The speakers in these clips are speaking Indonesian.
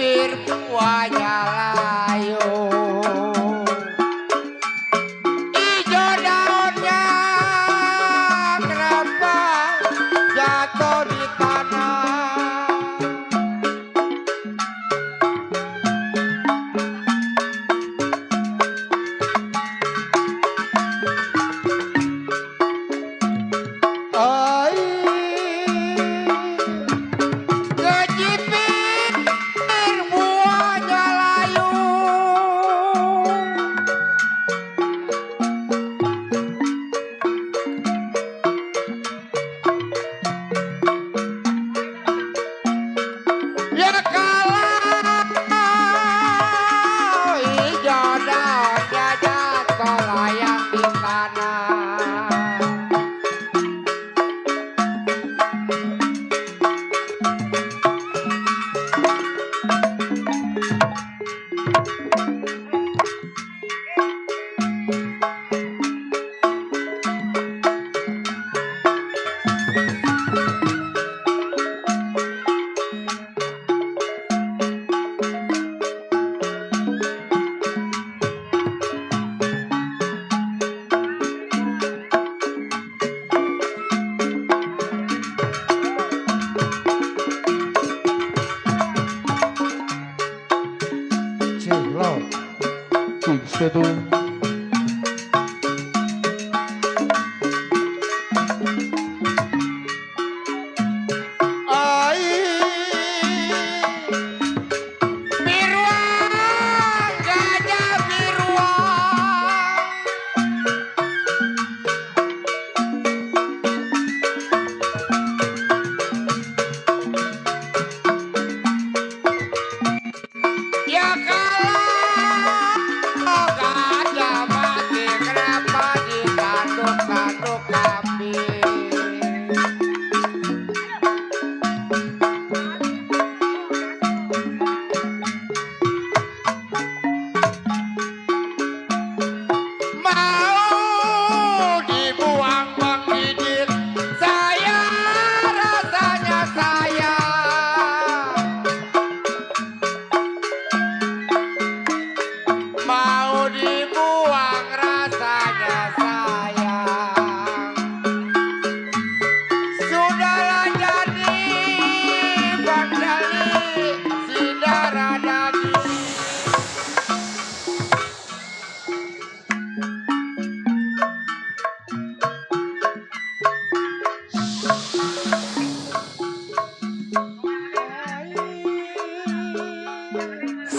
bibir buahnya layu, ijo daunnya kenapa jatuh di tanah. Sedu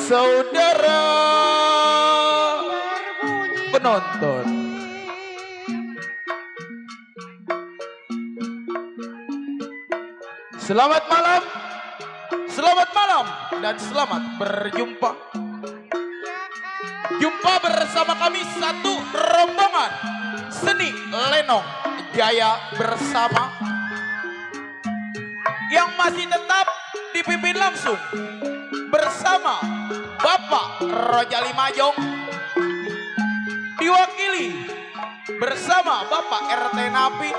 saudara penonton, selamat malam dan selamat berjumpa. Jumpa bersama kami satu rombongan seni Lenong Jaya bersama yang masih tetap dipimpin langsung bersama Bapak Rojali Majong, diwakili bersama Bapak RT Napi,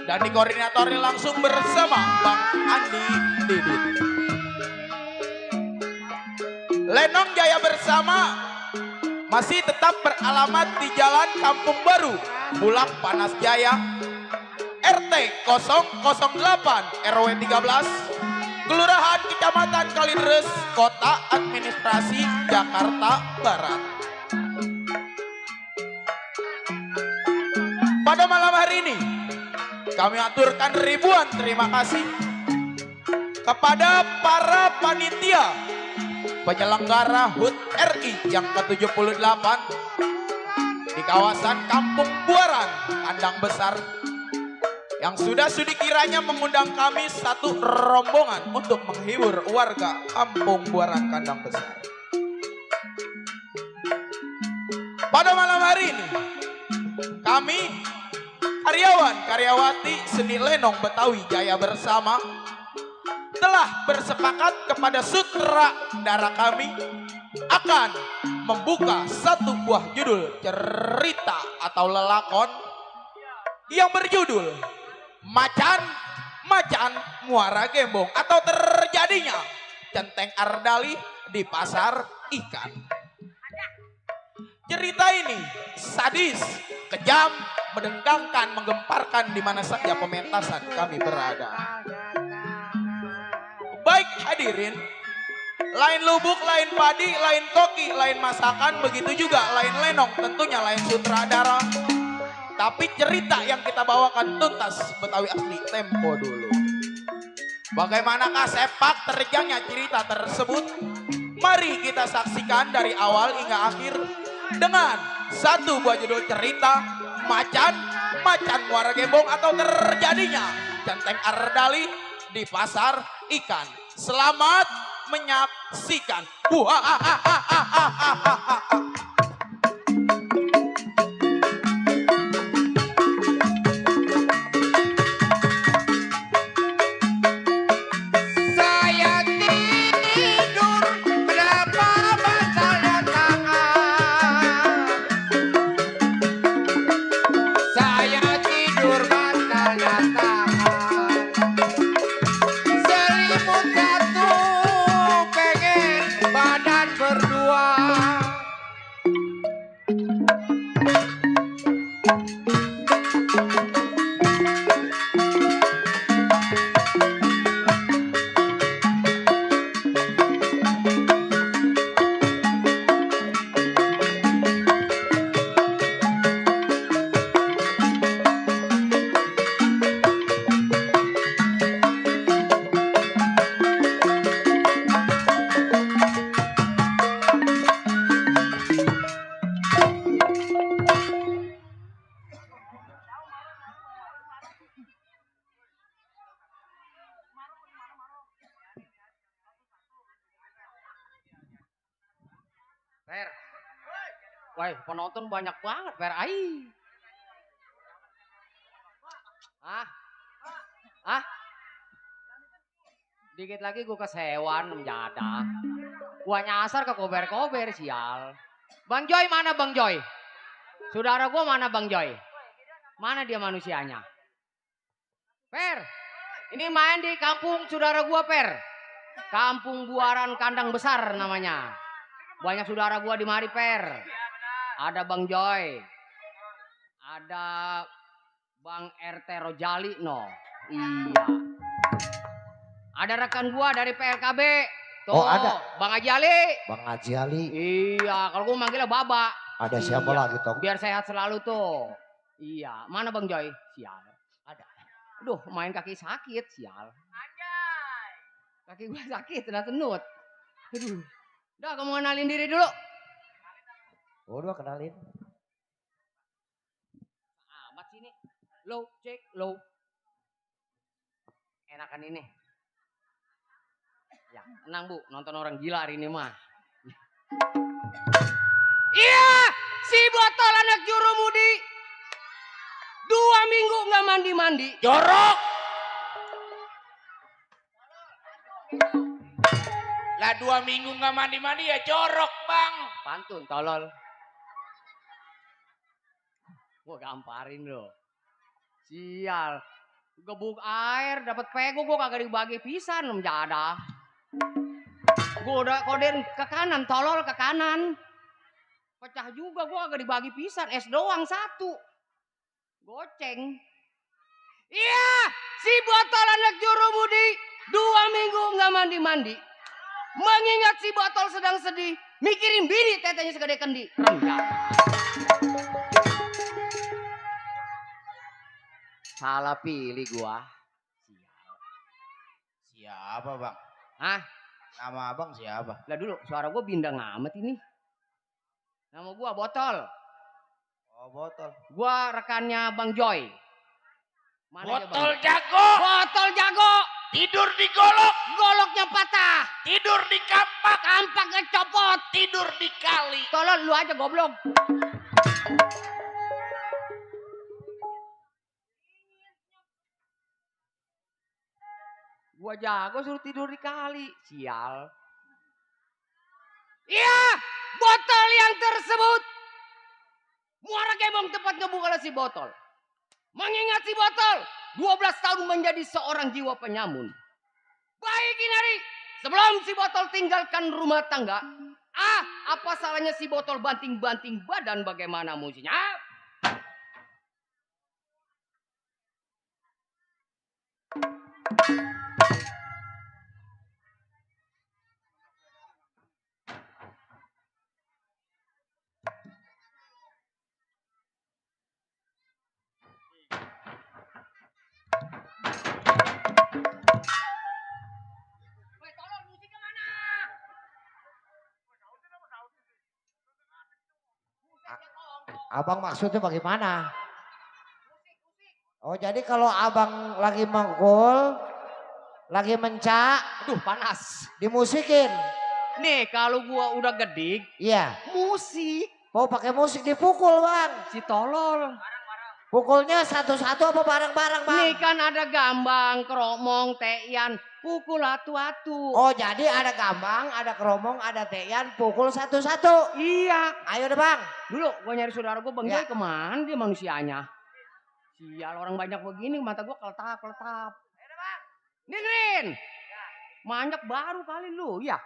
dan dikoordinatori langsung bersama Bang Andi Didit. Lenong Jaya bersama masih tetap beralamat di Jalan Kampung Baru, Bulak Panas Jaya, RT 008 RW 13, Kelurahan Kecamatan Kalideres, Kota Administrasi Jakarta Barat. Pada malam hari ini kami aturkan ribuan terima kasih kepada para panitia penyelenggara HUT RI yang ke-78 di kawasan Kampung Buaran, Kandang Besar, yang sudah sudi kiranya mengundang kami satu rombongan untuk menghibur warga Kampung Buaran, Kandang Besar. Pada malam hari ini kami karyawan-karyawati seni Lenong Betawi Jaya bersama telah bersepakat kepada sutradara kami akan membuka satu buah judul cerita atau lelakon yang berjudul Macan Muara Gembong, atau terjadinya Centeng Ardali di pasar ikan. Cerita ini sadis, kejam, menegangkan, menggemparkan di mana saja pementasan kami berada. Baik hadirin, lain lubuk, lain padi, lain koki, lain masakan, begitu juga lain lenong, tentunya lain sutradara. Tapi cerita yang kita bawakan tuntas Betawi asli, tempo dulu. Bagaimanakah sepak terjangnya cerita tersebut? Mari kita saksikan dari awal hingga akhir dengan satu buah judul cerita Macan Muara Gembong atau terjadinya Centeng Ardali di pasar ikan. Selamat menyaksikan. Saya tidur kenapa batalnya tangan. Saya tidur batalnya tangan. Selimut satu pengen badan berdua. Per, wah penonton banyak banget Per, ai. Ah, dikit lagi gue kesewan menjadah. Gua nyasar ke kober-kober sial. Bang Joy mana Bang Joy? Saudara gua mana Bang Joy? Mana dia manusianya? Per, ini main di kampung saudara gua Per. Kampung Buaran Kandang Besar namanya. Banyak saudara gua di mari Per. Ada Bang Joy. Ada Bang RT Rojali no. Iya. Ada rekan gua dari PLKB. Tuh, Oh, ada. Bang Haji Ali. Bang Haji Ali. Iya, kalau gua manggilnya Baba. Ada siapa Iya. lagi Tong? Biar sehat selalu tuh. Iya, mana Bang Joy? Sial. Ada. Aduh, main kaki sakit, sial. Kaki gua sakit, kena tenut. Aduh. Udah, kamu kenalin diri dulu. Udah kenalin. Amat sini. Low, cek, low. Enakan ini. Ya, tenang Bu, nonton orang gila hari ini mah. Iya, si botol anak jurumudi. 2 minggu nggak mandi-mandi. Jorok. Lah 2 minggu nggak mandi-mandi ya jorok bang. Pantun, tolol. Gua gamparin loh. Sial. Gebuk air, dapat pego gua kagak dibagi pisan menjadah. Gua udah kodein ke kanan, tolol ke kanan. Pecah juga gua kagak dibagi pisan, es doang 1. Goceng. Iya, si botol anak jurumudi 2 minggu nggak mandi-mandi. Mengingat si botol sedang sedih, mikirin bini tetenya segede kendi. Rendah. Salah pilih gua. Siapa bang? Hah? Nama abang siapa? Lah dulu suara gua bindang amat ini. Nama gua Botol. Oh botol. Gua rekannya Bang Joy. Mana dia, Botol Bang? jago. Botol jago. Tidur di golok. Goloknya patah. Tidur di kampak. Kampak ngecopot. Tidur di kali. Tolong lu aja goblok. Gua jago suruh tidur di kali. Sial. Iya, botol yang tersebut. Muara Gembong tempat ngebuk oleh si botol. Mengingat si botol 12 tahun menjadi seorang jiwa penyamun. Baik Inari, sebelum si botol tinggalkan rumah tangga, apa salahnya si botol banting-banting badan bagaimana musiknya? Woi, tolong musiknya mana? Abang maksudnya bagaimana? Oh jadi kalau abang lagi mangkul, lagi mencak, Aduh, panas. dimusikin. Nih, kalau gua udah gedik, Iya. musik Oh pakai musik dipukul bang. si tolol. Pukulnya satu-satu apa bareng-bareng bang? Nih kan ada gambang, keromong, teyan, pukul atu-atu. Oh jadi ada gambang, ada keromong, ada teyan, pukul satu-satu. Iya. Ayo deh bang. Dulu gua nyari saudara gua Bang Ya. Joy kemana dia manusianya? Sial, orang banyak begini mata gua keletap-keletap. Dengerin. Manjak baru kali lu, ya?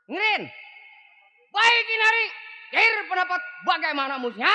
Dengerin. Baik Inari, kir pendapat bagaimana musiknya?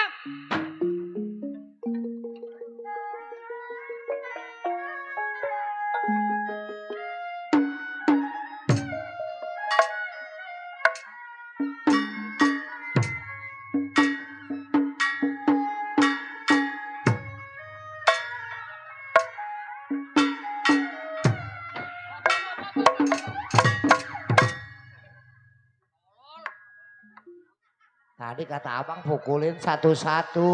Tadi kata abang pukulin satu-satu.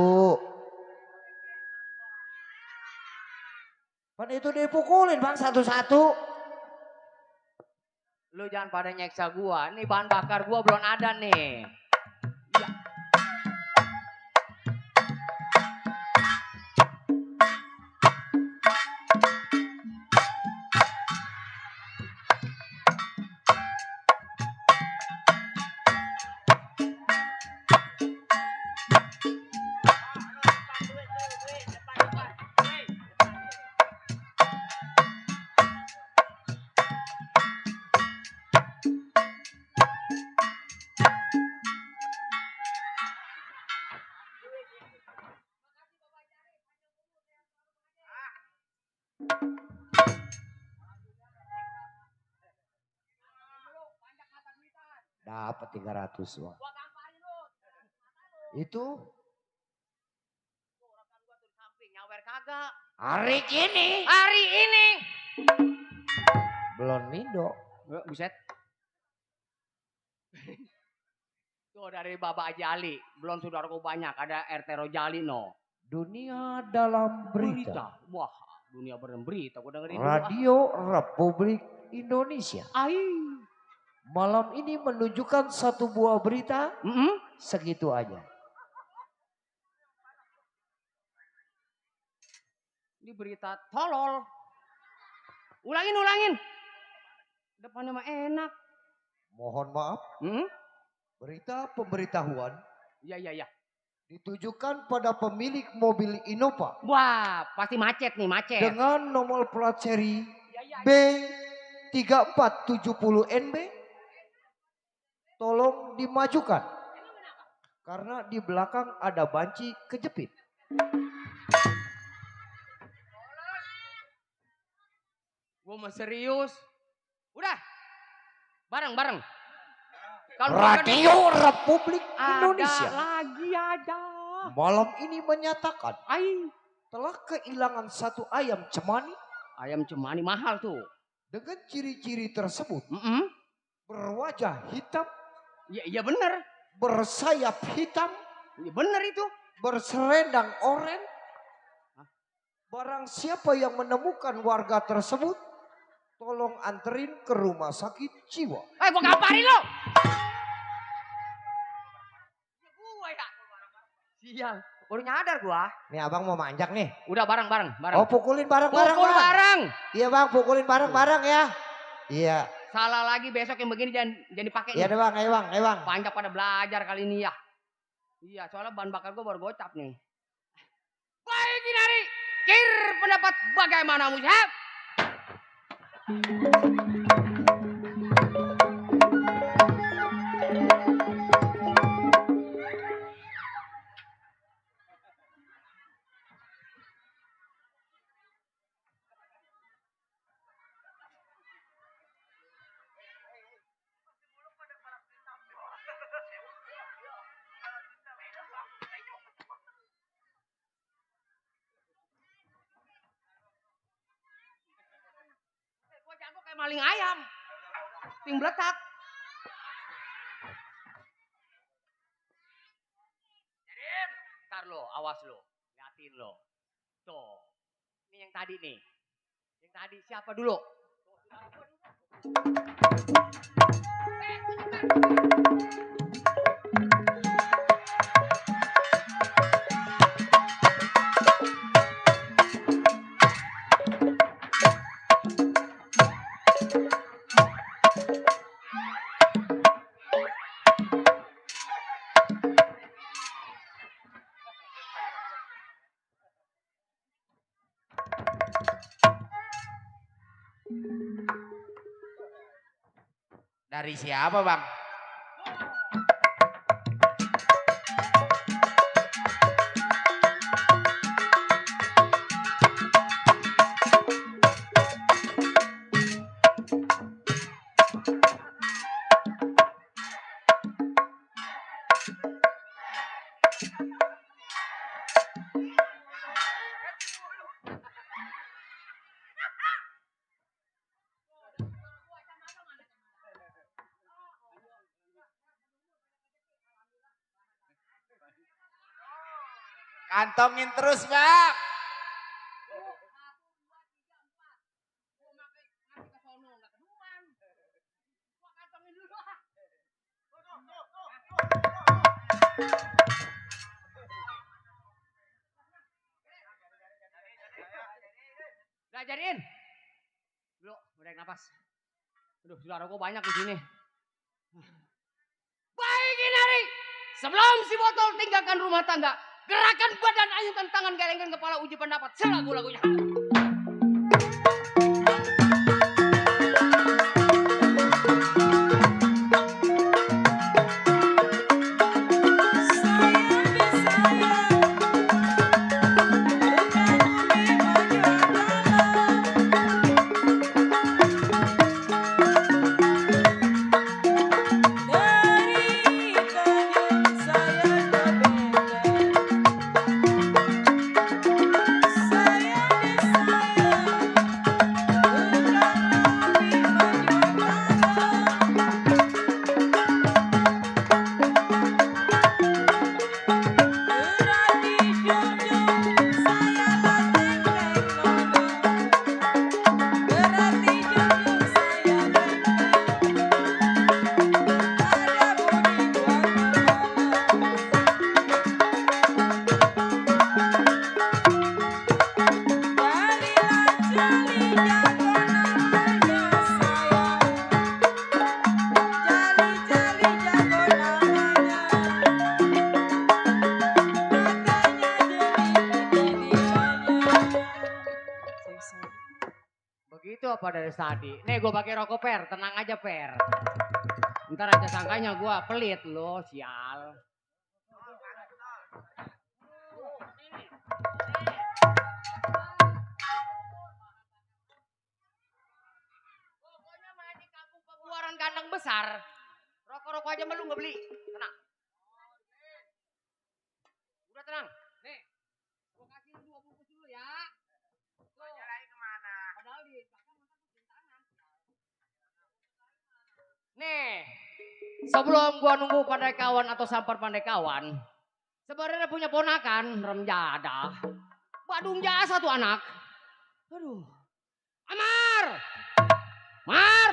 Kan itu dipukulin bang satu-satu. Lu jangan pada nyeksa gua. Nih bahan bakar gua belum ada nih. Iya. Dapat 300 bang. Gua gamparin lu. Itu Tuh, rekan gua tuh di samping nyawer kagak. hari ini Hari ini. belum mindo. Buset. Tuh dari Bapak Haji Ali. Belum saudaraku banyak. Ada RT Rojali no. Dunia dalam berita. Wah, dunia berita. Gua dengerin dulu. Radio Republik Indonesia. Ai. Malam ini menunjukkan satu buah berita Mm-mm. segitu aja. Ini berita tolol. Ulangin. Depannya mah enak. Mohon maaf, Hmm? berita pemberitahuan Iya. ditujukan pada pemilik mobil Innova Wah, pasti macet nih, macet. dengan nomor plat seri Iya. B3470NB. Tolong dimajukan karena di belakang ada banci kejepit. Gua mah serius. Udah. Bareng. Kalau Radio Republik ada Indonesia lagi ada. malam ini menyatakan Ai, telah kehilangan satu ayam cemani ayam cemani mahal tuh. dengan ciri-ciri tersebut. Mm-mm. Berwajah hitam, Iya bener. bersayap hitam, Iya bener itu. berserendang oranye. Barang siapa yang menemukan warga tersebut, tolong anterin ke rumah sakit jiwa. Gua gamparin lo. Gua ya. Sial. Baru nyadar gua. Nih abang mau manjak nih. Udah bareng. Oh pukulin bareng-bareng Pukul bang. bareng. Iya bang, pukulin bareng-bareng ya. Iya. Salah lagi besok yang begini jangan dipakai. Iya nih. deh bang, ayo bang, ayo bang. Panjang pada belajar kali ini ya. Iya, soalnya bahan bakar gua baru gocap nih. Baik Inari, kir pendapat bagaimana Musyab? maling ayam. Ting beletak. Jadiin. Ntar lo, awas lo. Liatin lo. Tuh. Ini yang tadi nih. Yang tadi siapa dulu? Dari siapa bang? Kantongin terus bang. Udah jadiin. Dulu, udah napas. Aduh, suara gue banyak di sini. Baik Inari, sebelum si botol tinggalkan rumah tangga, gerakan badan, ayunkan tangan, gelengkan kepala, uji pendapat, selagu-lagunya. Begitu apa dari tadi? Nih gue pakai rokok per, tenang aja per. Ntar aja sangkanya gue pelit lo, sial. Pokoknya main di kampung Pebuaran kandang besar. Rokok-rokok aja mah lu gak beli, tenang. Udah tenang. Nih, gue kasih lu 2 bungkus dulu ya. Tuh. Lagi kemana? Padahal di nih, sebelum gua nunggu pandai kawan atau sampar pandai kawan, sebenarnya punya ponakan remjada, badung jasa tuh anak. Aduh, Amar, Mar,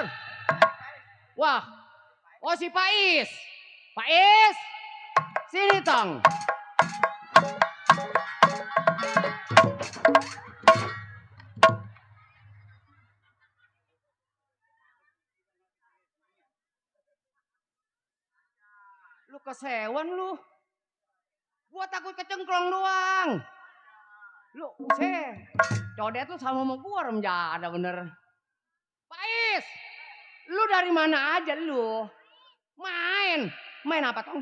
wah, oh si Pais, Pais, sini tong. Lu kesewan lu. Gua takut kecengklong doang. Lu codet lu sama gua remjada bener. Pais, lu dari mana aja lu? Main apa tong?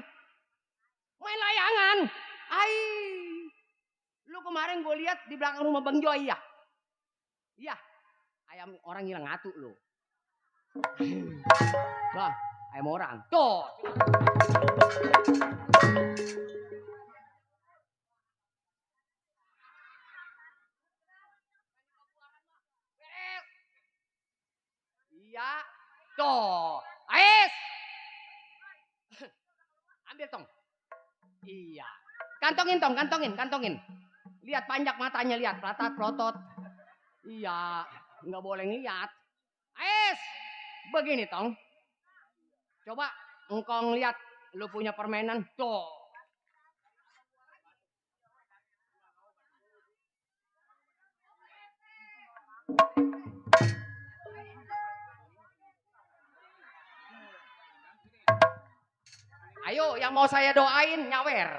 Main layangan. Ai, lu kemarin gue lihat di belakang rumah Bang Joy ya? Iya, ayam orang hilang ngatu lu. Bang, ayam orang. Tuh. Iya. Tuh. Ais. Ambil tong. Iya. Kantongin tong, kantongin. Lihat panjang matanya, lihat pelotot. Iya, nggak boleh ngeliat. Ais, begini tong. Coba engkong lihat, lu punya permainan. Tuh. Ayo, yang mau saya doain nyawer.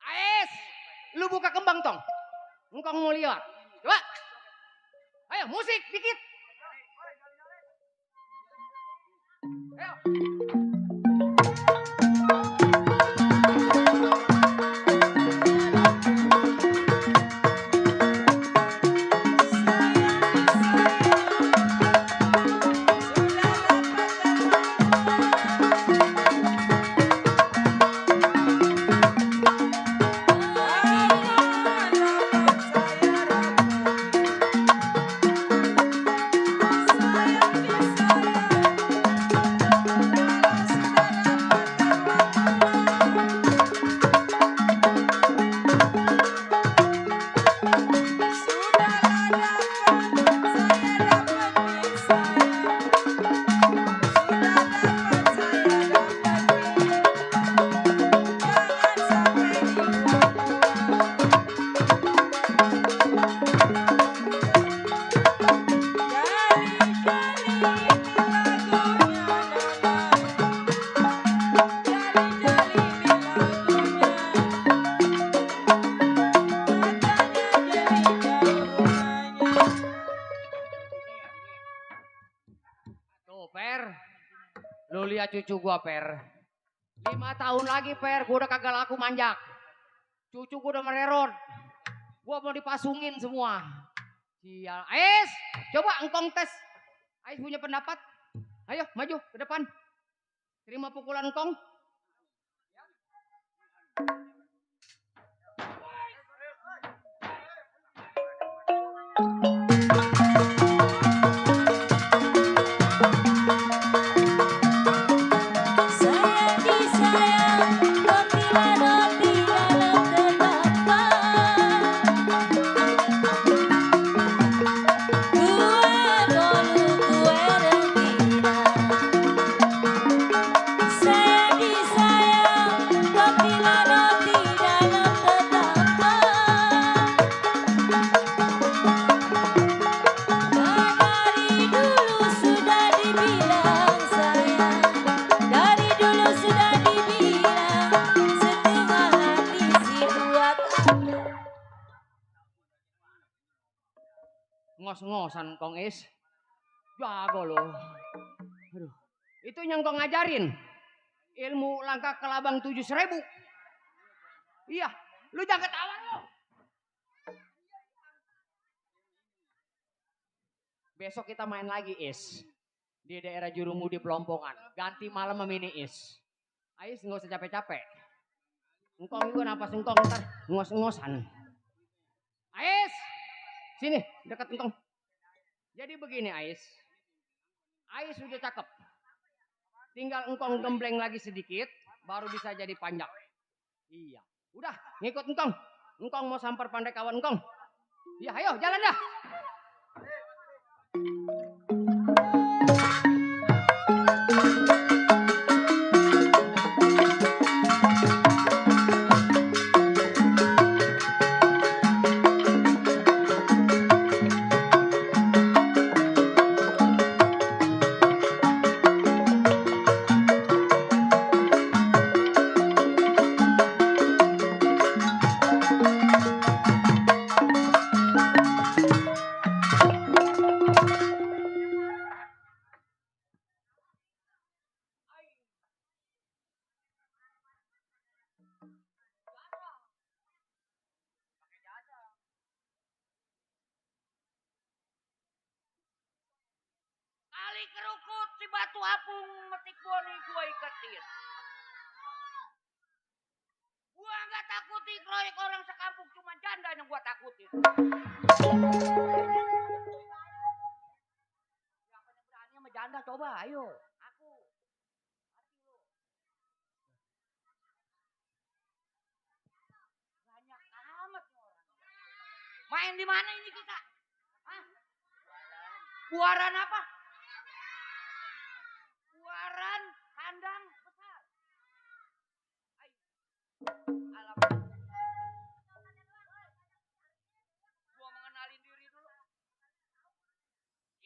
Ais, lu buka kembang tong. Engkong mau lihat. Coba. Ayo, musik dikit. Ayo. Lu lihat cucu gua, Per. 5 tahun lagi, Per, gua udah kagak laku manjak. Cucu gua udah mererot. Gua mau dipasungin semua. Sial. Ais, coba engkong tes. Ais punya pendapat? Ayo, maju ke depan. Terima pukulan engkong. Ngos-ngosan kong Is. Jago loh. Aduh. Itu yang kong ngajarin. Ilmu langkah kelabang 7.000. Iya. Lu jangan ketawa lo. Besok kita main lagi Is. Di daerah Jurumudi Pelompongan. Ganti malam sama ini Is. Ais nggak usah capek-capek. Engkong juga napas engkong ntar ngos-ngosan. Ais. Sini, dekat engkong. Jadi begini Ais. Ais sudah cakep. Tinggal engkong gembleng lagi sedikit, baru bisa jadi panjang. Iya. Udah, ngikut engkong. Engkong mau samper pandai kawan engkong. Iya, ayo jalan dah. Kali kerukut si batu apung metik boni gua iketin. Gua nggak takut dikeroyok orang sekampung, cuma janda yang gua takutin. Anda coba, ayo. Aku. Banyak amat nih orang. Main di mana ini kita? Hah? Buaran apa? Buaran kandang besar. Ayo. Alamak. Gua mengenalin diri dulu.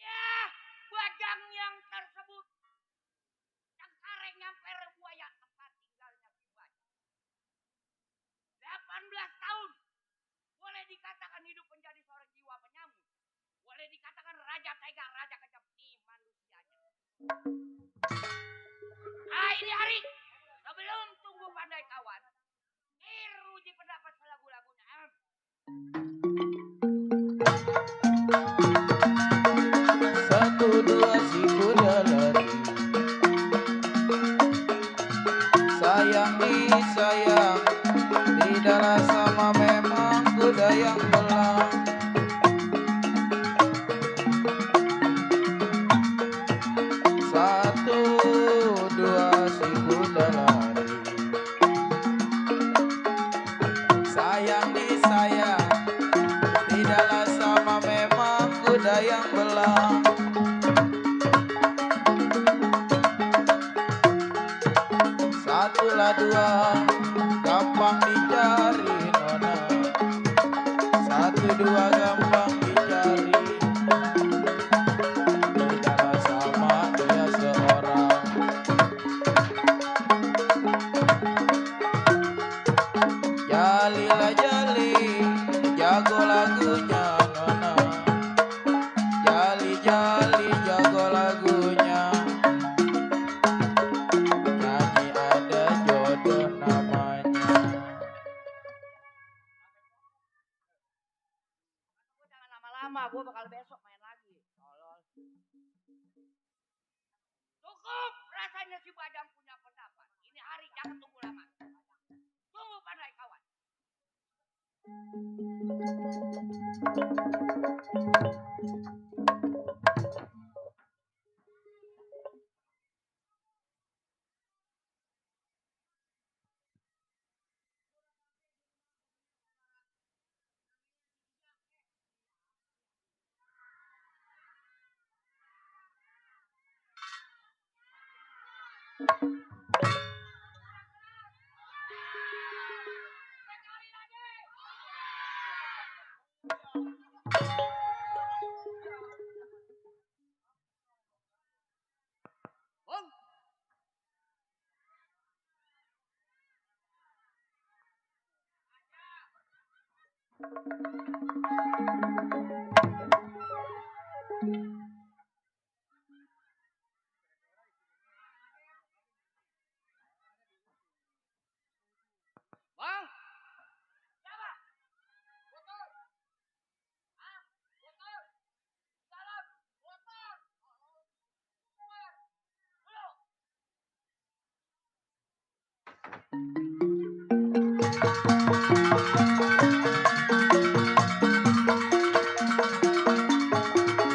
Ya, Bajang yang tersebut. Cengkareng nyampe Rebuaya tempat tinggalnya si Bajang. 18 tahun. Boleh dikatakan hidup menjadi seorang jiwa penyamun. Boleh dikatakan raja tega, raja kejam. Nih manusianya. Ah, ini hari. Sebelum tunggu pandai kawan. Ruji pendapat selagu-lagunya. Satu dua si kuda lari, sayang disayang, tidak sama memang kuda yang belang. Satu dua si kuda lari, sayang disayang, tidaklah sama memang kuda yang belang. Satulah dua, gampang dicari nona. Satu dua gampang dicari, tidaklah sama dia seorang. Jalilah jali, jago lagunya nona. Jali jali jago lagunya. Nyanyi ada jodoh namanya. Gue jangan lama-lama, gue bakal besok main lagi. Tolol. Cukup, rasanya si Bajang punya pendapat. Ini hari jangan tunggu lama. Tunggu pandai kawan. Bung. Bang. Siapa? Motor. Ah, motor. Jalan. Motor. Keluar. Dulu.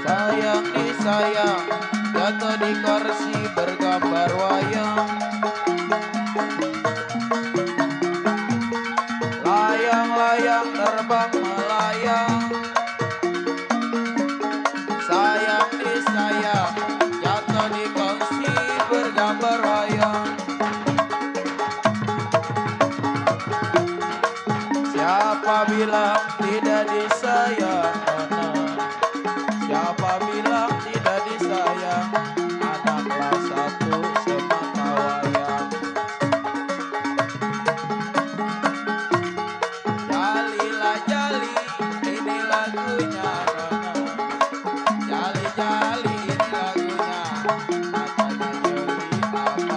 Sayang disayang, jatuh di kursi bergambar wayang. Layang-layang terbang melayang. Sayang disayang, jatuh di kursi bergambar wayang. Siapa bilang tidak disayang nona? Siapa bilang tidak disayang? Anak kelas 1 semata wayang. Jalilah jali, ini lagunya nona. Jali jali, ini lagunya. Katanya jeli apa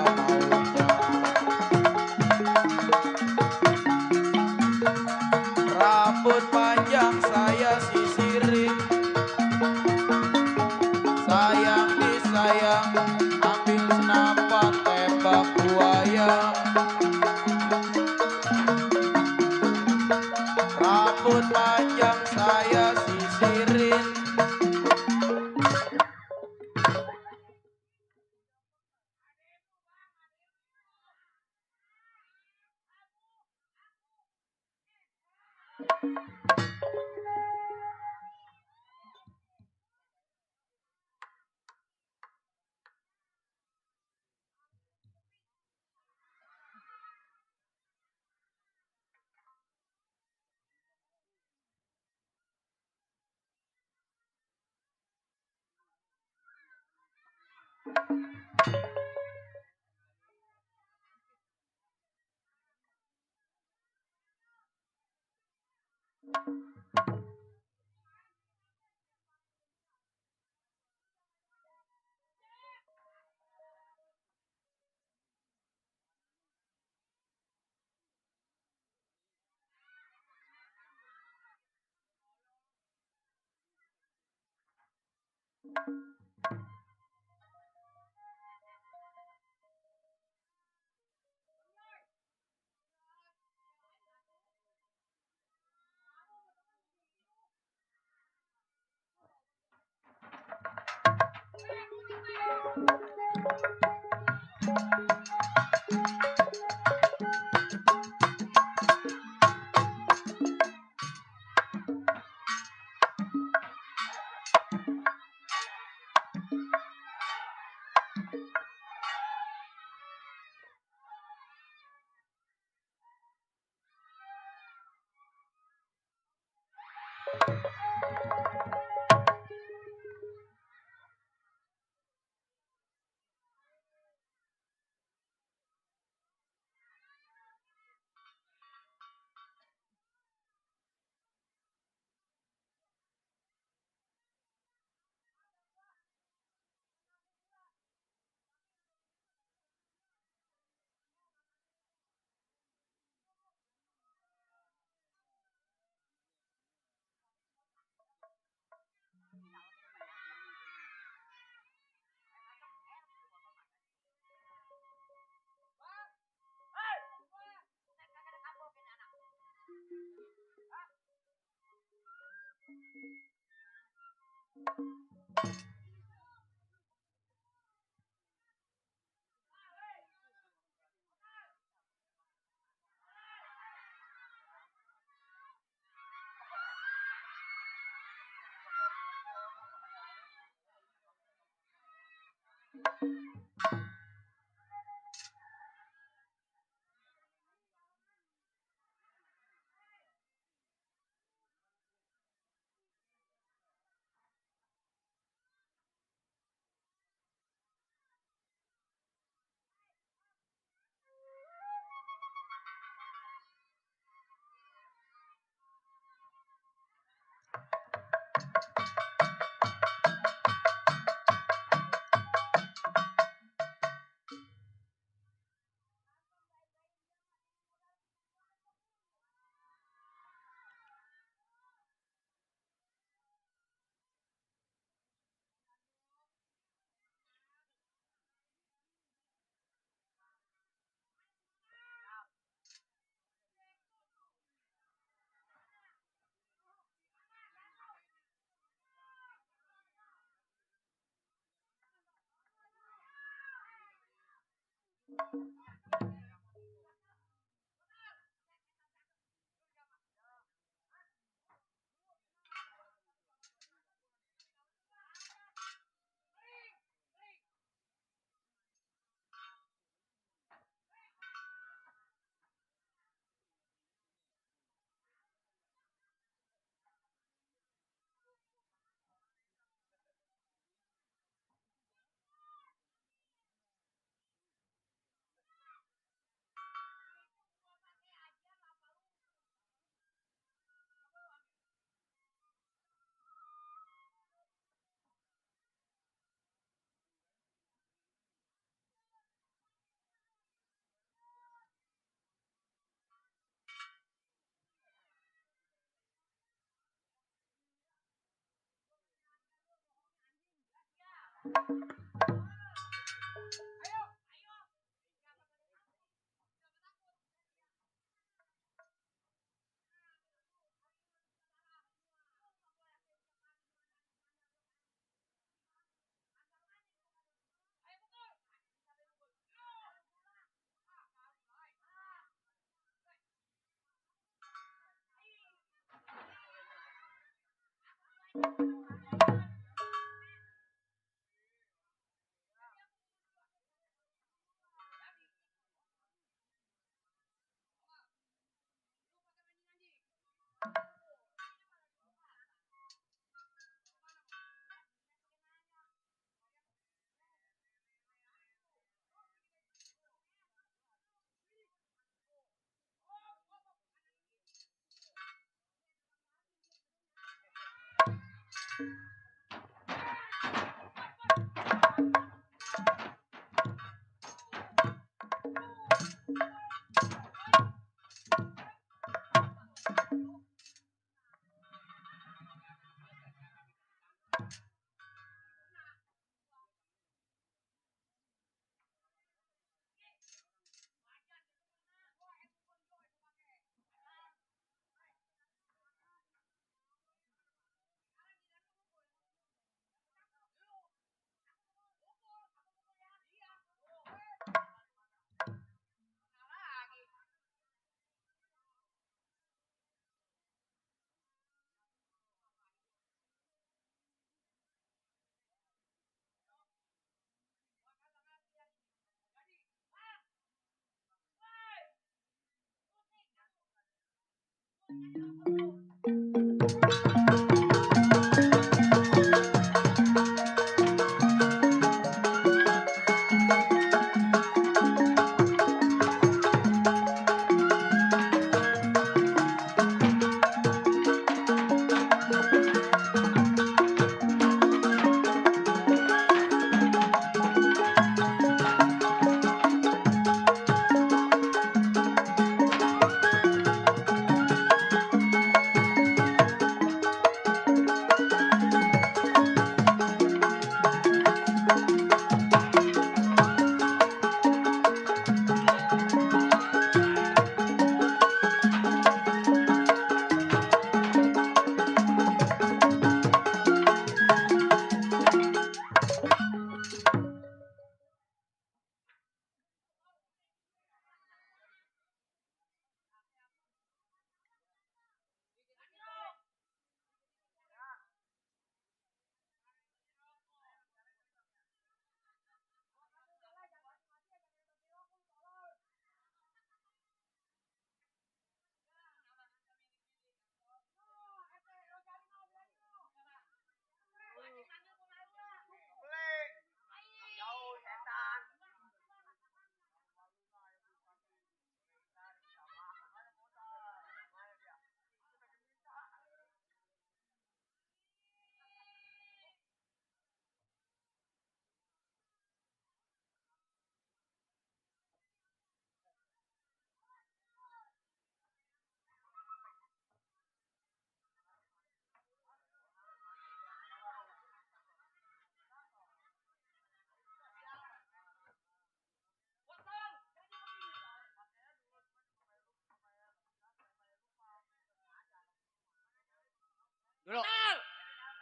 Dulu,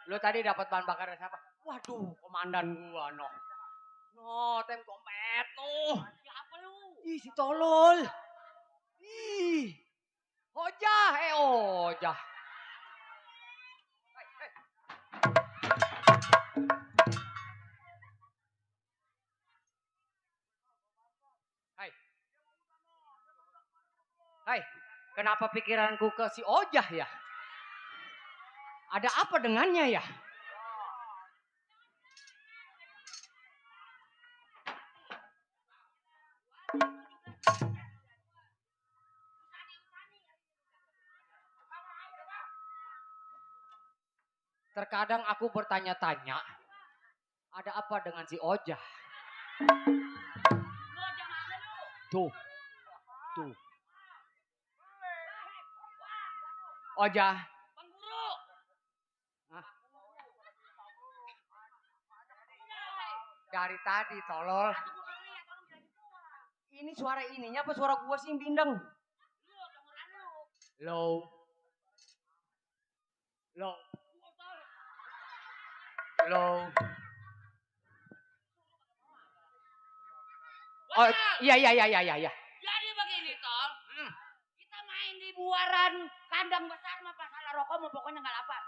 lu tadi dapat bahan bakar dari siapa? Waduh, komandan gua noh. No, tem kompet noh. Siapa lu? Ih, si tolol. Ih. Ojah, ojah. Hai. Hai, kenapa pikiranku ke si Ojah ya? Ada apa dengannya ya? Terkadang aku bertanya-tanya, ada apa dengan si Ojah? Tuh, tuh. Ojah. Bang Guru. Hah? Dari tadi, tolol. Ini suara ininya apa suara gua sih yang bindeng? Low. Low. Low. Oh, iya. Jadi begini tol, kita main di buaran kandang besar mah masalah rokok mah pokoknya nggak lapar.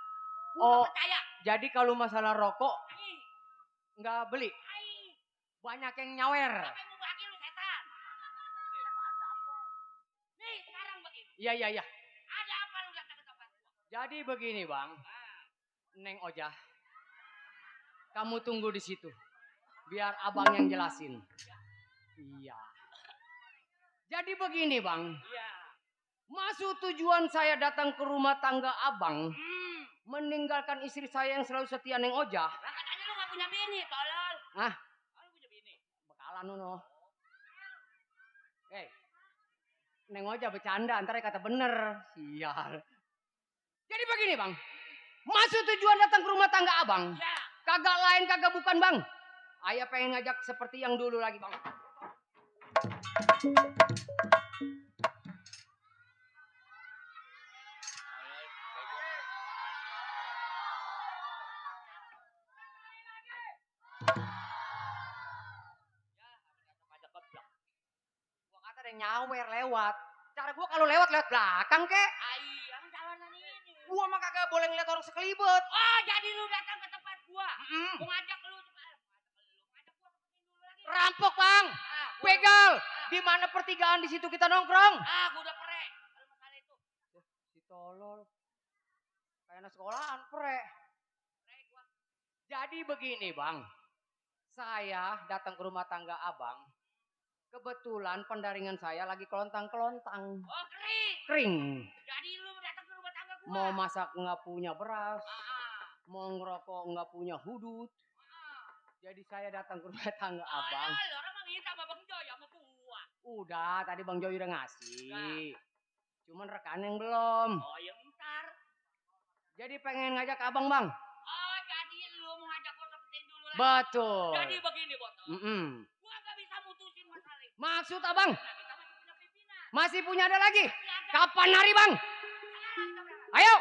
Oh, Percaya? jadi kalau masalah rokok Ih, nggak beli. ih, Banyak yang nyawer. apa yang mau bagi lu setan? Nih sekarang begini, Iya. ada apa lu datang ke tempat gua? Jadi begini bang, Neng Ojah, kamu tunggu di situ, biar abang yang jelasin. Iya. Jadi begini bang, Iya. maksud tujuan saya datang ke rumah tangga abang, meninggalkan istri saya yang selalu setia Neng Oja. Lah katanya lu gak punya bini, tolol. Hah? Lu punya bini. Bekalan Nuno. Neng Oja bercanda, ntar dia kata bener. Sial. Jadi begini bang. Maksud tujuan datang ke rumah tangga abang. Ya. Kagak lain kagak bukan bang. Ayah pengen ngajak seperti yang dulu lagi bang. Gua kata ada yang nyawer lewat. Cara gua kalau lewat belakang kek. Yang jalanan ini. Gua mah kagak boleh ngeliat orang sekelibet. Oh, jadi lu datang ke tempat gua. Mm-mm. Gua ngajak lu. Ngajak gua seperti dulu lagi. Rampok bang. Gua Begal. Di mana pertigaan di situ kita nongkrong. gua udah pre. Kalau masalah itu. Si tolol. Kayak anak sekolahan pre. Gua. Jadi begini bang. Saya datang ke rumah tangga abang. Kebetulan pendaringan saya lagi kelontang-kelontang. Oh, kering. Kering. Jadi lu datang ke rumah tangga gua. Mau masak nggak punya beras. Ah. Mau ngerokok nggak punya hudut. Jadi saya datang ke rumah tangga Ah. abang. Lu orang mah minta sama Bang Joy sama gua. Udah, tadi Bang Joy udah ngasih. Cuman rekan yang belum. Oh, ya ntar. Jadi pengen ngajak abang bang. Oh, jadi lu mau ngajak gua seperti dulu lagi. Betul. Jadi begini, Botol. Gua gak bisa mutusin masalah itu. Maksud abang? Nah, kita masih punya pimpinan. Masih punya ada lagi? Masih ada. Kapan hari bang? Sekarang kita berangkat. Ayo.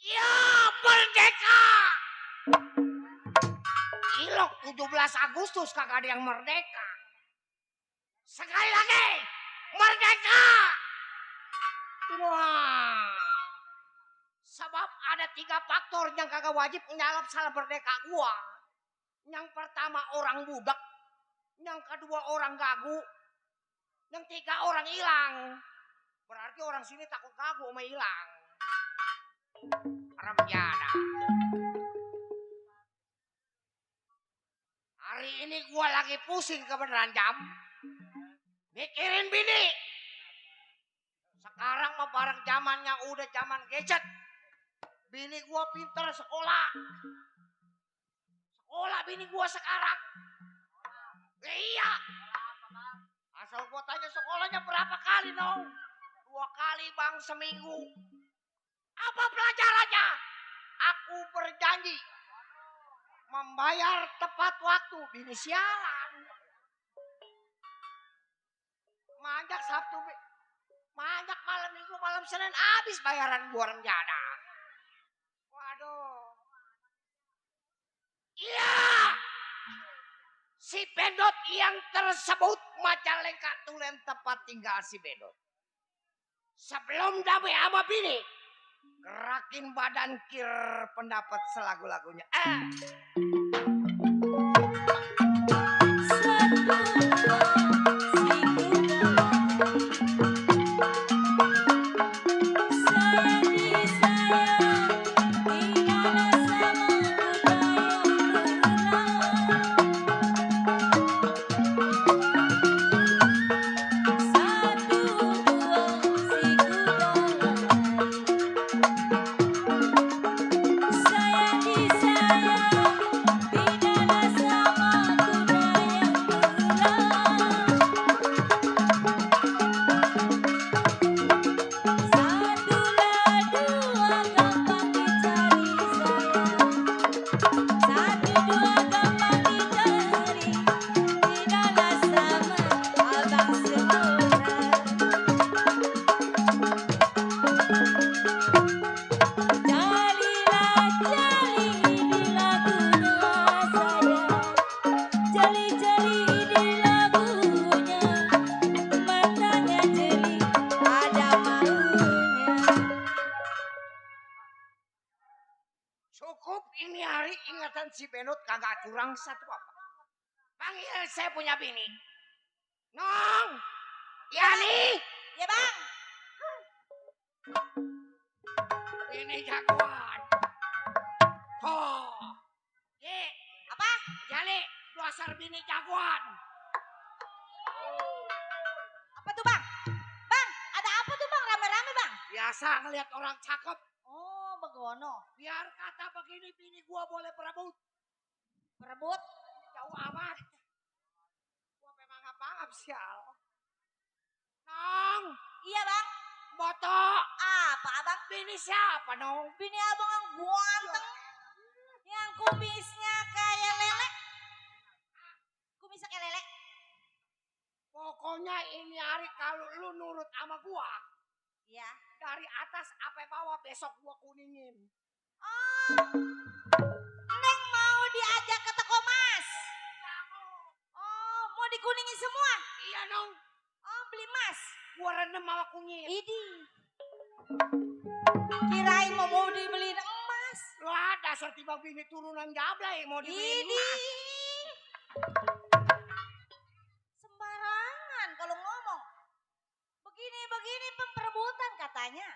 Ya, merdeka! Ilok 17 Agustus kagak ada yang merdeka. Sekali lagi, merdeka! Wah. Sebab ada 3 faktor yang kagak wajib nyalap salah merdeka gua. Yang pertama orang budak. Yang kedua orang gagu. Yang 3 orang hilang. Berarti orang sini takut gagu sama hilang. Ramjana. Hari ini gua lagi pusing kebenaran jam. Mikirin bini. Sekarang mah barang zamannya udah zaman gadget. Bini gua pinter sekolah. Sekolah bini gua sekarang. Iya. Asal gua tanya sekolahnya berapa kali dong? 2 kali bang seminggu. Apa pelajarannya? Aku berjanji membayar tepat waktu. Bini sialan. Manjak Sabtu, manjak malam Minggu, malam Senin habis bayaran gua rencana. Waduh. Iya. Si Bedot yang tersebut Majalengka Tulen tempat tinggal si Bedot. Sebelum damai sama bini, gerakin badan kir pendapat selagu-lagunya. Cukup ini hari ingatan si Benut kagak kurang satu apa. Panggil saya punya bini. Nong. Ya nih. Ya bang. Ini jagoan. Oh. Ye. Apa? Jali. Dasar bini jagoan. Apa tuh bang? Bang, ada apa tuh bang? Rame-rame bang. Biasa ngeliat orang cakep. Oh, begono. Biar kata begini bini gua boleh berebut. Berebut. Jauh amat. Gua memang ngap-ngap sial. Nong. Iya bang. Boto. Apa abang? Bini siapa nong? Bini abang yang ganteng. Yang kumisnya kayak lele. Kumisnya kayak lele. Pokoknya ini hari kalau lu nurut sama gua. Iya. Dari atas sampai bawah besok gua kuningin. Oh. Neng mau diajak ke toko mas. Oh, mau dikuningin semua? Iya nong. Oh, beli mas. Gua rendem sama kunyit. Idi. Kirain mau dibeliin emas. Lah dasar tiba bini turunan gablay mau dibeliin Idi. emas. Sembarangan kalau ngomong. Begini perebutan katanya.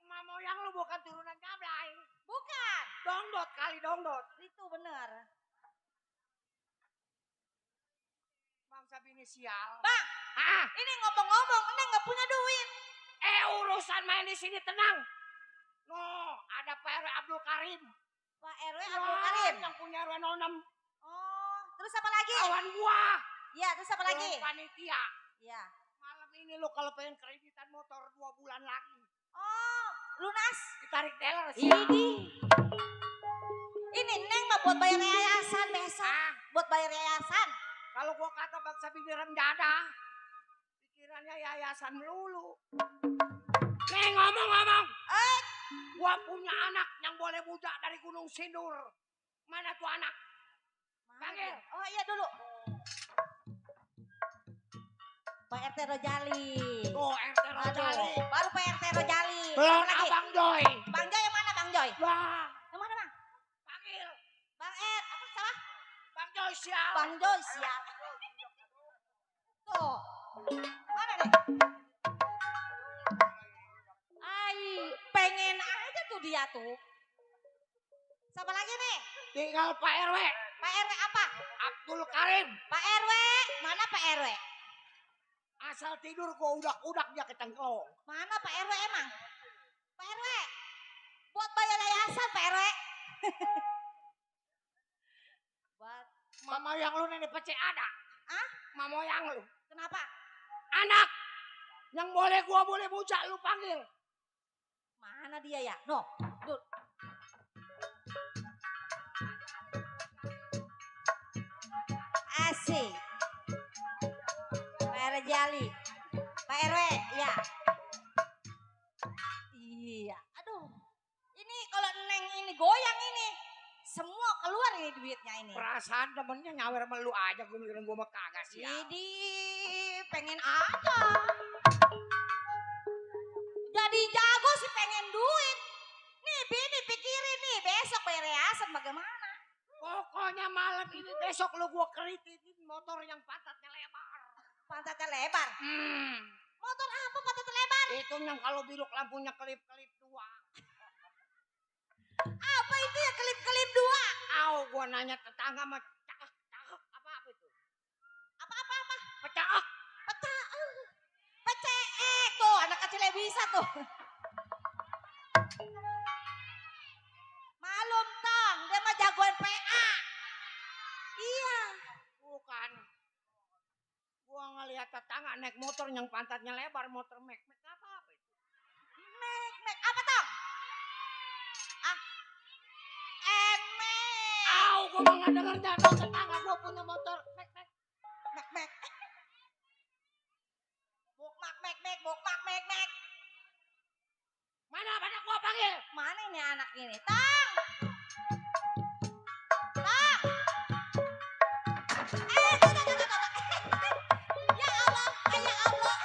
Emak moyang lu bukan turunan gablay. Bukan. Dongdot kali dongdot. Itu bener. Bangsa bini sial. Bang, Ah, ini ngomong-ngomong, Neng nggak punya duit. urusan main di sini tenang. No, ada Pak RW Abdul Karim. Pak RW Abdul Karim. Yang punya RW 06. Oh, terus apa lagi? Kawan gua. Iya, terus apa lagi? Yang panitia. Iya. Malam ini lu kalau pengen kreditan motor 2 bulan lagi. Oh, lunas. Ditarik dealer sih. Ini. Ini Neng mah buat bayar yayasan besok. Ah, Buat bayar yayasan. kalau gua kata bangsa pikiran dada. Pikirannya yayasan melulu. Nih ngomong-ngomong. Gua punya anak yang boleh budak dari Gunung Sindur. Mana tuh anak? Mana Panggil. dia? Oh iya dulu. Pak RT Rojali. Tuh RT Rojali. Aduh, baru Pak RT Rojali. Belum Apa lagi? Abang Joy. Bang Joy yang mana Bang Joy? Wah, Yang mana Bang? panggil. Bang R. Apa salah? Bang Joy siap. Bang Joy siap. Tuh. Mana deh? Ai, pengen aja tuh dia tuh. Siapa lagi nih? Tinggal Pak RW. Pak RW apa? Abdul Karim. Pak RW. Mana Pak RW? Asal tidur gua udak-udak dia kecengklong. Mana Pak RW emang? Pak RW. Buat bayar yayasan Pak RW. Buat Mama yang lu nenek pece ada. Hah? Mama yang lu. kenapa? Anak. Yang boleh gua boleh bujak lu panggil. Mana dia ya? No. Tuh. Asik. Pak RW Jali. Pak RW, iya. Iya. Aduh. Ini kalau Neng ini goyang ini. Semua keluar ini duitnya ini. Perasaan temennya nyawer sama lu aja. Gua mikirin gua mah kagak sih. Jadi pengen aja. Jadi jago sih pengen duit. Nih bini pikirin nih besok bayar yayasan bagaimana? Pokoknya malam ini besok lu gua kreditin motor yang pantatnya lebar. Pantatnya lebar. Hmm. Motor apa pantatnya lebar? Itu yang kalau biluk lampunya kelip-kelip dua. Apa itu ya kelip-kelip dua? Au, gua nanya tetangga mah cakek apa itu? Apa? Pecak. Pecah. Pecek tuh anak kecilnya bisa tuh. Malum tong, dia mah jagoan PA. Iya. Bukan. Gua ngeliat tetangga naik motor yang pantatnya lebar, motor mek apa itu? Mek apa tong? Ah. Emek. Au, gua mah nggak denger jatuh tetangga gua punya motor mek. Mek. Bokmak mek. Mana gua panggil? Mana ini anak ini? Tang. Tuh. Ya Allah. Ya Allah.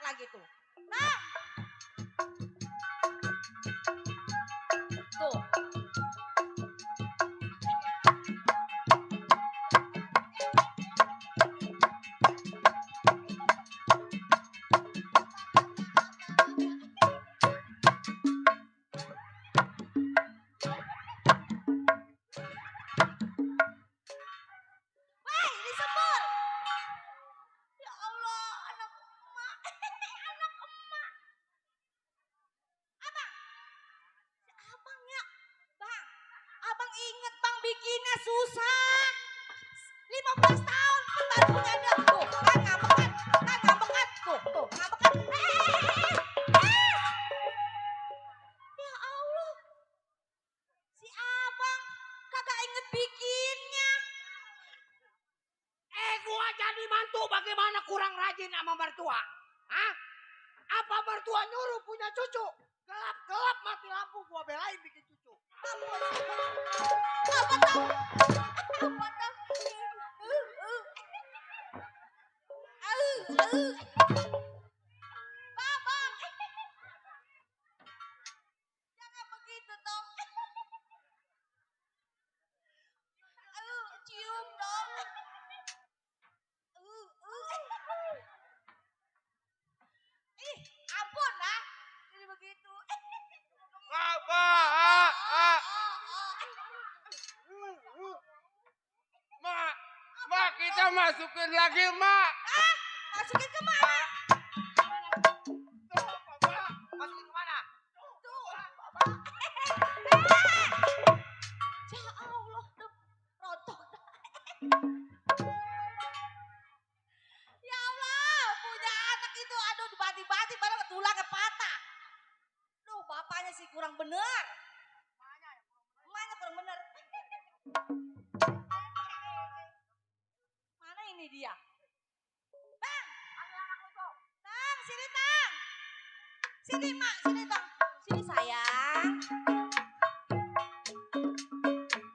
lagi tuh. Tang. Tuh. Wah, ini sembur. Ya Allah, anak emak. Anak emak. Abang. Si abang ya. Bang, abang inget bang bikinnya susah. 15 tahun pun baru punya dia. Tuh, kan ngambek kan. Kan ngambek kan. Tuh, ngambek kan. Ya Allah. Si abang kagak inget bikinnya. Gua jadi mantu bagaimana kurang rajin sama mertua? Hah? Apa mertua nyuruh punya cucu? Gelap-gelap mati lampu gua belain bikin cucu. Apa tuh? Apa tuh? Babang. Jangan begitu dong. Cium dong. Ih, ampun dah. Jadi begitu. Mak, kita masukin lagi, Mak. Masukin ke mana? Masukin kemana? Tuh, Bapak. Ya Allah, tuh rontok. Ya Allah, punya anak itu aduh dibati-bati baru tulangnya patah. Duh, bapaknya sih kurang bener. Emaknya kurang bener. Mana ini dia? Bang, Tang, sini Tang. Sini Mak, sini Tang. Sini sayang.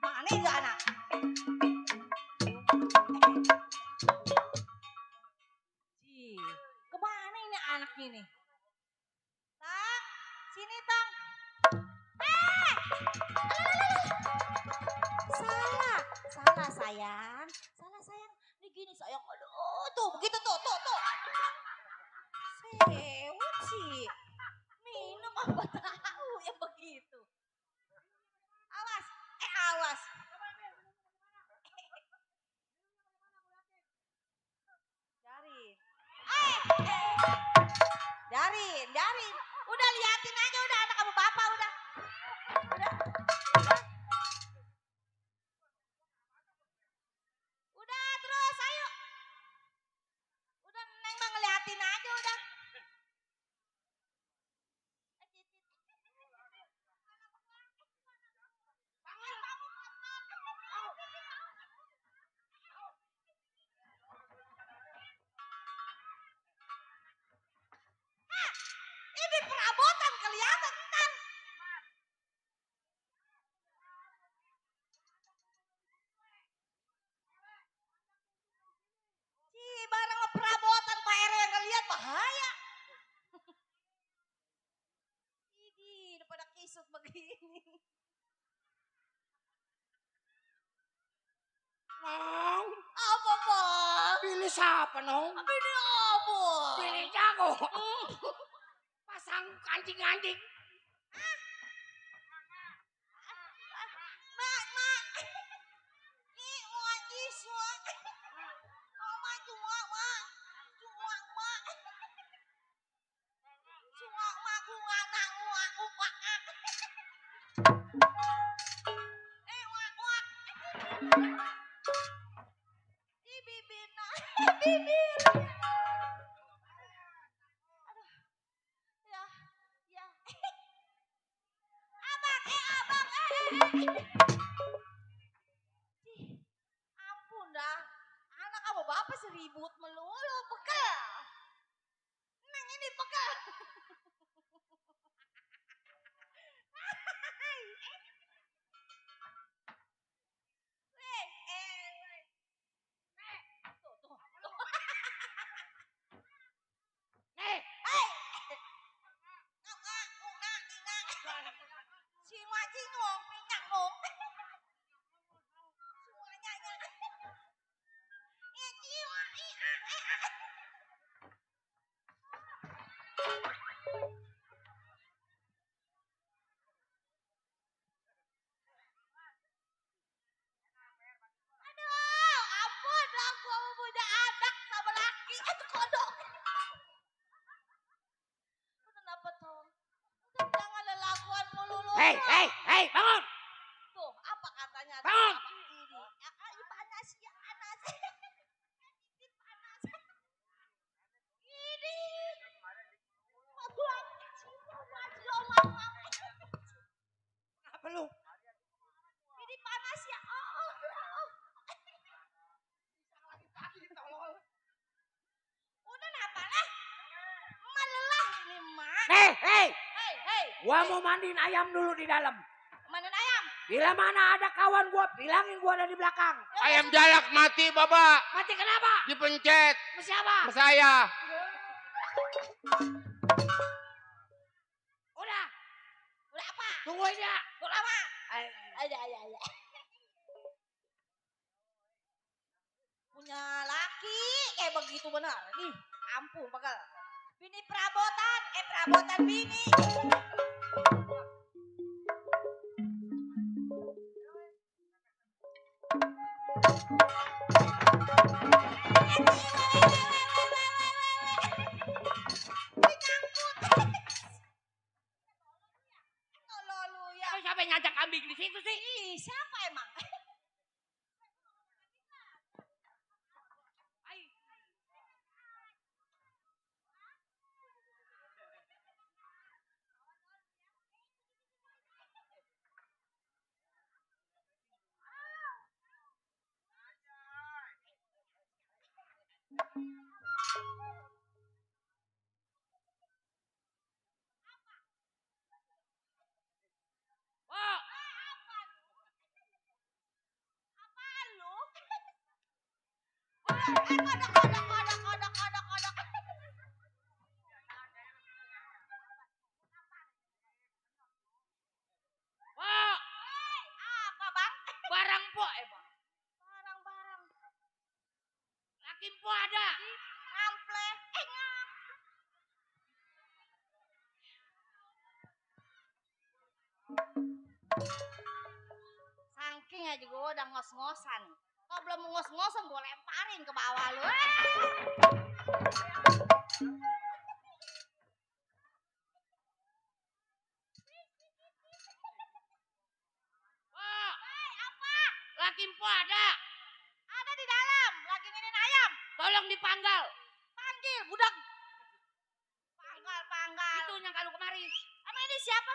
Mana itu anak? Ji, kemana ini anak ini? Tang, sini Tang. Salah sayang. Salah sayang. Ini gini sayang. Aduh, tuh begitu tuh. Sewot sih. Minum apa tahu ya begitu. Awas, awas. Darin. Darin. Udah liatin aja udah anak kamu bapak udah. Udah terus ayo. Udah Neng mah ngeliatin aja udah. Ini perabotan kelihatan ntar. Barang perabotan Pak RW yang ngeliat bahaya. Ini udah pada kisut begini. Nong, Apa Pak? pilih siapa nong? Ini apa? Pilih jago. Pasang kancing-kancing. Mak. Ih, semua. Mama cuma, mak. Cuma, mak, gua nak, mak. Wak. Di bibir, bibir. Aduh, ya. Abang. Ampun dah. Anak sama bapak seribut melulu, pegel. Neng ini pegel. Tuh. Gua mau punya anak sama laki. Itu kodok. Kenapa tuh? Jangan lelakuan mulu lu. Hei, bangun. Tuh, apa katanya? Bangun. Ini. Panas ya, panas. Ini panas. Ini. Waduh, Apa lu? ini panas ya. Udah napa lah? Emak lelah ini, Mak. Hei. Hei. Gua mau mandiin ayam dulu di dalam. Mana ayam? Bila mana ada kawan gua, bilangin gua ada di belakang. Ayam jalak mati, Bapak. Mati kenapa? Dipencet. Sama siapa? Sama saya. Udah, Udah apa? tungguin ya. Udah apa? Ayo. Ada. Punya laki kayak begitu benar. Nih, ampun bakal. Bini perabotan bini. Tololu ya. Kamu siapa yang ngajak kambing di situ sih? Ih, siapa emang? Oh, Apaan lu? Kodok. oh, Apa bang? barang po, Bang. Barang-barang. Laki po ada. Ngample. Ngam. Saking aja gue udah ngos-ngosan. Kalau belum ngos-ngosan gue lemparin ke bawah lu. Oh, Apa? laki po ada. Ada di dalam. Lagi nginin ayam. Tolong dipanggal. Panggil budak. Panggal. Itu yang kalau kemari. Emang ini siapa?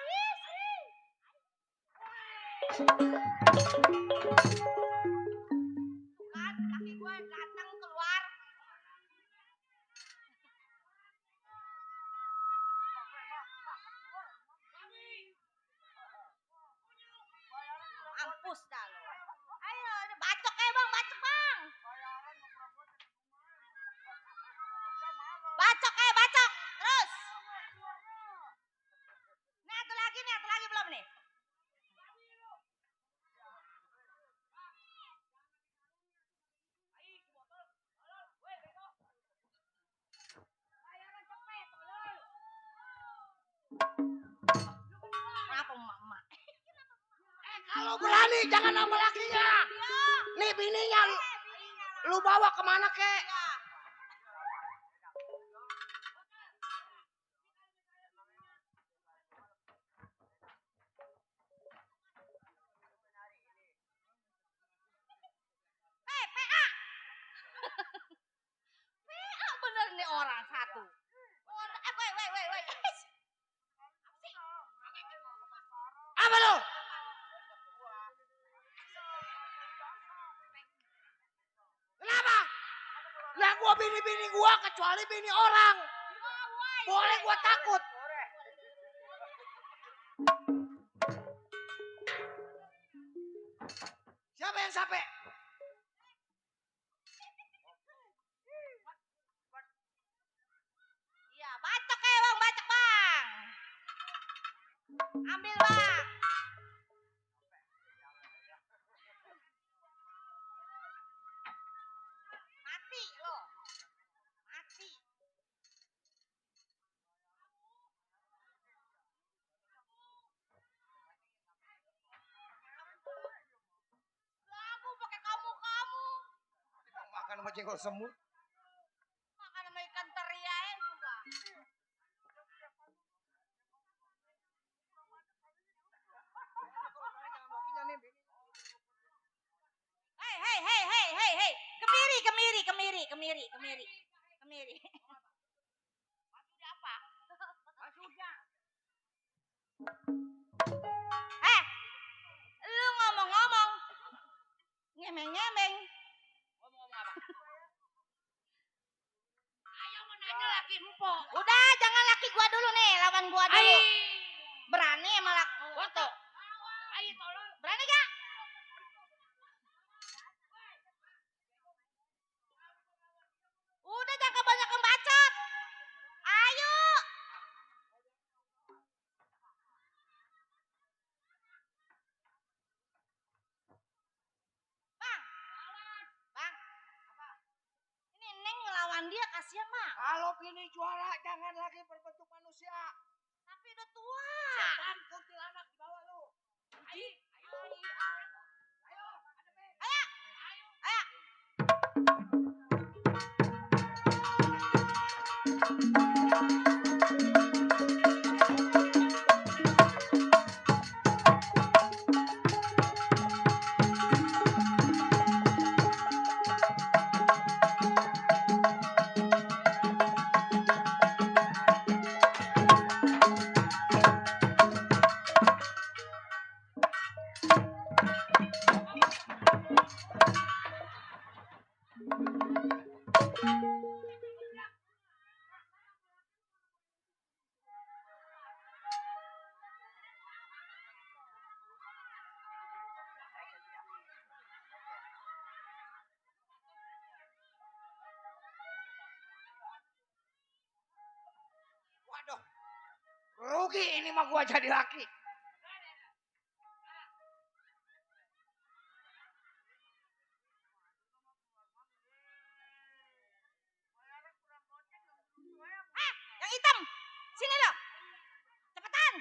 Kan laki gue datang keluar. Mampus dah lo. Ayo, bacok bang, bacok bang. Bacok. Terus. Nih, satu lagi belum nih? Kenapa emak? Kalau berani jangan sama lakinya. Nih bininya lu bawa kemana kek? PA. PA bener nih orang satu. Woi. Apa lu? Kenapa? Lah gua bini-bini gua kecuali bini orang. Boleh gua takut. Siapa yang sampai? Iya, bacok bang. Ambil bang. Mati lo. Mati. Lagu pakai kamu. Makan sama jengkol semut. Makan sama ikan teri aja juga. Hei. Kemiri. Maksudnya apa? Maksudnya. Lu ngomong-ngomong. Ngemeng-ngemeng. Ngomong apa? Ayo mau nanya laki empok. Udah, jangan laki gua dulu nih, lawan gua dulu. Berani sama laki. Foto. Ayo tolong. Berani gak? Udah jangan kebanyakan bacot. Ayo. Bang. Bang. Apa? Ini Neng ngelawan dia kasihan, Bang. Kalau bini juara jangan lagi berbentuk manusia. Tapi udah tua. Setan kuntilanak di bawah lu. Ayo. Waduh. Rugi ini mah gua jadi laki. Yang hitam. Sini lo. Cepetan.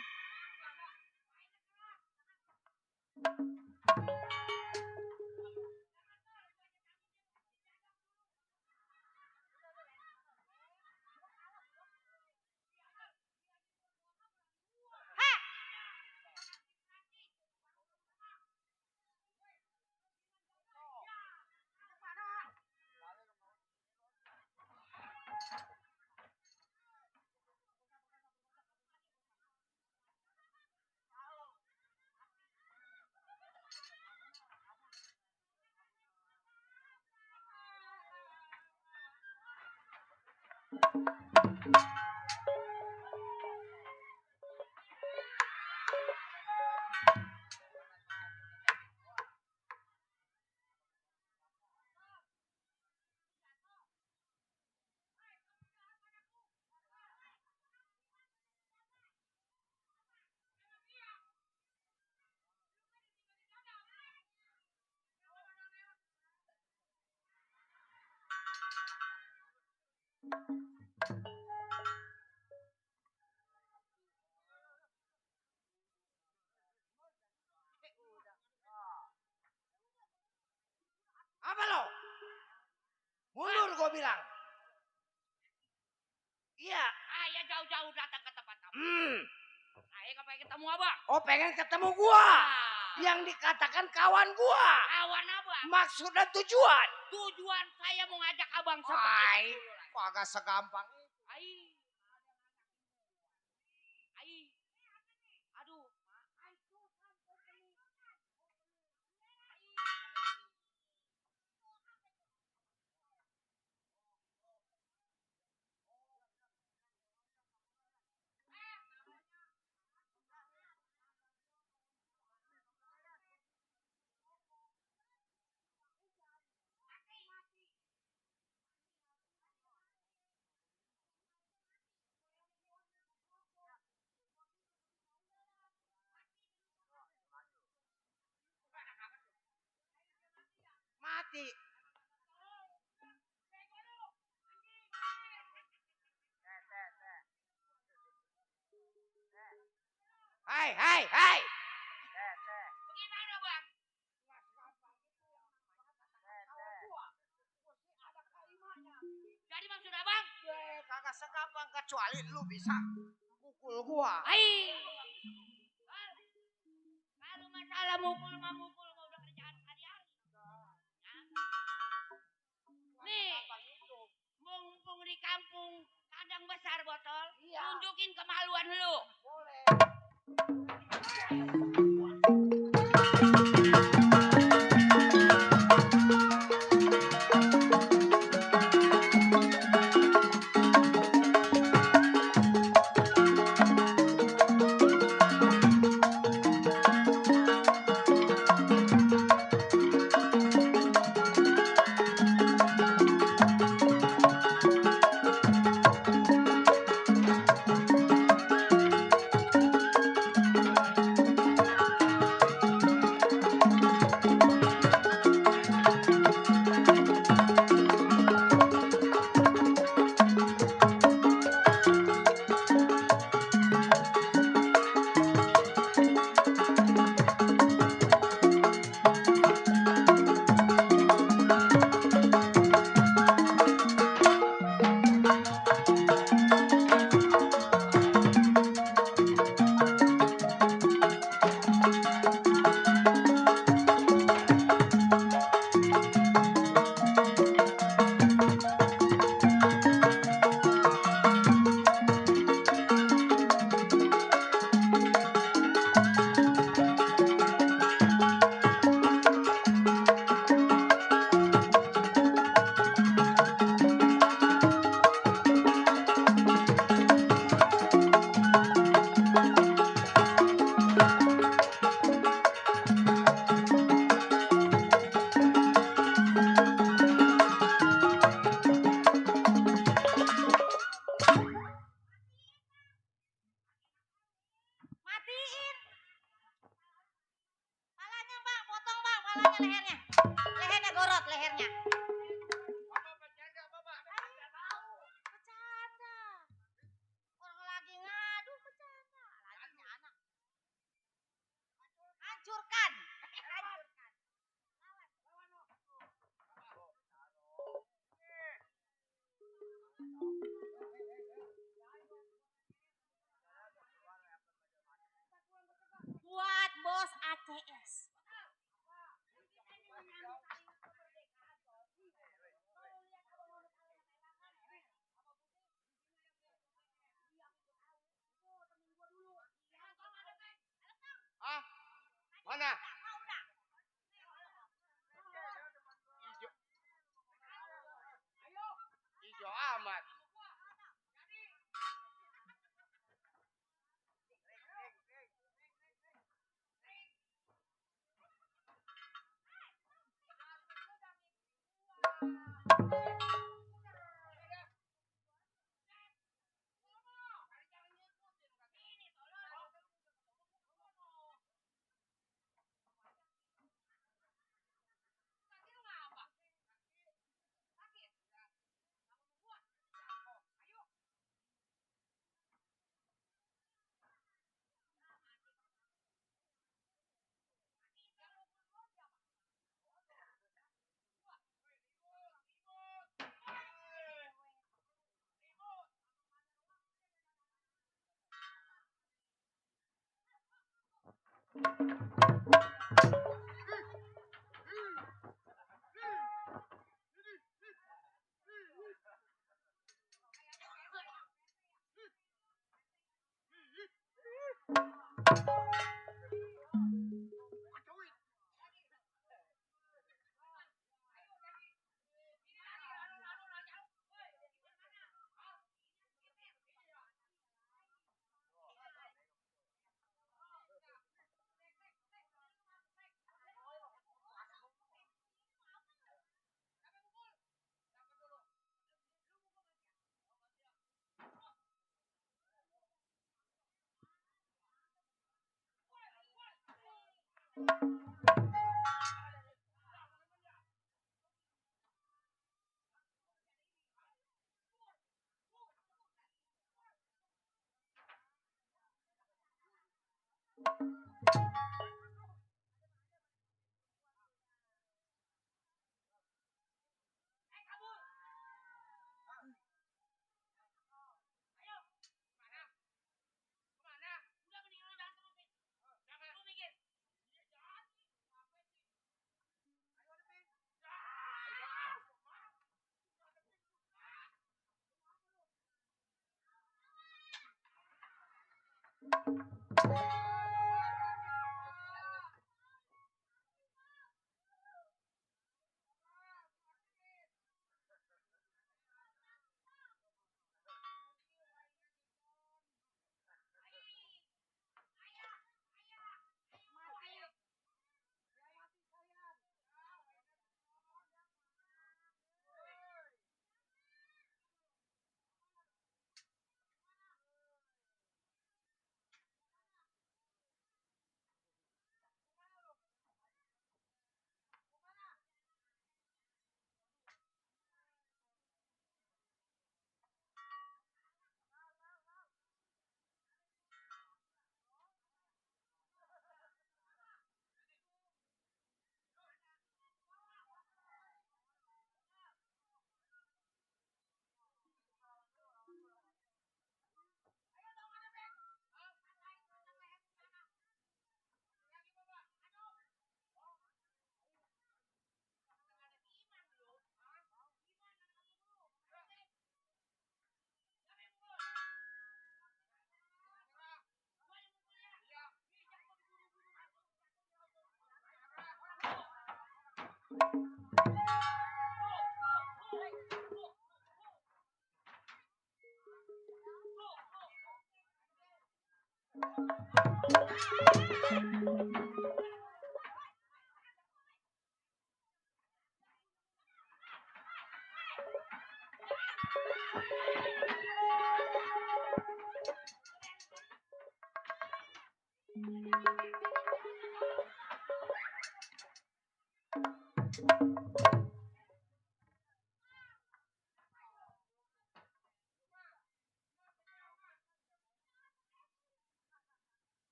Apa lo? Mundur gua bilang. Iya. Ayo jauh-jauh datang ke tempat kamu. Ayo kapan ketemu abang? Oh pengen ketemu gua. Ah, Yang dikatakan kawan gua. awan abang. Maksud dan tujuan. Tujuan saya mau ngajak abang seperti Hai. itu dulu lah. Kok agak segampang. Ai. Ai. Aduh. Mati. Hai. Bagaimana bang? kagak segampang kecuali lu bisa pukul gua. Ai. Kalau masalah mukul mah udah kerjaan sehari-hari. Nih, mumpung di kampung kandang besar botol, tunjukin kemaluan lu. Matiin. Palanya bang, potong bang, palanya lehernya. Lehernya gorot, lehernya. Bercanda. Orang lagi ngadu bercanda. Lagi anak. Hancurkan. Hancurkan. Buat bos ACS. Ah, mana? Ijo amat.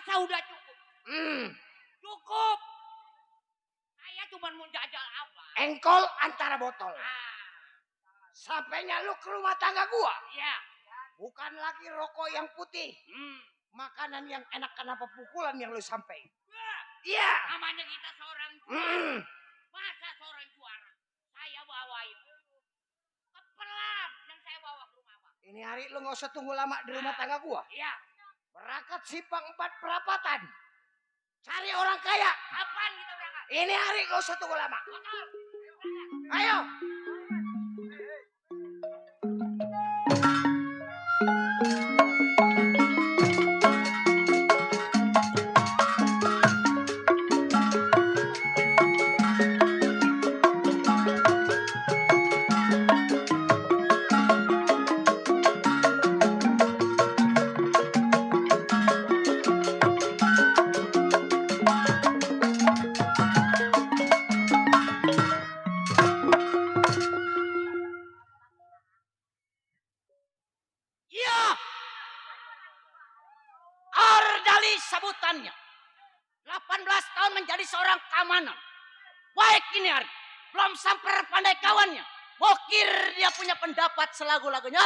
Rasa udah cukup. Cukup. Saya cuma mau jajal apa? Engkol antara botol. Sampainya Sampainya lu ke rumah tangga gua. Iya. Bukan lagi rokok yang putih. Makanan yang enak kenapa pukulan yang lu sampai. Iya. Namanya kita seorang juara. Masa seorang juara saya bawain kepelam yang saya bawa ke rumah Abang. Ini hari lu gak usah tunggu lama di rumah tangga gua. Iya. Berangkat simpang 4 perapatan. Cari orang kaya. Kapan kita berangkat? Ini hari gak usah tunggu lama. Betul. Ayo. Iya. Ardali sebutannya. 18 tahun menjadi seorang keamanan. Baik ini hari. Belum sampai pandai kawannya. Bokir dia punya pendapat selagu-lagunya.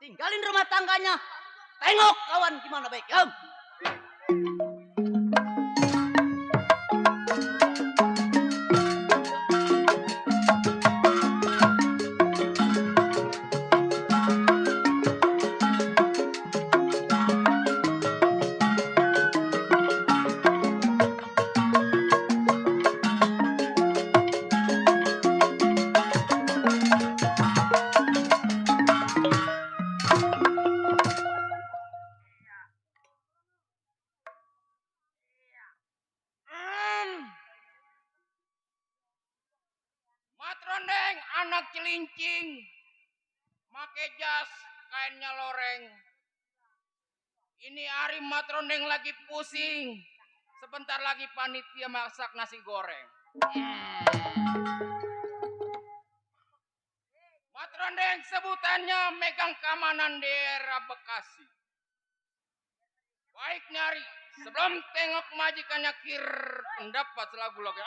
tinggalin rumah tangganya. Tengok kawan gimana baik ya. Matrondeng anak celincing, make jas kainnya loreng. Ini hari Matrondeng lagi pusing, sebentar lagi panitia masak nasi goreng. Matrondeng sebutannya megang keamanan daerah Bekasi. Baik nyari, sebelum tengok majikannya kir pendapat selagu lagi.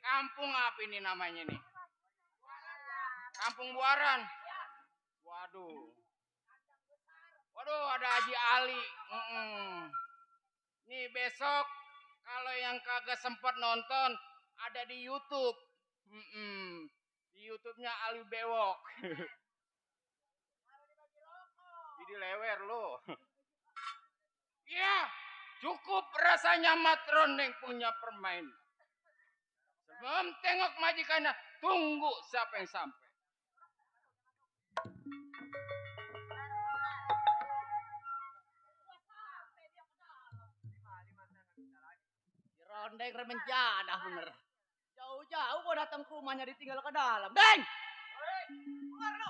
Kampung apa ini namanya nih? Kampung Buaran. Waduh. Waduh, ada Haji Ali. Nih besok kalau yang kagak sempat nonton ada di YouTube. Di YouTube-nya Ali Bewok. Jadi lewer lo. Ya, cukup rasanya Matrondeng punya permainan. Sebelum tengok majikannya, tunggu siapa yang sampai. Rondeng remenjadah bener. Jauh-jauh gua datang ke rumahnya ditinggal ke dalam. Deng! Keluar lo!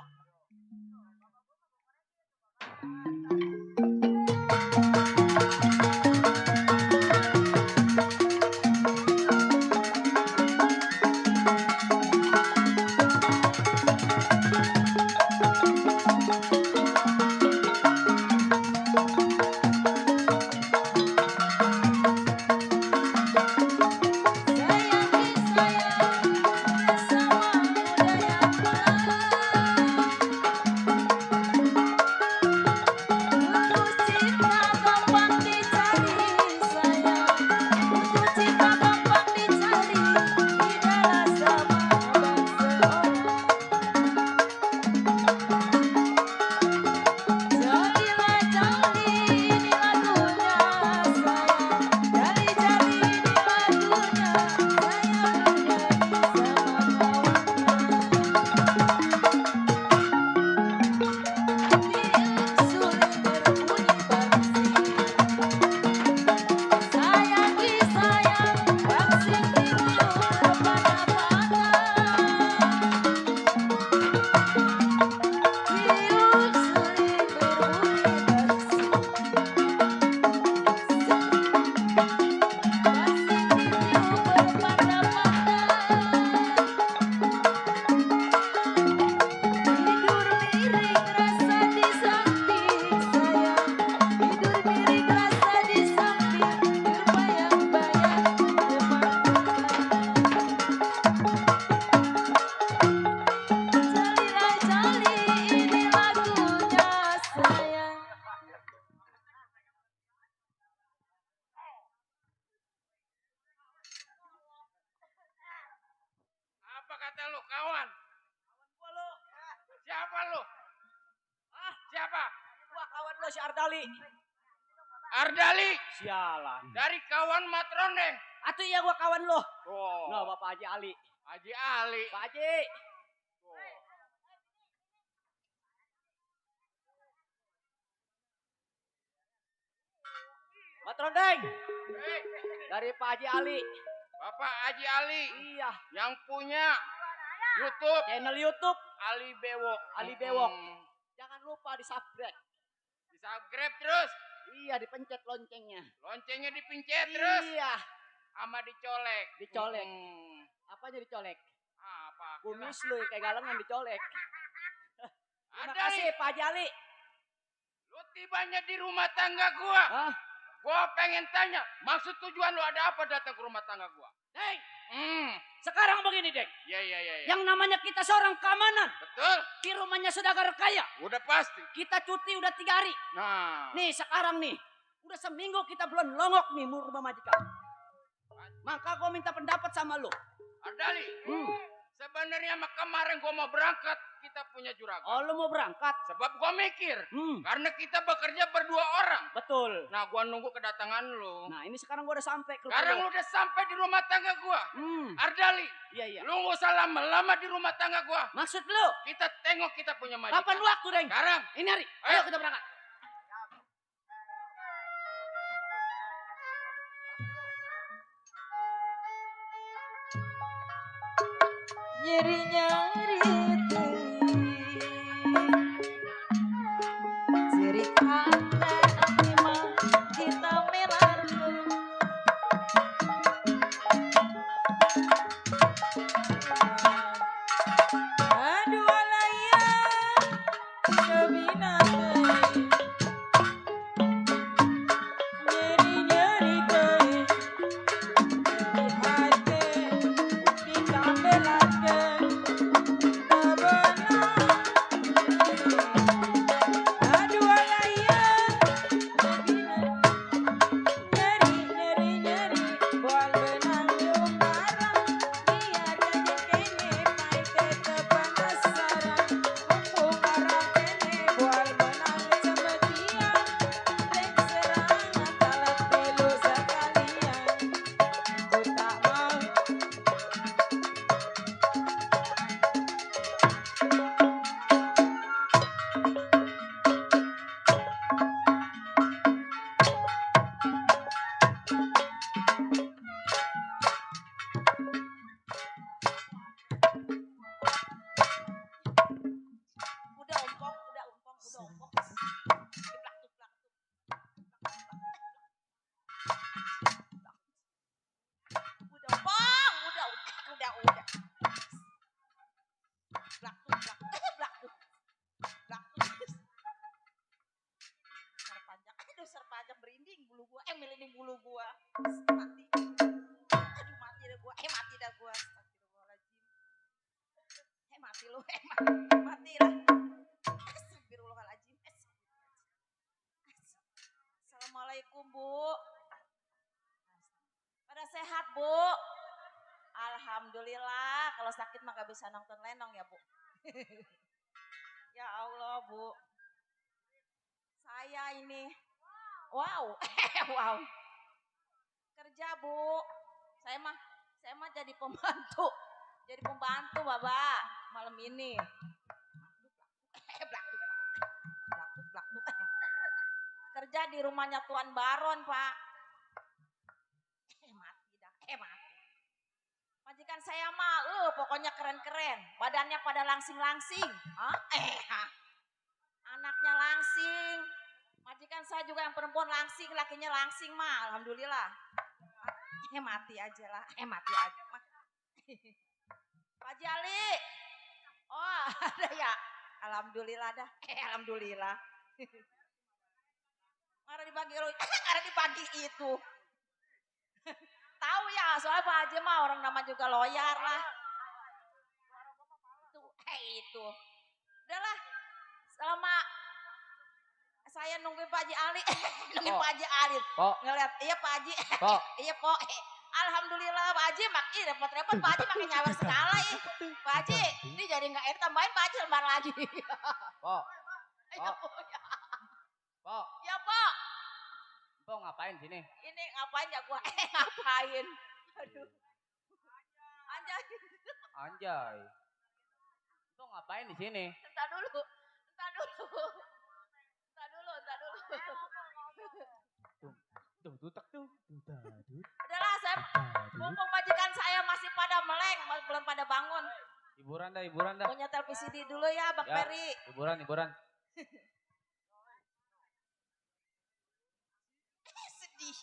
Sayang disayang sama budaya. si Ardali. Ardali Sialan. dari kawan Matrondeng. Atuh iya gua kawan lo. Oh. Nah, Bapak Haji Ali. Haji Ali. Pak Haji. Matrondeng. Dari Pak Haji Ali. Bapak Haji Ali Iya. yang punya YouTube Channel YouTube Ali Bewok. Ali Bewok. Jangan lupa di-subscribe. Di-subscribe terus. Iya, dipencet loncengnya. Loncengnya dipencet terus. Iya. Sama dicolek. Dicolek. Apanya dicolek? Apa? Kumis lu kayak galengan dicolek. Terima Ada kasih Pak Haji Ali. Lu tibanya di rumah tangga gua. Hah? Gua pengen tanya, maksud tujuan lu ada apa datang ke rumah tangga gua? Deng, Hmm. sekarang begini, Deng. Ya. Yang namanya kita seorang keamanan. Betul. Di rumahnya saudagar kaya. Udah pasti. Kita cuti udah 3 hari. Nah. Nih sekarang nih. Udah seminggu kita belum nongok nih rumah majikan. Maka gue minta pendapat sama lu. Ardali. Sebenarnya mah kemarin gua mau berangkat, kita punya juragan. Oh lu mau berangkat? Sebab gua mikir, Hmm, karena kita bekerja berdua orang. betul. Nah, gua nunggu kedatangan lu. Nah ini sekarang gue udah sampai ke Sekarang lu udah sampai di rumah tangga gua. Ardali, Iya. lu gak usah lama-lama di rumah tangga gua. Maksud lu? Kita tengok kita punya majikan. Kapan waktu, Deng? Sekarang. Ini hari. Ayo. Ayo kita berangkat. Nyeri-nyeri ceritanya memang kita melarang. Aduh alaya kebinatang nyeri-nyeri teh di hati kita belakan. Aduh alaya nyeri-nyeri bual benang lumbarang biar jadi kene pai tetep penasaran mumpung arah kene bual benang cemetian lek serangan talak pilu sekalian ku tak mau. Udah ompong. Udah ompong, udah. Serpanjang merinding bulu gua, merinding bulu gua. Mati. Aduh mati dah gua. Astagfirullahaladzim. Mati lu, mati lah. Astagfirullahaladzim. Assalamualaikum, Bu. Pada sehat, Bu? Alhamdulillah. Kalau sakit mah gak bisa nonton lenong ya, Bu. Ya Allah, Bu. Saya ini, wow, wow. Kerja, Bu. Saya mah jadi pembantu. Jadi pembantu, Bapak, malam ini. Blak-blak. Kerja di rumahnya Tuan Baron, Pak. Mati. Majikan saya mah, pokoknya keren-keren. Badannya pada langsing-langsing. Anaknya langsing. Majikan saya juga yang perempuan langsing, lakinya langsing mah. Alhamdulillah. Mati aja lah. Pak Haji Ali. Oh, ada ya. Alhamdulillah dah. Alhamdulillah. Karena dibagi itu. Tahu ya, soalnya Pak Haji mah orang nama juga loyar lah. Itu. Udahlah. Selama saya nungguin Pak Haji Ali. Pak Haji Ali. Pok. Ngeliat, iya Pak Haji. Pok. Iya Pok. Alhamdulillah Pak Haji makin repot-repot Pak Haji makin nyawer segala ya. Pak Haji, ini jadi nggak enak tambahin Pak Haji lembar lagi. Pok. Ayo, Pok. Pok, Ya, Pak. Pok ngapain sini? Ini ngapain ya gua? Ngapain? Aduh. Anjay. Anjay. Pok ngapain di sini? Entar dulu. Entar dulu. Entar dulu, entar dulu. Tuh, tutak tuh. Udahlah, saya mumpung majikan saya masih pada meleng, belum pada bangun. Hiburan dah. Punya televisi di dulu ya, Bang Ya. Peri. Hiburan. Sedih.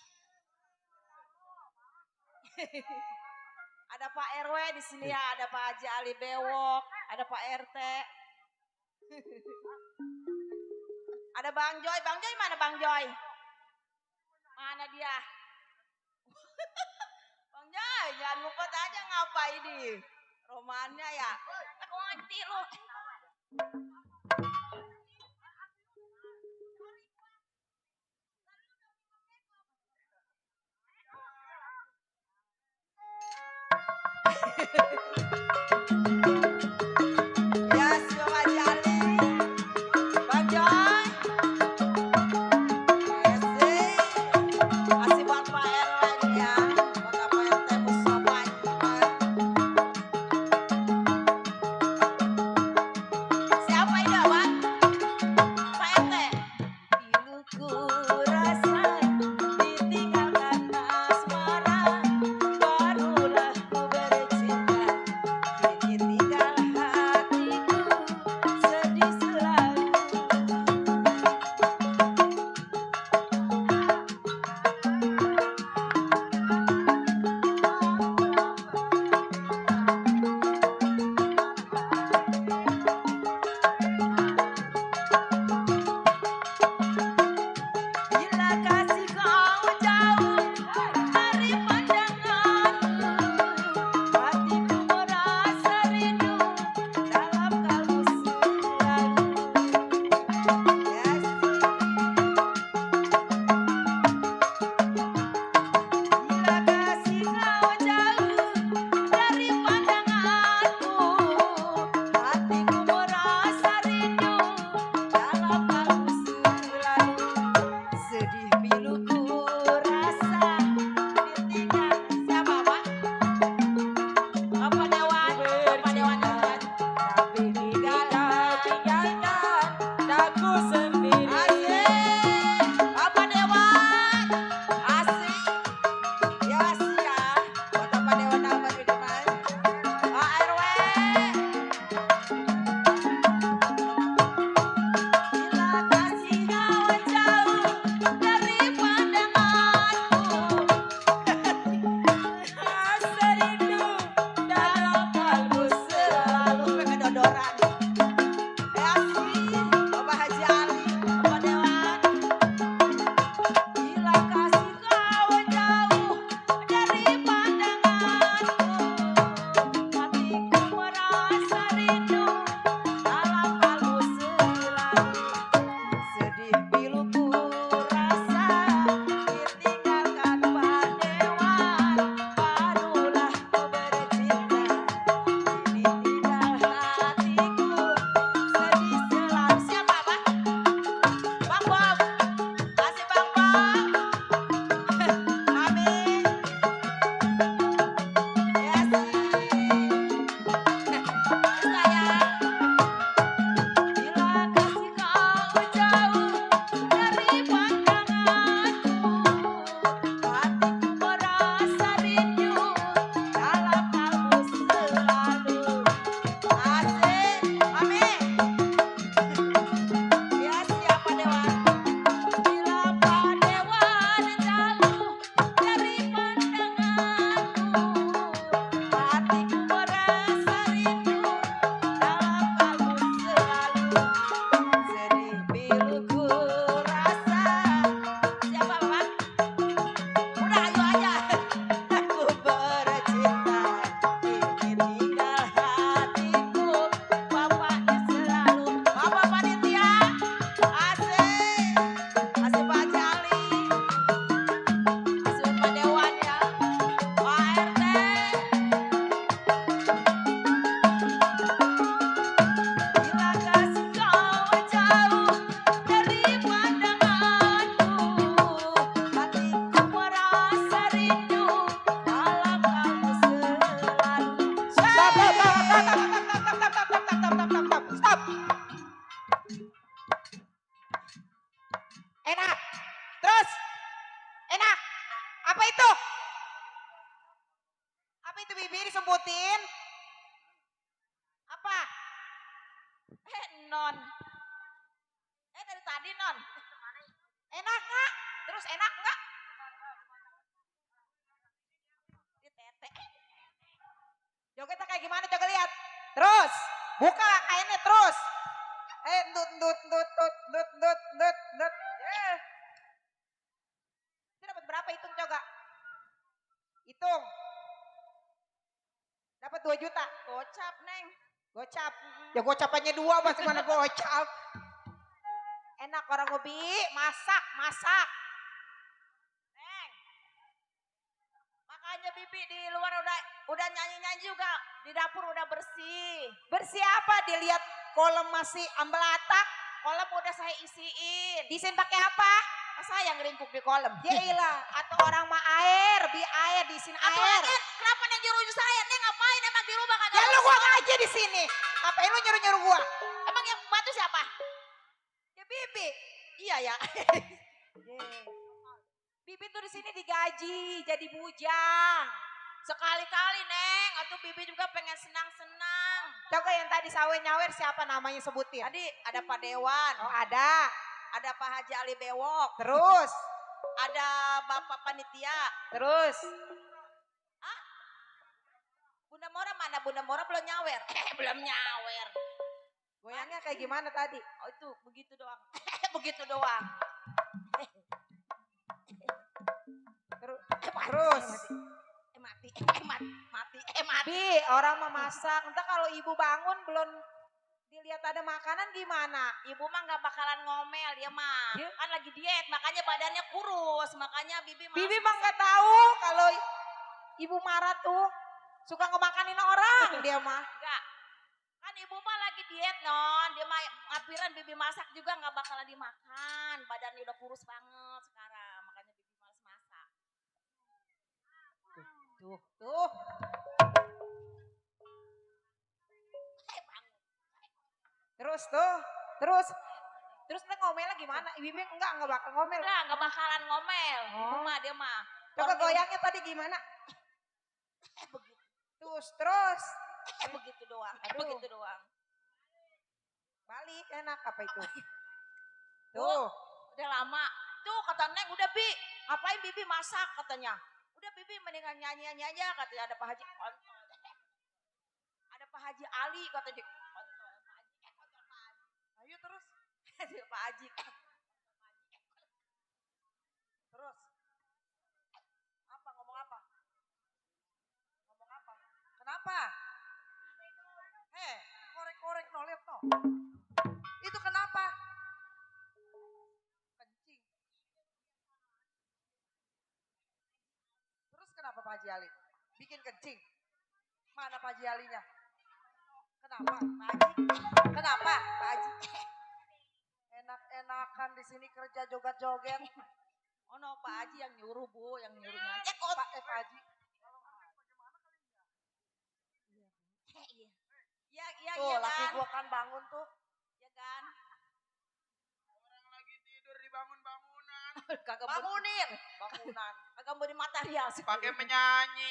Ada Pak RW di sini ya, ada Pak Haji Ali Bewok, ada Pak RT. Ada Bang Joy. Bang Joy mana Bang Joy? Mana dia? Bang Joy, jangan ngumpet aja ngapa ini? Romannya ya. Aku ngerti lu. Ya, si Bang Haji Ali. Bang Joy. Masih buat Pak RW nih ya. Buat Pak RT Mustafa. Siapa ini Bang? Pak RT. Piluku rasa ditinggalkan asmara, barulah ku bercinta. Stop. Enak. Terus. Enak. Apa itu? Apa itu Bibi disebutin? Apa? Non. Dari tadi non. Enak nggak? Terus enak nggak? Di tete. Jogetnya kayak gimana? Coba lihat. Terus. Buka kainnya terus. Dut. Itu dapat berapa hitung coba? Hitung. Dapat 2 juta. Gocap neng. Gocap. Ya gocapannya 2 masih mana gocap. Enak orang hobi. Masak. Neng. Makanya bibi di luar udah nyanyi juga. Di dapur udah bersih. Bersih apa? Dilihat kolam masih ambelatak. Kolam udah saya isiin. Disin pakai apa? Saya yang ngeringkuk di kolam. Ya ilah. Atau orang mah air. Air disin Atau air. lagi kenapa neng nyuruh saya? Neng ngapain emang di rumah kagak? Ya lu gua aja di sini. Ngapain lu nyuruh gua? Emang yang bantu siapa? Ya Bibi. Iya ya. Bibi tuh di sini digaji jadi bujang. Sekali-kali neng. Atau bibi juga pengen senang-senang. Coba yang tadi sawe nyawer siapa namanya sebutin? Tadi ada Pak Dewan. Oh ada. Ada Pak Haji Ali Bewok. Terus. Ada Bapak Panitia. Terus. Bunda Mora mana? Bunda Mora belum nyawer. Belum nyawer. Goyangnya kayak gimana tadi? Oh itu begitu doang. Begitu doang. Terus. Mati. Bi, orang mah masak. Entah kalau ibu bangun belum dilihat ada makanan gimana? Ibu mah nggak bakalan ngomel dia mah. Ya. Kan lagi diet, makanya badannya kurus. Makanya bibi Bibi mah nggak tahu kalau ibu marah tuh suka ngemakanin orang dia mah. enggak. Kan ibu mah lagi diet non. Dia mah ngapiran bibi masak juga nggak bakalan dimakan. Badannya udah kurus banget sekarang. Makanya bibi males masak. Tuh. Terus neng ngomelnya gimana? Bibi enggak bakal ngomel. Nggak bakalan ngomel. Ibu Oh. mah dia mah. Coba goyangnya tadi gimana? Begitu. Terus. Begitu doang. Aduh. Begitu doang. Balik enak apa itu? Tuh. Tuh. Udah lama. Tuh kata Neng udah Bi. Ngapain Bibi masak katanya. Udah Bibi mendingan nyanyi-nyanyi aja katanya. Ada Pak Haji. Ada Pak Haji Ali katanya. Ayo terus. Ada Pak Haji. Terus. Apa ngomong apa? Ngomong apa? Kenapa? Korek-korek no, lihat no. Itu kenapa? Kencing. Terus kenapa Pak Haji Ali? Bikin kencing. Mana Pak Haji Alinya? Kenapa Pak Haji? Kenapa Pak Haji? Enak-enakan di sini kerja joget-joget. Oh no Pak Haji yang nyuruh Bu. Yang nyuruh nyanyi. Pak Haji. Iya Tuh laki kan. gua kan bangun tuh. Iya kan. Orang lagi tidur dibangun bangunan. Kagak Bangunin. Bangunan. Kagak mau di material sih. Pakai menyanyi.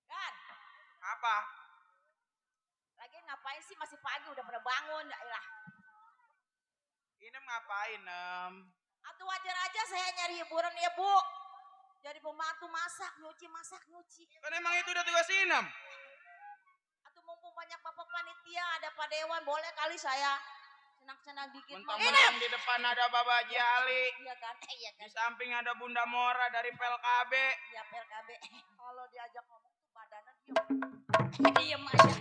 Kan. Apa? Lagi ngapain sih masih pagi udah pada bangun. Ya elah. Inem ngapain, Em? Atau wajar aja saya nyari hiburan ya Bu. Jadi pembantu masak, nyuci. Kan emang itu udah tugas Inem. Atau mumpung banyak bapak panitia, ada Pak Dewan, boleh kali saya senang-senang dikit. Mentang-mentang di depan ada Bapak Haji Ali. Iya kan, iya Di kan. samping ada Bunda Mora dari PLKB. Ya PLKB. Kalau diajak ngomong tuh badannya diem. Diem aja.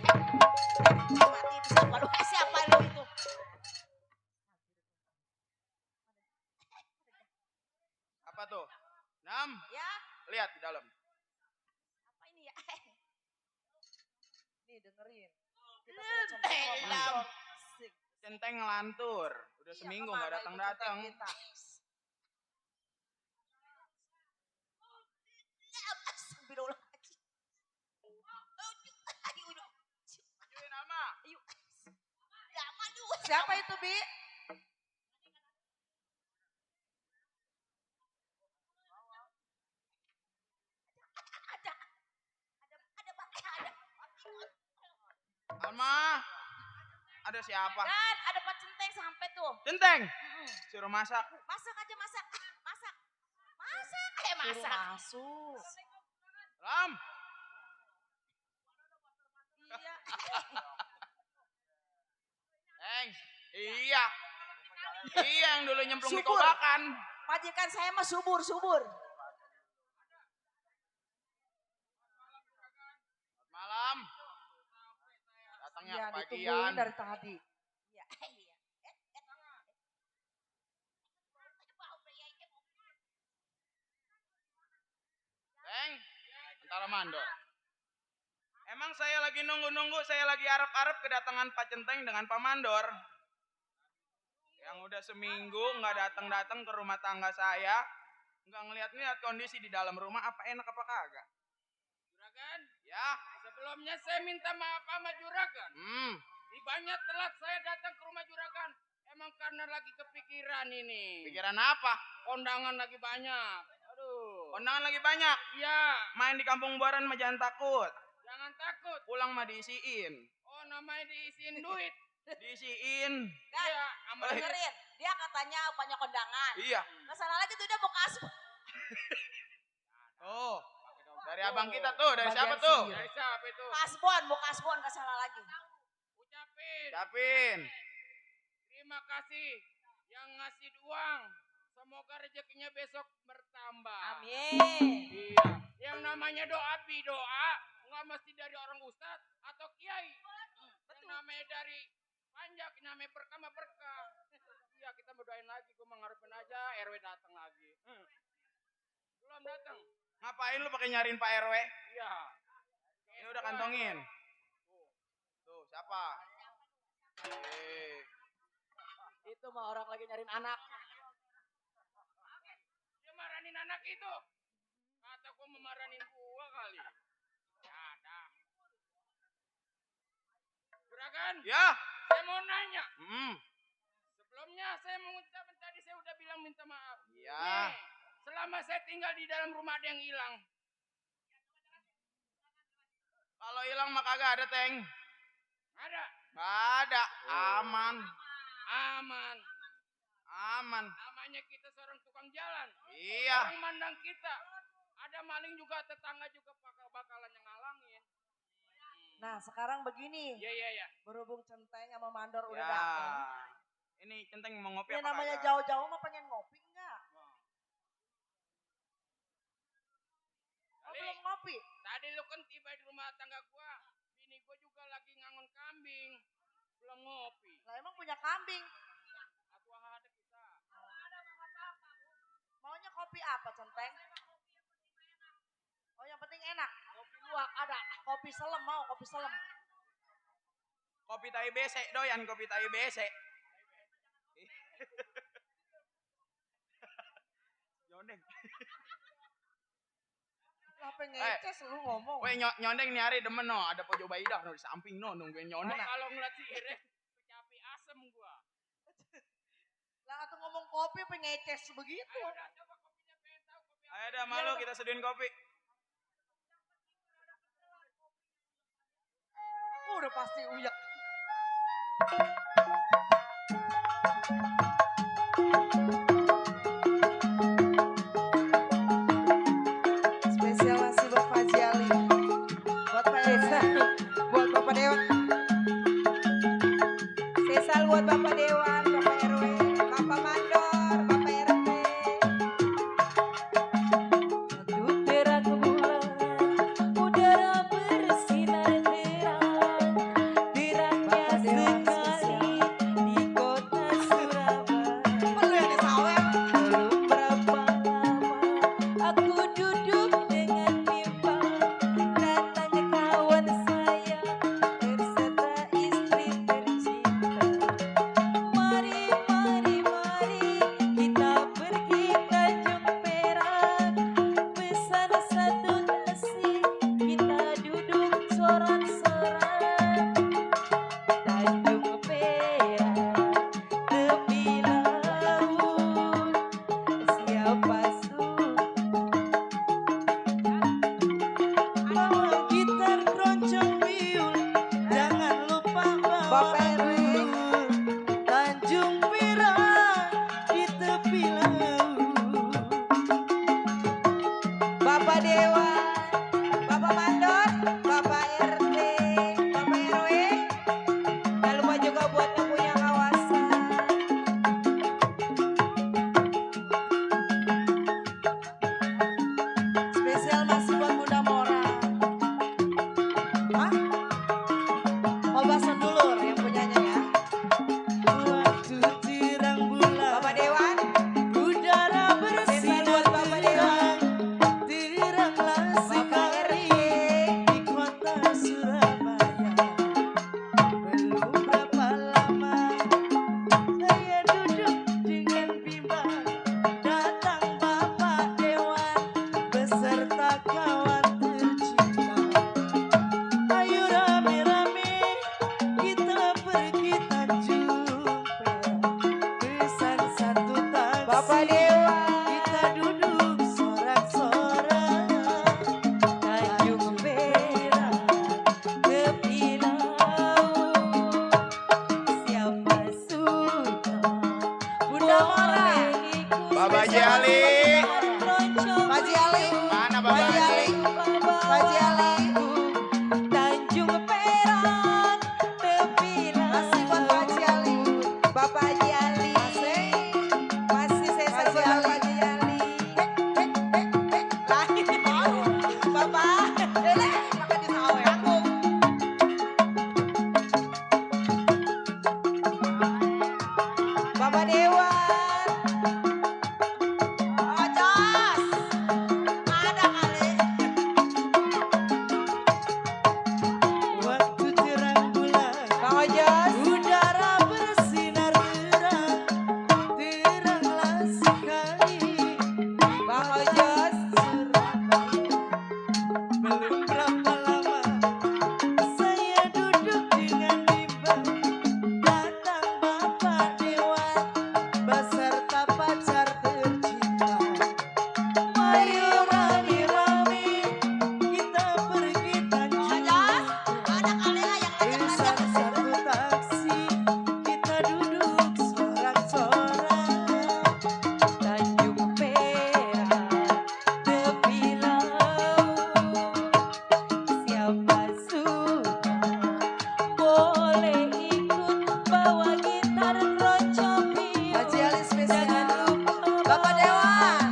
Mati itu siapa lu? Siapa lu itu? Apa tuh? 6. Ya, Lihat di dalam. apa ini ya? Nih dengerin. Kita punya centeng Elam. ngomong. Centeng ngelantur. Udah Iya, seminggu kemana gak itu datang-datang. centeng kita? Astagfirullahaladzim. tuh, Bi? Alma, ada siapa? Dan ada Pak Centeng sampai tuh. Centeng, suruh masak. Masak aja masak. Masak. Masak. Masuk. Lam, Iya. iya. Iya yang dulu nyemplung di Subur. kobakan. Majikan saya mah subur. Malam. Datangnya Iya, kepagian. ditungguin dari tadi. Iya. Teng, antara mandor. Emang saya lagi nunggu-nunggu, saya lagi arep-arep kedatangan Pak Centeng dengan Pak Mandor. Yang udah seminggu nggak datang-datang ke rumah tangga saya, nggak ngeliat-ngeliat kondisi di dalam rumah, apa enak apa kagak. Juragan, Ya, sebelumnya saya minta maaf sama Juragan. Banyak telat saya datang ke rumah Juragan. Emang karena lagi kepikiran ini. pikiran apa? Kondangan lagi banyak. Aduh. Kondangan lagi banyak. Iya, Main di kampung Buaran mah jangan takut. jangan takut. Pulang mah diisiin. Oh, namanya diisiin duit. Diisiin. Dan Iya, sama dengerin, dia katanya banyak kondangan. Iya. Nggak salah lagi tuh dia mau kasih. Tuh. Dari abang kita tuh, dari Bagian siapa tuh? sihir. dari siapa itu? Mau kasbon, nggak salah lagi. Ucapin. Siapin. Terima kasih yang ngasih uang. Semoga rezekinya besok bertambah. Amin. Iya. Yang namanya doa doa nggak mesti dari orang ustadz atau kiai. Yang namanya dari panjang, namanya berkah mah berkah. Iya, kita berdoain lagi. Gue mengharapin aja RW datang lagi. Belum datang. Ngapain lu pakai nyariin Pak RW? Iya. Ini udah kantongin. Tuh, siapa? Itu mah orang lagi nyariin anak. Dia marahin anak itu. Kata gue memarahin gua kali. Ya ada. Juragan, Ya. saya mau nanya. Sebelumnya saya mengucapkan tadi saya udah bilang minta maaf. Iya. Nih, selama saya tinggal di dalam rumah ada yang hilang. Kalau hilang mah kagak ada, Teng. Ada. Nggak ada. Aman. Aman. Aman. Namanya kita seorang tukang jalan. Iya. Orang mandang kita. Ada maling juga, tetangga juga bakalan yang ngalangin. Nah sekarang begini, Iya. berhubung Centeng sama Mandor udah Ya. datang. Ini Centeng mau ngopi Ini apa namanya kagak? jauh-jauh mah pengen ngopi enggak? Oh, belum ngopi? Tadi lu kan tiba di rumah tangga gua. Bini gua juga lagi ngangon kambing. Belum ngopi. Lah emang punya kambing. Atau ada kita. Maunya kopi apa Centeng? Oh yang penting enak. Kopi luwak ada. Kopi selem mau, kopi selem. Kopi tai besek doyan, kopi tai besek. Nyondeng. Apa ngeces lu ngomong? Weh nyondeng nih hari demen no, ada pojok baidah no di samping no nungguin nyondeng. Kalau ngeliat si Irek, kecapi asem gua. Lah atau ngomong kopi apa ngeces begitu? Ayo dah, coba kopinya pengen tahu kopi apa. Ayo dah malu kita seduin kopi. Udah pasti uyak. Spesial nasi buat Pak Jali. Buat Pak Desa. Buat Bapak Dewan. Spesial buat Bapak Dewan, Bapak RW, Bapak Mandor, Bapak RT. Aduh terang bulan, udara bersinar terang. Terangnya sekali di kota Surabaya. Belum berapa lama aku duduk dengan bimbang. Datangnya kawan saya berserta istri tercinta. Bapak RW Tanjung Perak di tepi laut. Bapak Dewan, Bapak Mandor, Bapak RT, Bapak RW. Jangan lupa juga buat yang punya kawasan. Spesial masih buat Bunda Mora. Hah? Mau bason dulu yang punyanya ya. Waktu terang bulan. Bapak Dewan. Udara bersih buat Bapak Dewan. Teranglah sekali di kota Surabaya. Belum berapa lama saya duduk dengan bimbang. Datang Bapak Dewan beserta kawan tercinta. Ayo rame-rame kita pergi Tanjung Perak. Pesan satu taksi. Bapak Dewa. Kita duduk sorak-sorak. Tanjung Perak tepi laut. Siapa suka Bunda Mora. Bapak Haji Ali. Pak Haji Ali. Mana Bapak Haji? Pak Haji Ali. Tanjung Perak tepi laut. Masih buat Pak Haji Ali. Bapak Haji Ali. Masih saya buat Bapak Haji Ali. Lahir mau. Bapak. Dele makan di sawah. Tanggung. Bapak Dewan. Ojos. Ada kali. Waktu terang bulan. Bang Ojos. Udara bersinar terang. Teranglah sekali. Bang Ojos. Belum berapa lama saya duduk dengan bimbang. Datang Bapak Dewan beserta pacar tercinta. Ayo rame-rame kita pergi Tanjung. Ada kali yang pesan satu taksi. Kita duduk sorak-sorak. Tanjung Perak tepi laut. Siapa suka boleh ikut bawa gitar keroncong. Haji Ali spesial. Jangan lupa Bapak Dewan.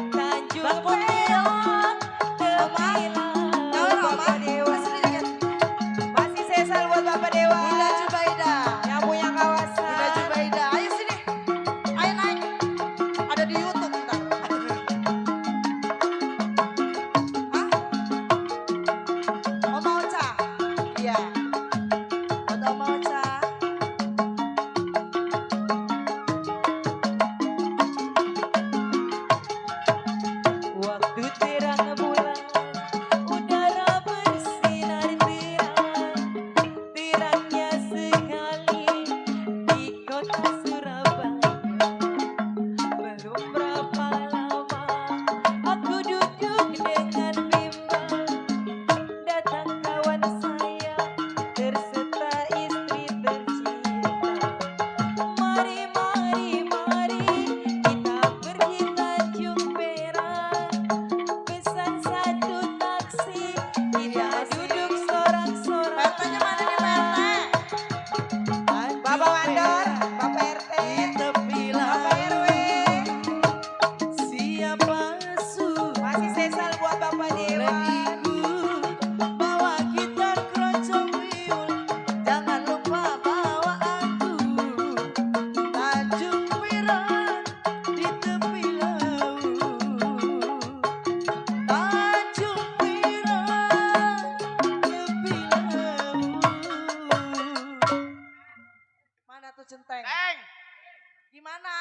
Tanjung Perak tepi laut. Bapak Dewan. Masih sesal buat Bapak Dewan. Bunda Jubaida. Yang punya kawasan. Bunda Jubaida. Ayo sini. Ayo naik. Ada di YouTube ntar. Hah? Oma Ocha. Iya. Buat Oma Ocha. Waktu terang bulan, udara bersinar terang. Terangnya sekali di kota Surabaya. Belum berapa lama aku duduk dengan bimbang. Datang kawan saya berserta istri tercinta. Mari, mari, mari kita pergi Tanjung Perak. Pesan satu taksi. Kita duduk sorak-sorak. Partanya mana nih Pak? Bapak Mandor, Bapak RT, Bapak RW. Siapa suka masih sesal buat Bapak Dewan. Bawa gitar keroncong riul. Jangan lupa bawa aku. Tanjung Perak di tepi laut. Tanjung Perak tepi laut. Mana tuh centeng? Teng, Gimana?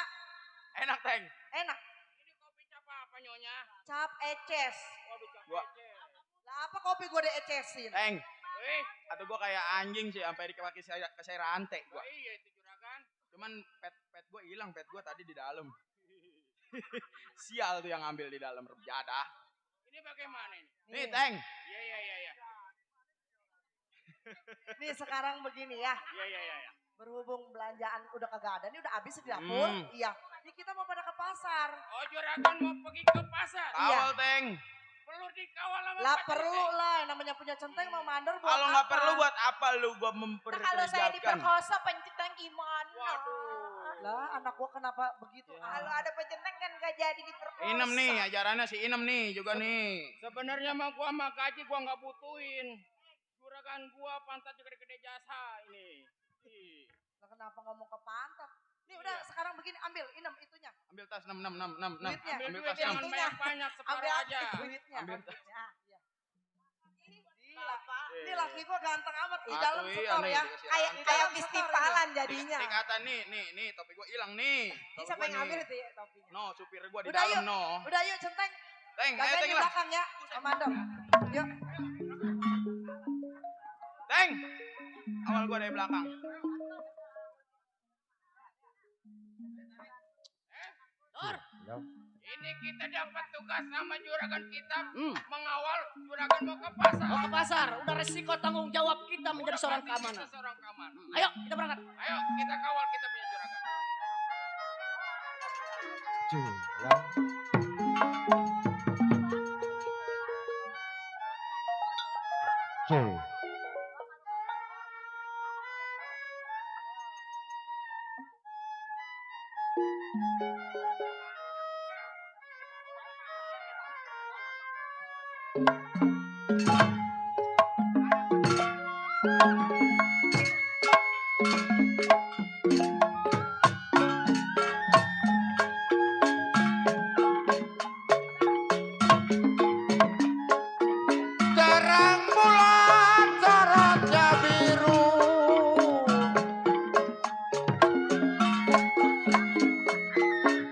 enak Teng. Enak. Ini kopi cap apa nyonya? Cap eces. Kopi cap Gua- aja. Lah apa kopi gue diecesin? Teng, Eh, atau gua kayak anjing sih sampai dikepake ke saya rantai gua. iya itu juragan. Cuman pet gua hilang, pet gua tadi di dalam. Sial tuh yang ngambil di dalam jadah. Ini bagaimana ini? Nih, Teng. Iya. Nih sekarang begini ya. Iya. Berhubung belanjaan udah kagak ada, nih udah habis di dapur. Iya. Nih kita mau pada ke pasar. Oh, juragan mau pergi ke pasar. Kawal, Teng. Perlu dikawal sama Lah Pak perlu Centeng. lah, yang namanya punya centeng mau mandor buat Kalau nggak apa? perlu buat apa lu gua Nah, memperkerjakan? kalau saya diperkosa penceteng gimana? Waduh. Lah anak gua kenapa begitu? Ya. Kalau ada penceteng kan gak jadi diperkosa. Inem nih, ajarannya si Inem nih juga nih. Sebenarnya mah gua mah gaji gua nggak butuhin. Juragan gua pantat juga gede jasa ini. Ih. Lah kenapa ngomong ke pantat? Nih udah sekarang begini, ambil inem itunya. Ambil tas 6. Duitnya. Ambil Ambil duit tas jangan 6. banyak-banyak separuh Ambil aja. duitnya. Ambil Ya, iya. Gila. Bapak. Ini laki gua ganteng amat di Satu, dalam iya setor nih, ya. dikasih Kayak rantai. kayak festivalan jadinya. Dikata nih, topi gua hilang nih. Ini Topi siapa gua yang nih. ngambil itu ya topinya? No, supir gua di Udah, dalam yuk. no. Udah yuk centeng. Teng, ayo Jagain Teng di lah. belakang ya. Amandor. Yuk. Teng. Awal gua dari belakang. Ini kita dapat tugas sama juragan kita mengawal juragan mau ke pasar. Mau ke pasar, udah resiko tanggung jawab kita menjadi seorang Udah pasti keamanan. kita seorang keamanan. Ayo, kita berangkat. Ayo kita kawal kita punya juragan. Terang bulan sorotnya biru.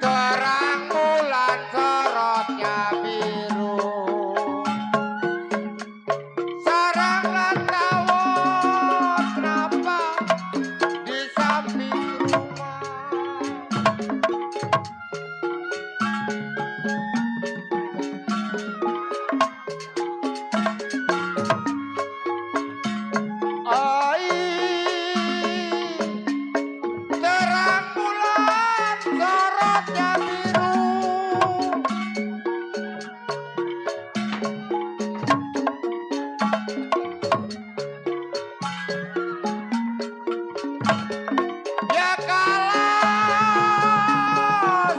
Terang bulan sorotnya biru. Sarang tawon kenapa di samping rumah. Terang bulan sorotnya biru. Ya kalau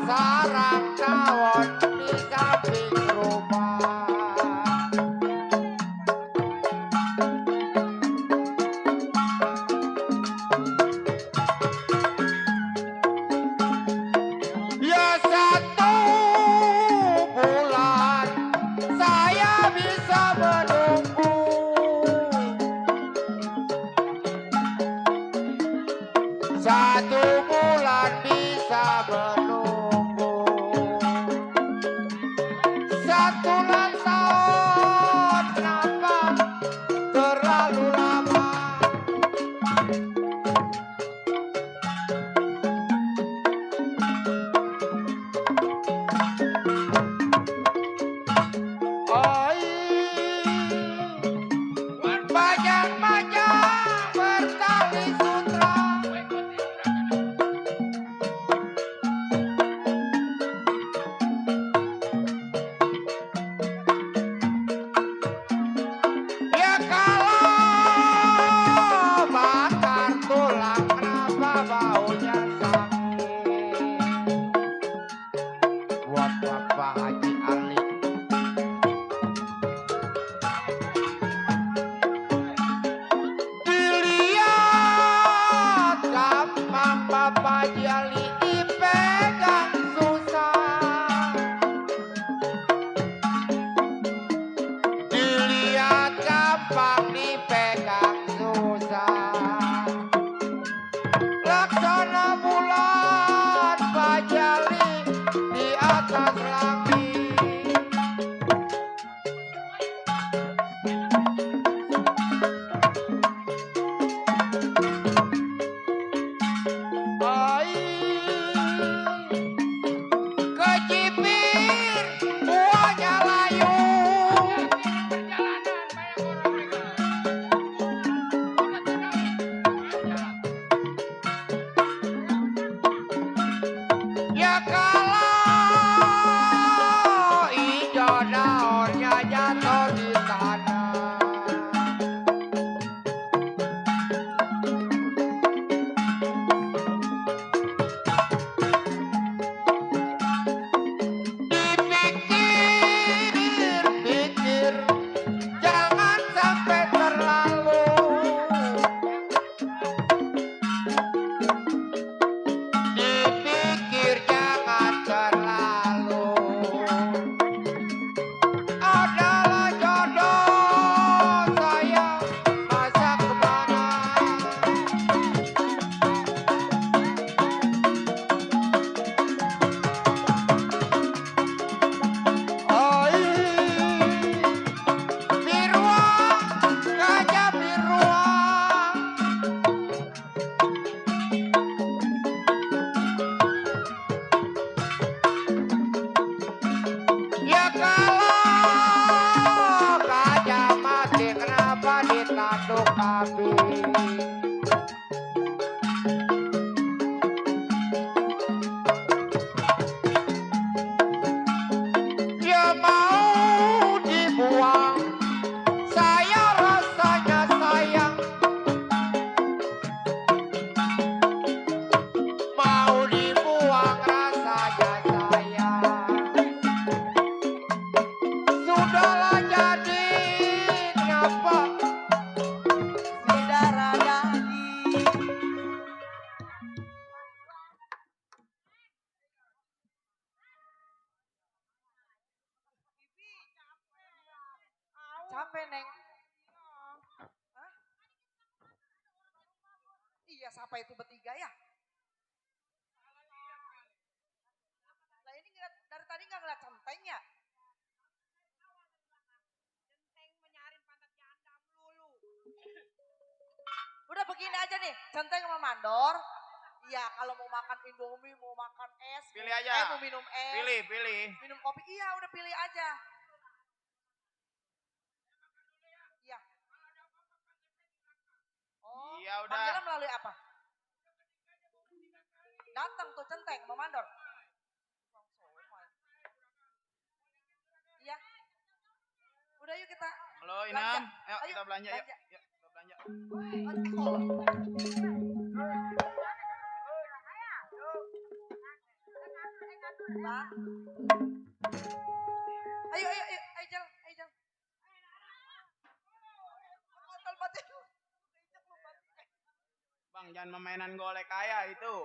sarang tawon di samping rumah. Ya satu bulan saya bisa menunggu. Satu bulan bisa menunggu. Satu tahun kenapa terlalu lama. Panjang-panjang bertali sutra. Ya siapa itu bertiga ya? Lah ini dari tadi nggak ngeliat centeng ya? Centeng menyarin pantat janda melulu. Udah begini aja nih, centeng sama mandor. Iya, kalau mau makan Indomie, mau makan es, Pilih aja. mau minum es, Pilih. minum kopi, iya udah pilih aja. Iya. Oh, Iya, udah. panggilan melalui apa? Datang tuh centeng sama mandor. Iya. Udah yuk kita. Halo Belanja. Inam, ayo Ayo, kita belanja yuk. belanja. Yuk, kita belanja. Pak. Ayo, jalan, jalan. Kontol banget. Bang, jangan memainan golek kaya itu.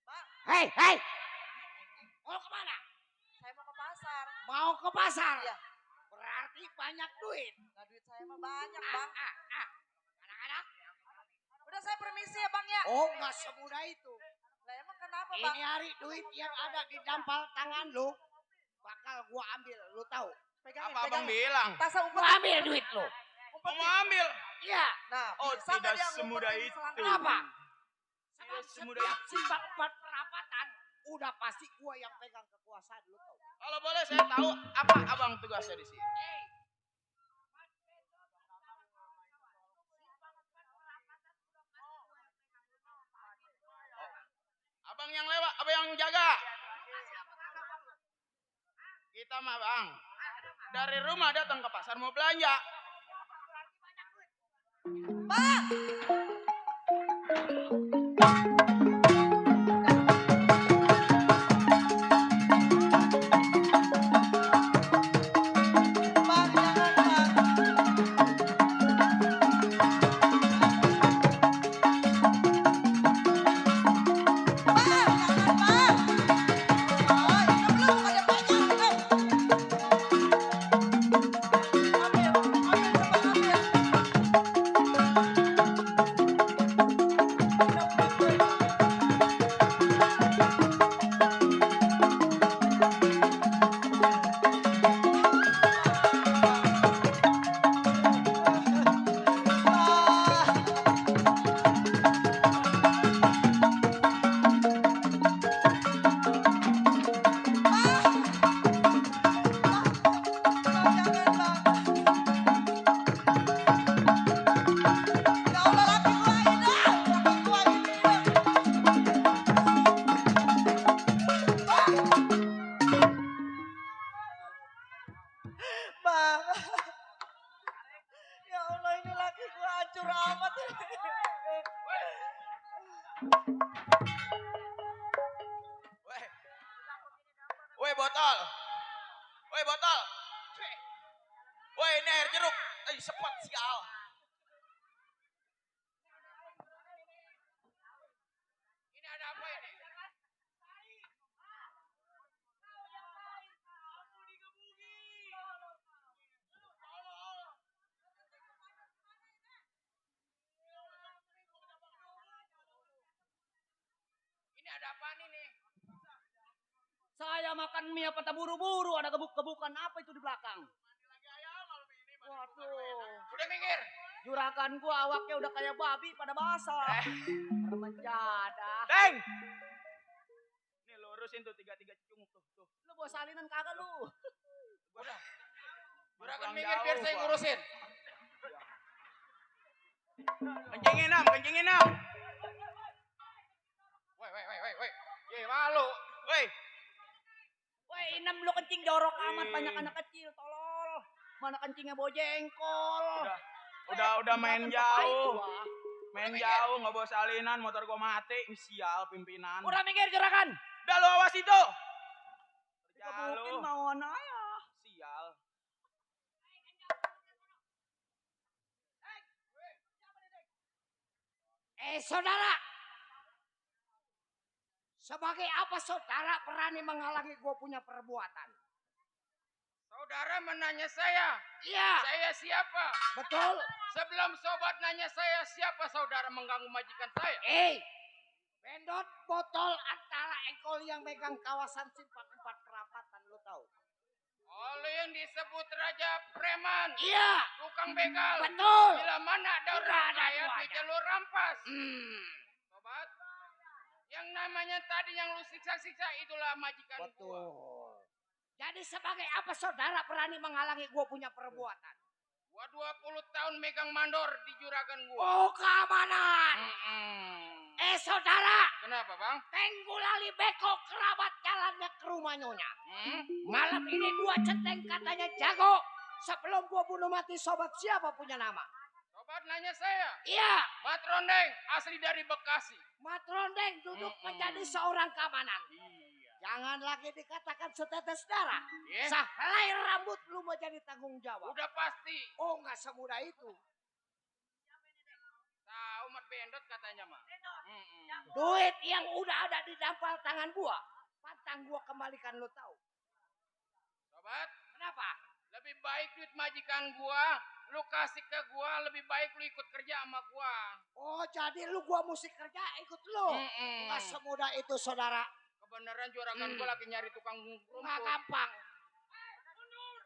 Bang, Hei, mau kemana? saya mau ke pasar. Mau ke pasar? Iya. Berarti banyak duit. Nah, duit saya mah banyak, Bang. Anak-anak. Udah saya permisi ya, Bang ya. Oh, nggak semudah itu. Lah emang kenapa, Bang? Ini hari duit yang ada di dampal tangan lu bakal gua ambil, lu tahu? Pegangin, Apa abang bilang? Tasnya Gua umpetin. ambil duit lu. Mau ambil? Iya. Nah, Oh, bisa nggak tidak dia semudah ngumpetin itu. selangkah? Kenapa? Tidak Sebab semudah setiap itu. simbang buat perapatan udah pasti gua yang pegang kekuasaan, lu tahu? Kalau boleh saya tahu apa abang tugasnya di sini? Abang yang lewat, abang yang jaga. Kita mah bang, dari rumah datang ke pasar mau belanja. Bang, jangan, Bang. Bang, jangan, Bang. Oh, ini belum ada banyak, Bang. Ambil, coba ambil. Bang. Ya Allah, ini laki gua hancur amat. Woi botol, woi botol, woi ini air jeruk, sepet sial. Ini ada apa ini? Ini ada apa nih? Saya makan mie apa tak buru-buru, ada gebuk-gebukan apa itu di belakang. Waduh, Udah minggir. juragan gua awaknya udah kayak babi pada basah. Menjada. Deng. Nih lu urusin tuh tiga cunguk tuh. Lu bawa salinan kagak lu? Udah. Juragan Pulang minggir biar jauh, saya Bang. ngurusin. Kencingin enam. Woi. Ye malu. Woi. Woi, Inem lu kencing jorok amat, banyak anak kecil, tolol. Mana kencingnya bawa jengkol. Udah main Keberatan jauh. papai gua. Main jauh nggak bawa salinan, motor gua mati. Sial pimpinan. Udah minggir juragan. Udah lu awas itu. Kerja Kebukin lu. mauan aja. Sial. Saudara. Sebagai apa saudara berani menghalangi gue punya perbuatan? Saudara menanya saya. Iya. Saya siapa? Betul. Sebelum sobat nanya saya siapa, saudara mengganggu majikan saya. Bendot botol antara engkol yang megang kawasan Simpang 4 Perapatan, lo tahu? Oleh yang disebut Raja Preman. Iya. Tukang begal. Betul. Bila mana ada Udah orang ada kaya duanya. duitnya lu rampas. Sobat, yang namanya tadi yang lu siksa-siksa itulah majikan gua. Betul. Jadi sebagai apa saudara berani menghalangi gua punya perbuatan? Gua 20 tahun megang mandor di juragan gua. Oh, keamanan. Saudara. Kenapa, Bang? Tenggulali beko kerabat jalannya ke rumah nyonya. Malam ini 2 centeng katanya jago. Sebelum gua bunuh mati sobat siapa punya nama? Sobat nanya saya. Iya. Mat Rondeng, asli dari Bekasi. Mat Rondeng duduk menjadi seorang keamanan. Jangan lagi dikatakan setetes darah. Yeah. Sehelai rambut lu mau jadi tanggung jawab. Udah pasti. Oh, nggak semudah itu. Tahu Mat Bendot katanya mah. Duit yang udah ada di dampal tangan gua, pantang gua kembalikan, lu tahu. Sobat, Kenapa? lebih baik duit majikan gua, lu kasih ke gua, lebih baik lu ikut kerja sama gua. Oh, jadi lu gua mesti kerja ikut lu. Nggak semudah itu, saudara. Kebenaran juragan gua lagi nyari tukang Nggak rumput. gampang.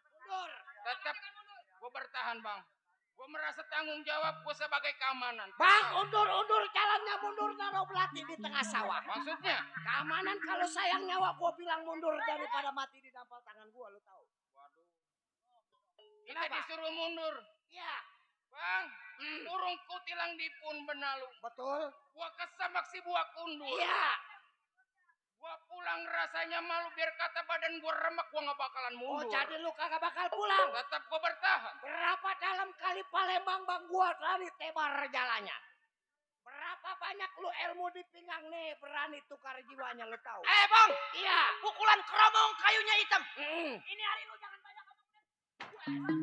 Mundur. Tetap gua bertahan, Bang. Gua merasa tanggung jawab gua sebagai keamanan. Bang, undur jalannya, mundur naruh belati di tengah sawah. Maksudnya? Keamanan kalau sayang nyawa gua bilang mundur daripada mati di dampal tangan gua, lu tahu. Waduh. Kita Kenapa? disuruh mundur. Iya. Bang, burung kutilang dipun benalu. Betul. Gua kesamak si buah kundur. Iya. Gua pulang rasanya malu biar kata badan gua remek, gua nggak bakalan Oh, mundur. jadi lu kagak bakal pulang. Tetap gua bertahan. Berapa dalam kali Palembang bang gua tadi tebar jalannya. Berapa banyak lu ilmu di pinggang nih berani tukar jiwanya, lu tahu. Bang, Iya. pukulan keromong kayunya hitam. Ini hari lu jangan banyak ngomong.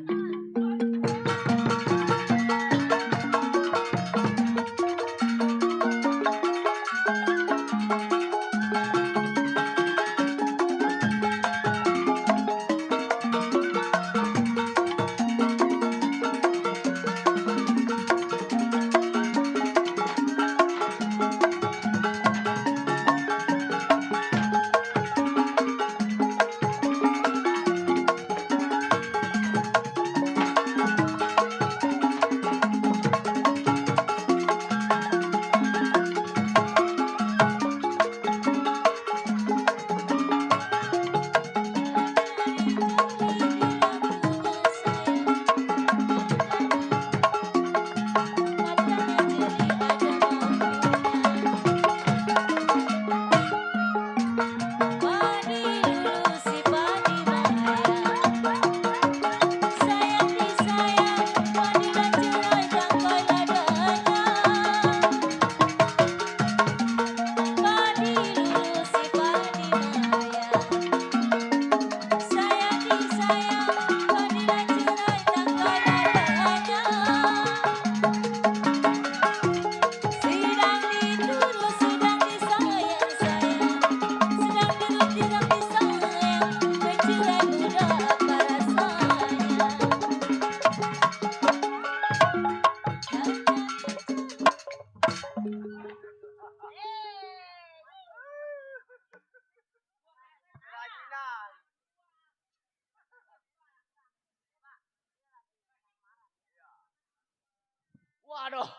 Waduh.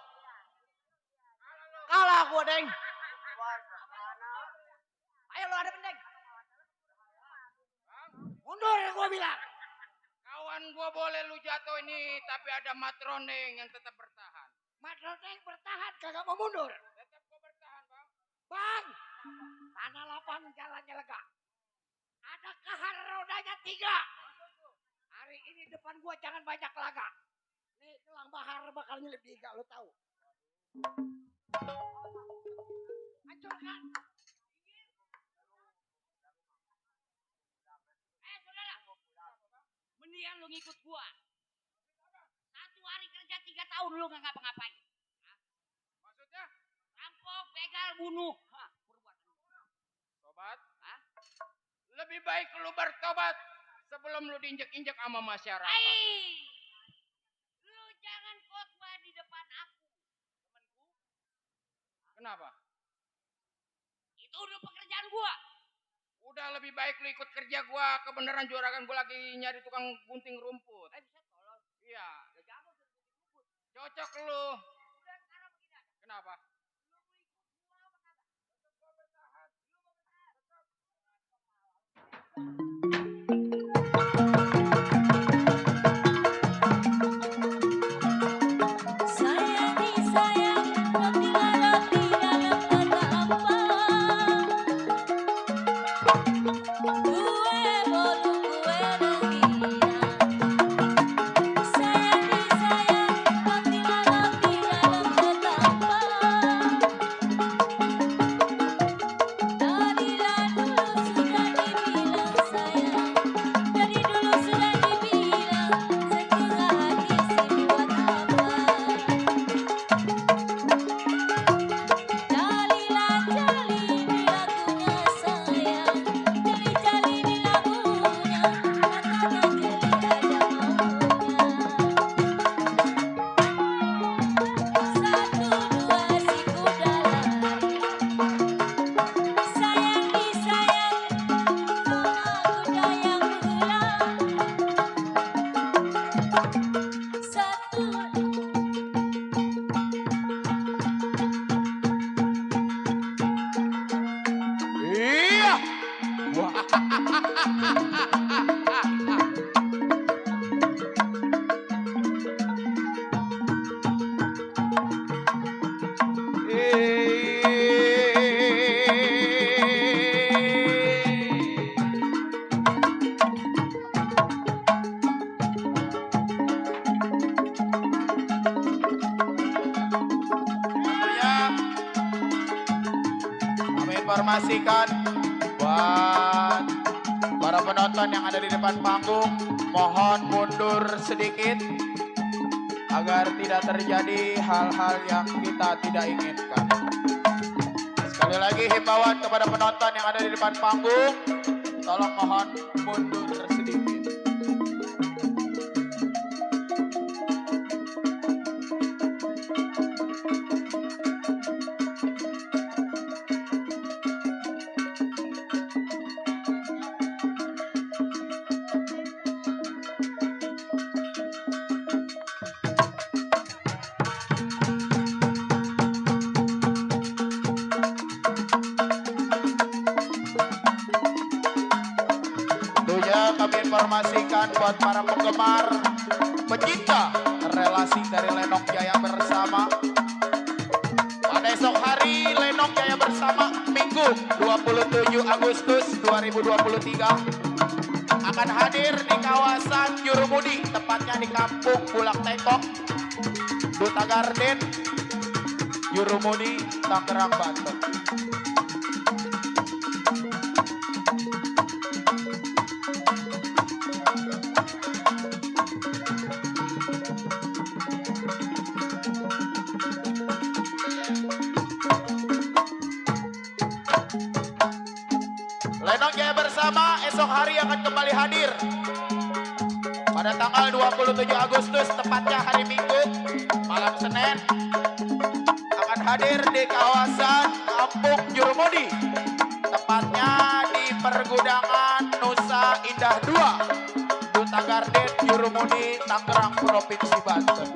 Kalah gua, Deng. Ayo lu ada Deng. Mundur gua bilang. Kawan gua boleh lu jatuh ini, tapi ada Mat Rondeng yang tetap bertahan. Mat Rondeng bertahan kagak mau mundur. Tetap gua bertahan, Bang. Bang, tanah lapang jalannya lega. Ada kahar rodanya 3. Hari ini depan gua jangan banyak laga. Nih gelang bahar bakal nyelip 3, lo tahu. Hancurkan. Saudara. Mendingan lu ngikut gua. 1 hari kerja 3 tahun lu gak ngapa-ngapain. Maksudnya? Rampok, begal, bunuh. Perbuatan. Sobat? Lebih baik lu bertobat sebelum lu diinjek-injek sama masyarakat. Ai. Lu jangan khotbah di depan aku. Temenku. Kenapa? Itu udah pekerjaan gua. Udah lebih baik lu ikut kerja gua, kebenaran juragan gua lagi nyari tukang gunting rumput. Bisa tolong. Iya, Udah jago tuh gunting rumput. cocok lu. Udah sekarang begini aja. Kenapa? Lu mau ikut gua apa kagak? Tetep gua bertahan. Lu mau bertahan? Sayangi sayang, roti dalam di dalam kata apa? Gue bolu gue rugian. Sayangi sayang, roti dalam di dalam kata apa? Dari dulu sudah dibilang sayang, dari dulu sudah dibilang setengah hati sih buat apa? Jalilah jalini lagunya sayang, jali lagunya, katakan jali ada maunya. Satu dua si kuda lari, sayang disayang sama kuda yang pulang. Satu Iya. Wah. Tentunya kami informasikan buat para penonton yang ada di depan panggung, mohon mundur sedikit agar tidak terjadi hal-hal yang kita tidak inginkan. Sekali lagi himbauan kepada penonton yang ada di depan panggung, tolong mohon mundur sedikit. Tentunya kami informasikan buat para penggemar, pecinta relasi dari Lenong Jaya bersama. Pada esok hari Lenong Jaya bersama Minggu 27 Agustus 2023 akan hadir di kawasan Jurumudi, tepatnya di Kampung Bulak Tengkok, Duta Garden, Jurumudi, Tangerang, Banten. Lenong Jaya bersama esok hari akan kembali hadir pada tanggal 27 Agustus, tepatnya hari Minggu, malam Senin, akan hadir di kawasan Kampung Jurumudi, tepatnya di Pergudangan Nusa Indah 2, Duta Garden, Jurumudi, Tangerang, Provinsi Banten.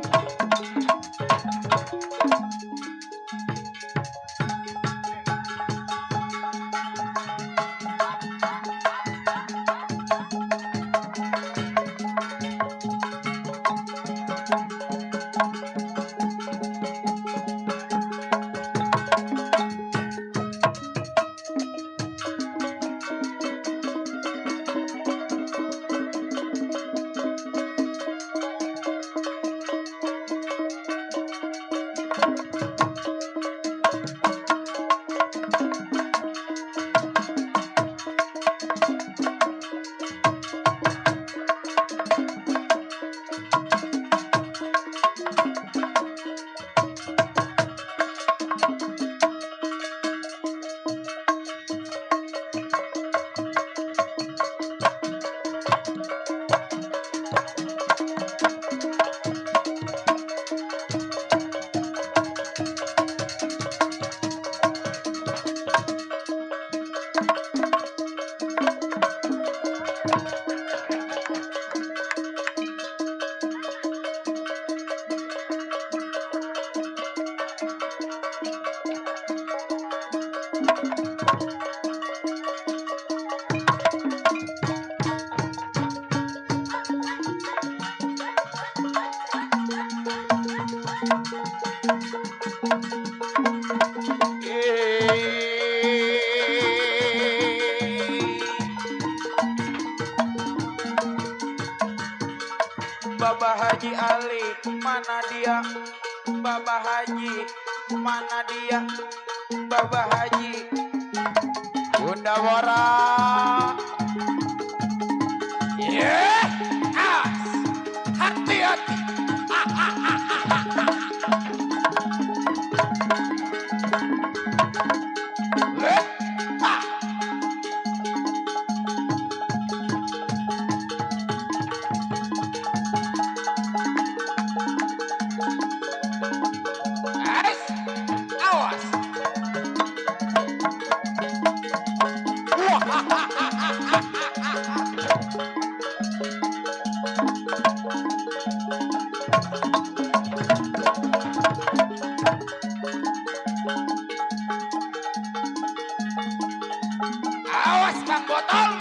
Baba Haji Ali, mana dia? Baba Haji, mana dia? Baba Haji, Bunda Wora. Hati-hati. Awas. Awas Bang Botol.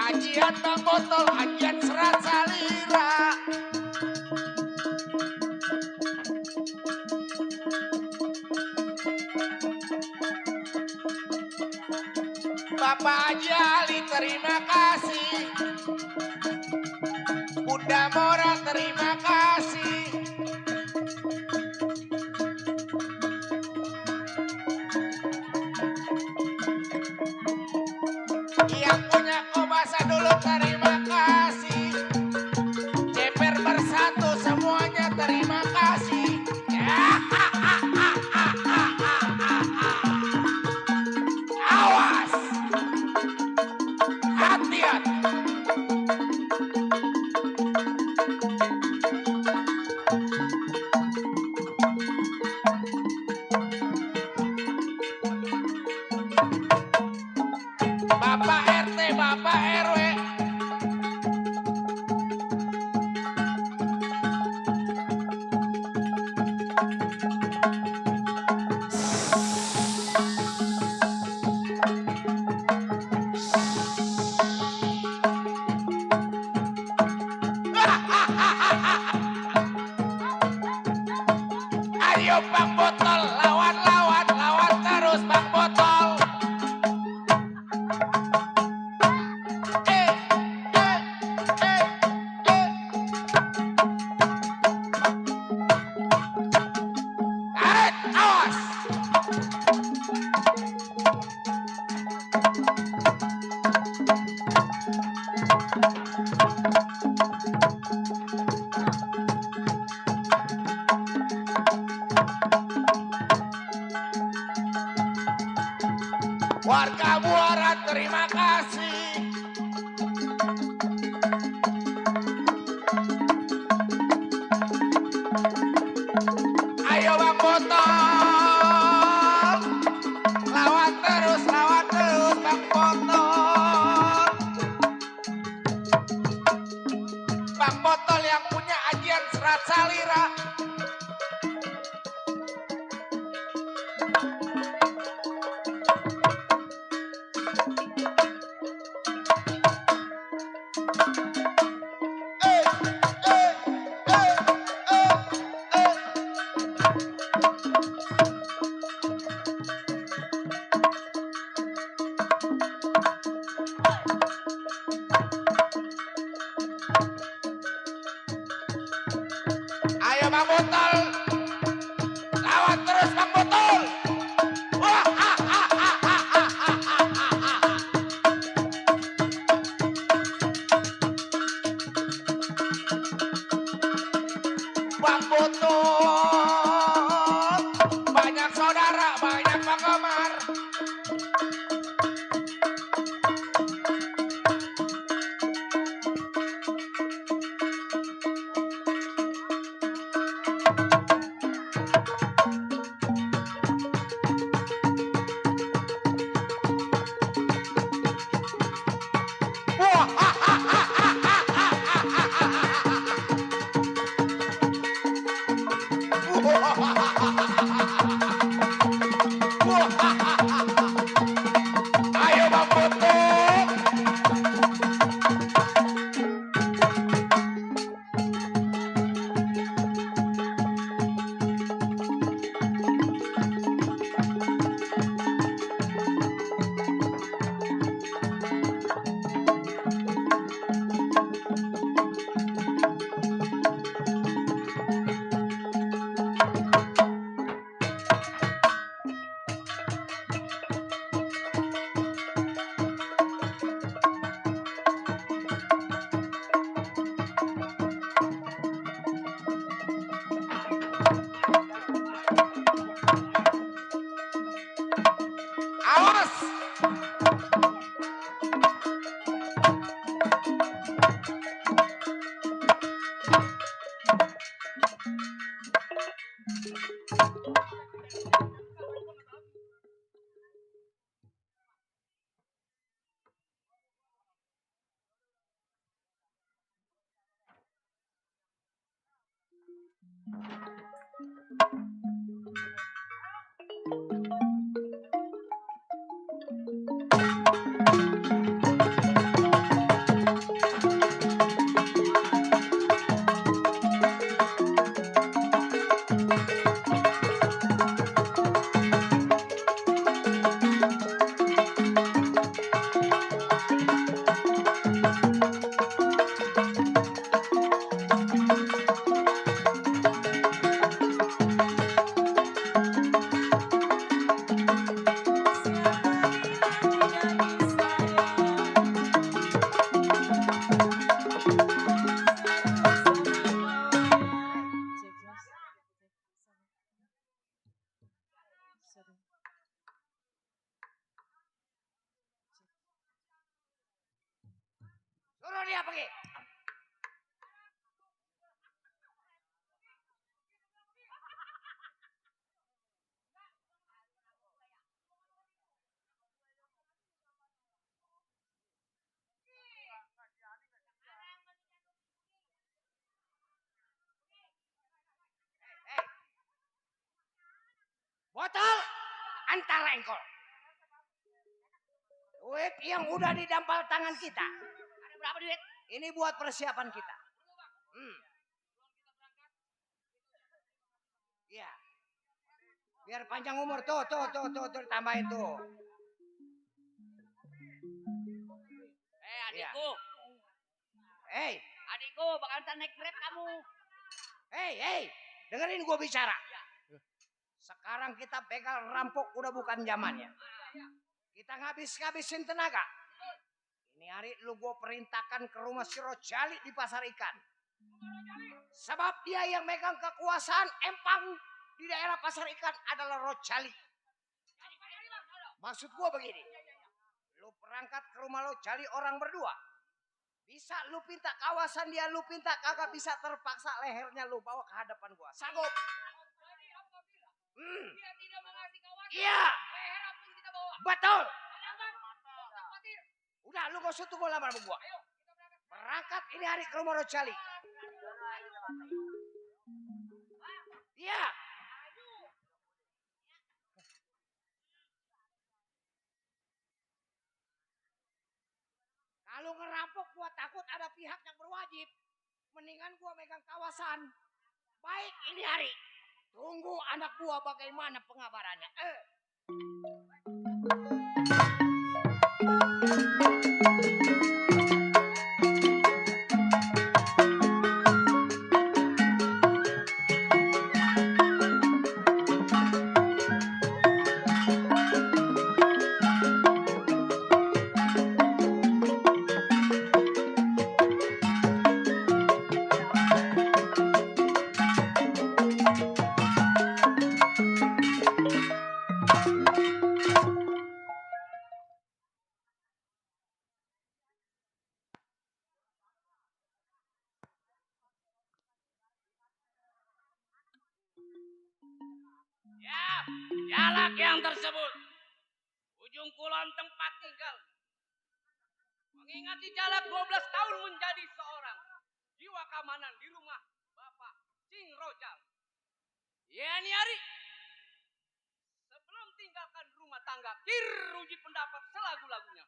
Ajian Bang Botol, ajian serat salira. Bapak Haji Ali terima kasih. Bunda Mora terima kasih. Yang punya Kobasa dulu terima kasih. Ceper bersatu semuanya terima kasih. Awas. Hati-hati. Bapak RT, Bapak RW. Ayo Bang Botol, lawan terus Bang Botol. kasih. Ayo Bang Botol, lawan terus Bang Botol. Bang Botol yang punya ajian serat salira. Ayo Bang Botol, lawan terus Bang Botol. Wah, Bang Botol, banyak saudara, banyak penggemar. Ayo Bang Botol. Awas. Suruh dia pergi. Botol, antar engkol. Duit yang udah didampal tangan kita. Ada berapa duit? Ini buat persiapan kita. Iya. Biar panjang umur tuh, tambahin tuh. Adikku. Hei, Adikku, bakal naik Grab kamu. hei, dengerin gua bicara. Sekarang kita begal rampok udah bukan zamannya. Kita ngabis-ngabisin tenaga. Ini hari lu gua perintahkan ke rumah si Rojali di pasar ikan. Sebab dia yang megang kekuasaan empang di daerah pasar ikan adalah Rojali. Maksud gua begini. Lu berangkat ke rumah lo cari orang berdua. Bisa lu pinta kawasan dia, lu pinta kagak bisa terpaksa lehernya lu bawa ke hadapan gua. Sanggup? Jadi apabila dia tidak mengasih kawasan, Iya. leher pun kita bawa. Betul. Aman. Jangan khawatir. Udah lu gak usah tunggu lama sama gua. Ayo, kita berangkat. Berangkat ini hari ke rumah lo cari. Iya. Kalau ngerampok gua takut ada pihak yang berwajib. Mendingan gua megang kawasan. Baik ini hari. Tunggu anak gua bagaimana pengabarannya. Ya, jalak yang tersebut. Ujung kulon tempat tinggal. Mengingati jalak 12 tahun menjadi seorang jiwa keamanan di rumah Bapak Cing Rojal. Ya ini hari. Sebelum tinggalkan rumah tangga, uji pendapat selagu-lagunya.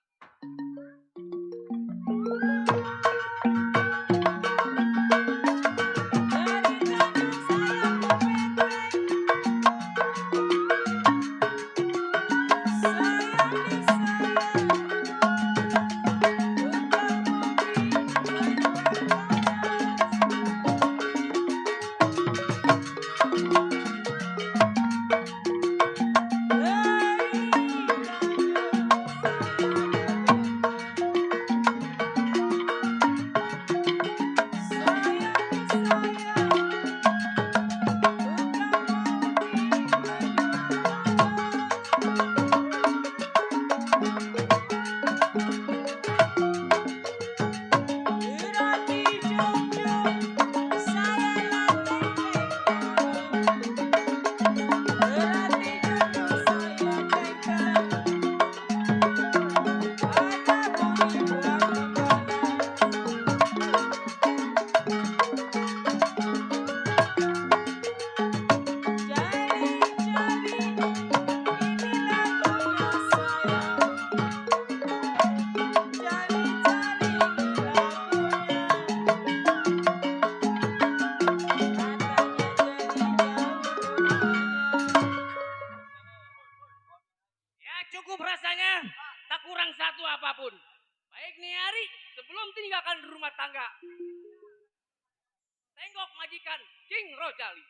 Cukup rasanya, tak kurang satu apapun. Baik nih hari, sebelum tinggalkan rumah tangga. Tenggok majikan King Rojali.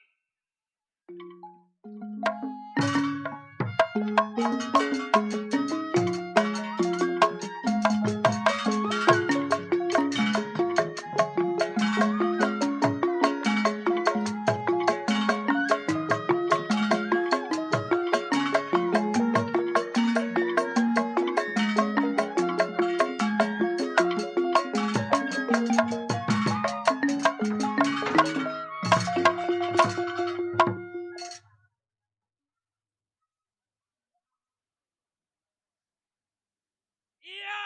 Iya,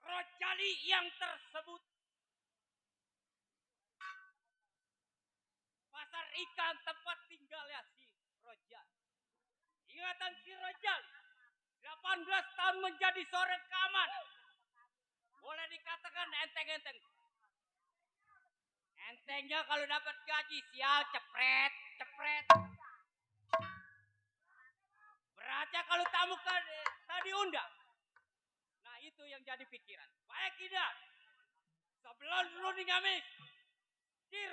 Rojali yang tersebut. Pasar ikan tempat tinggalnya si Rojali. Ingatan si Rojali, 18 tahun menjadi seorang keamanan. Boleh dikatakan enteng-enteng. Entengnya kalau dapat gaji, sial cepret. Beratnya kalau tamu tadi diundang. Nah itu yang jadi pikiran. Baik tidak. Sebelum Rudi ngamis.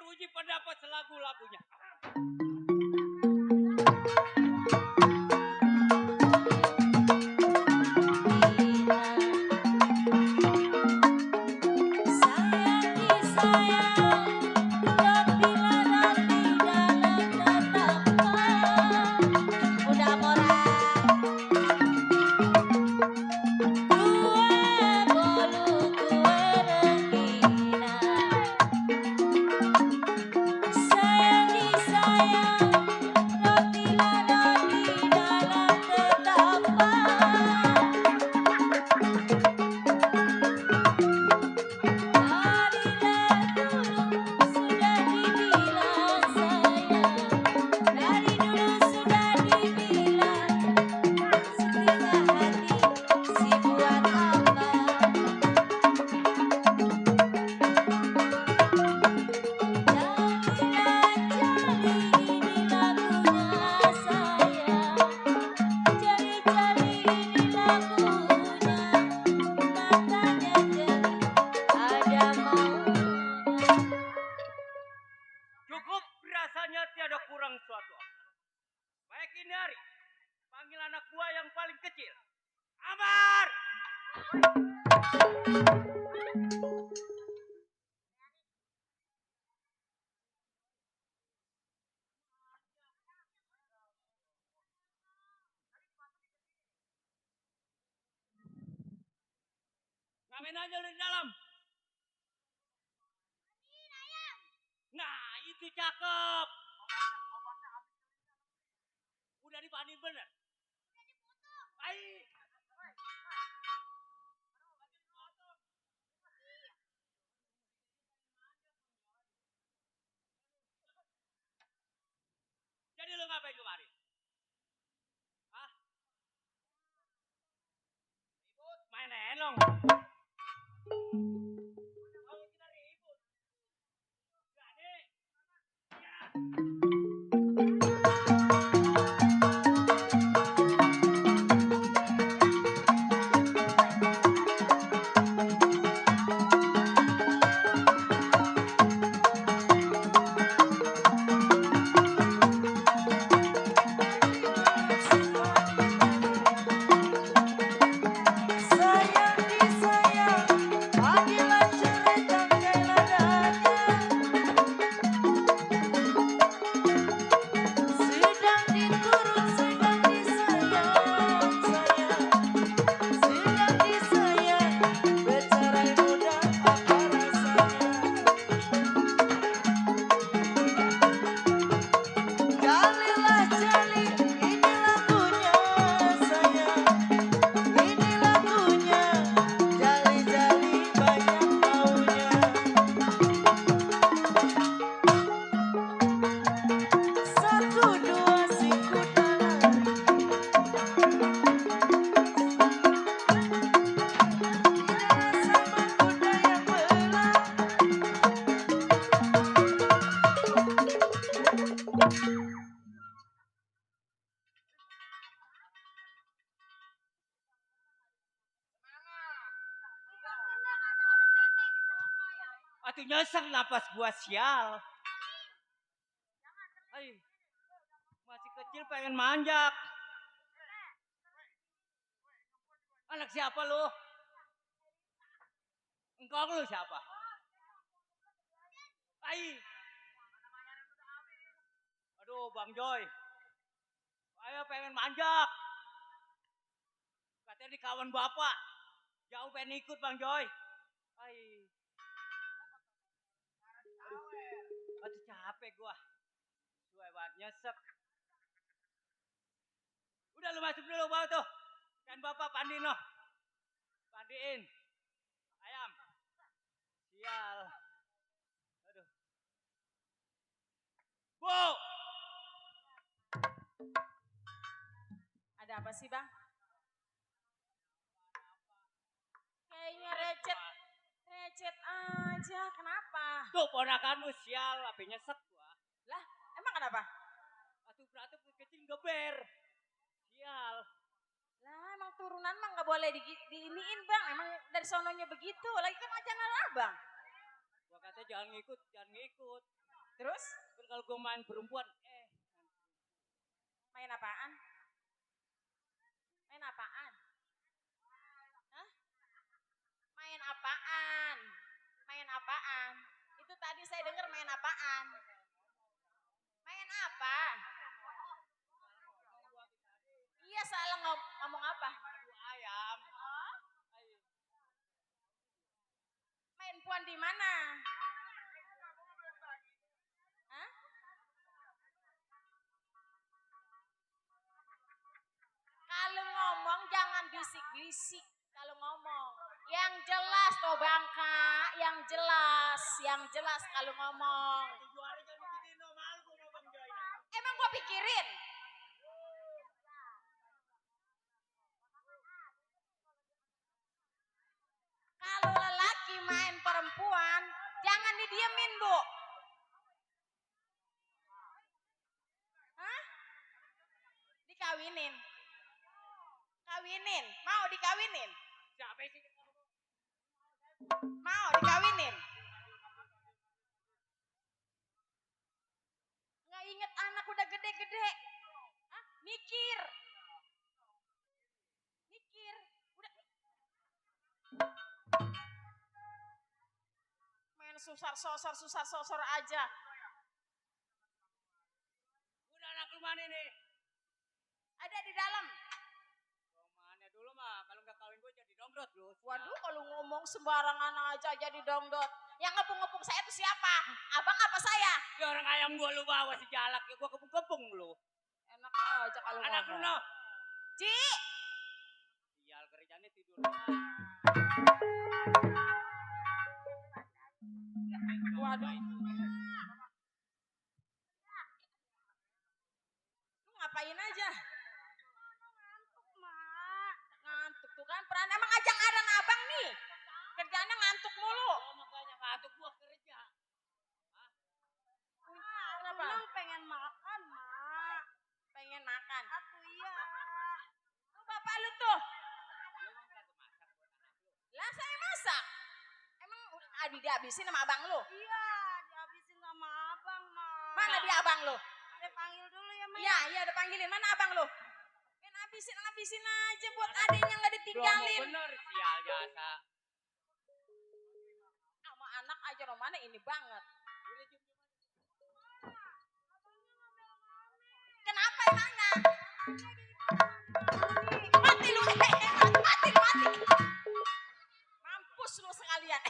Uji pendapat selagu-lagunya. Udah moral. Ngamen aja lu di dalam. Nah, itu cakep. Udah dipanin bener? Udah dipotong. Baik. Jadi lu ngapain kemarin? Hah? Ribut? Main enong. Mau kita ribut? Gak nih. Sayang disayang, panggilan cerai tangkai ladanya. Sedang diturut, sedang disayang, sayang. Sedang disayang, bercerai mudah apa rasanya. Jalilah jali, ini lagunya sayang. Ini lagunya, jali-jali banyak maunya. Satu dua siku tangan, inilah sama kuda yang belah. Atuh nyesek napas gua sial. Ay, masih kecil pengen manjak. Anak siapa lu? Engkau lu siapa? Ay. Aduh Bang Joy. Ayo pengen manjak. Katanya di kawan bapak. Jauh pengen ikut Bang Joy. Ay. Aduh capek gua. Suai banget nyesek. Udah lu masuk dulu bawah tuh. Kan bapak pandiin noh. Pandiin. Ayam. Sial. Aduh. Bu. Ada apa sih, Bang? Kayaknya recet. Recet aja. Kenapa? Tuh ponakanmu sial. Tapi nyesek gua. Lah, emang kenapa? Atuh berantem kecil geber. Sial. Lah, emang turunan mah nggak boleh diiniin, Bang. Emang dari sononya begitu. Lagi kan ajaran Abang. Gua kata jangan ngikut, jangan ngikut. Terus, Kan kalau gua main perempuan, main apaan? Main apaan? Hah? Main apaan? Main apaan? Itu tadi saya dengar main apaan? Main apa? Iya, salah ngomong apa? ayam. Oh? Main puan di mana? Hah? Kalau ngomong jangan bisik-bisik. Kalau ngomong yang jelas toh Bangka, yang jelas kalau ngomong. Emang gua pikirin. Kalau lelaki main perempuan, jangan didiemin, Bu. Hah? Dikawinin. Kawinin, mau dikawinin? Siapa sih? Mau dikawinin? Nggak inget anak udah gede-gede. Hah? Mikir. Mikir. Udah. susar sosor aja. Udah anak lu mana nih? Ada di dalam. Mana dulu mah, kalau nggak kawin gue jadi dongdot lu. Waduh, kalau ngomong sembarangan aja jadi dongdot. Yang ngepung-ngepung saya itu siapa? Abang apa saya? Ya orang ayam gue lu bawa si jalak, ya gue kepung-kepung lu. Enak aja kalau Anak lu ngomong. no. Ci, Sial kerjanya tidur. waduh. Lu ngapain aja? Ngantuk tuh kan, peran emang ajang aran abang nih. Kerjaannya ngantuk mulu. Oh makanya ngantuk gue kerja. Kenapa? Pengen makan, Mak. Pengen makan? Aku iya. Tuh bapak lu tuh. Lah saya masak. Emang dihabisin sama abang lu? Iya, dihabisin sama abang, Mak. Mana dia abang lu? Saya panggil dulu ya, Mak. Iya, udah panggilin. Mana abang lu? Habisin aja buat adiknya nggak ditinggalin. Bener sial jasa. Sama anak aja Romana ini banget. Kenapa emangnya? Mati lu, mati. Mampus lu sekalian.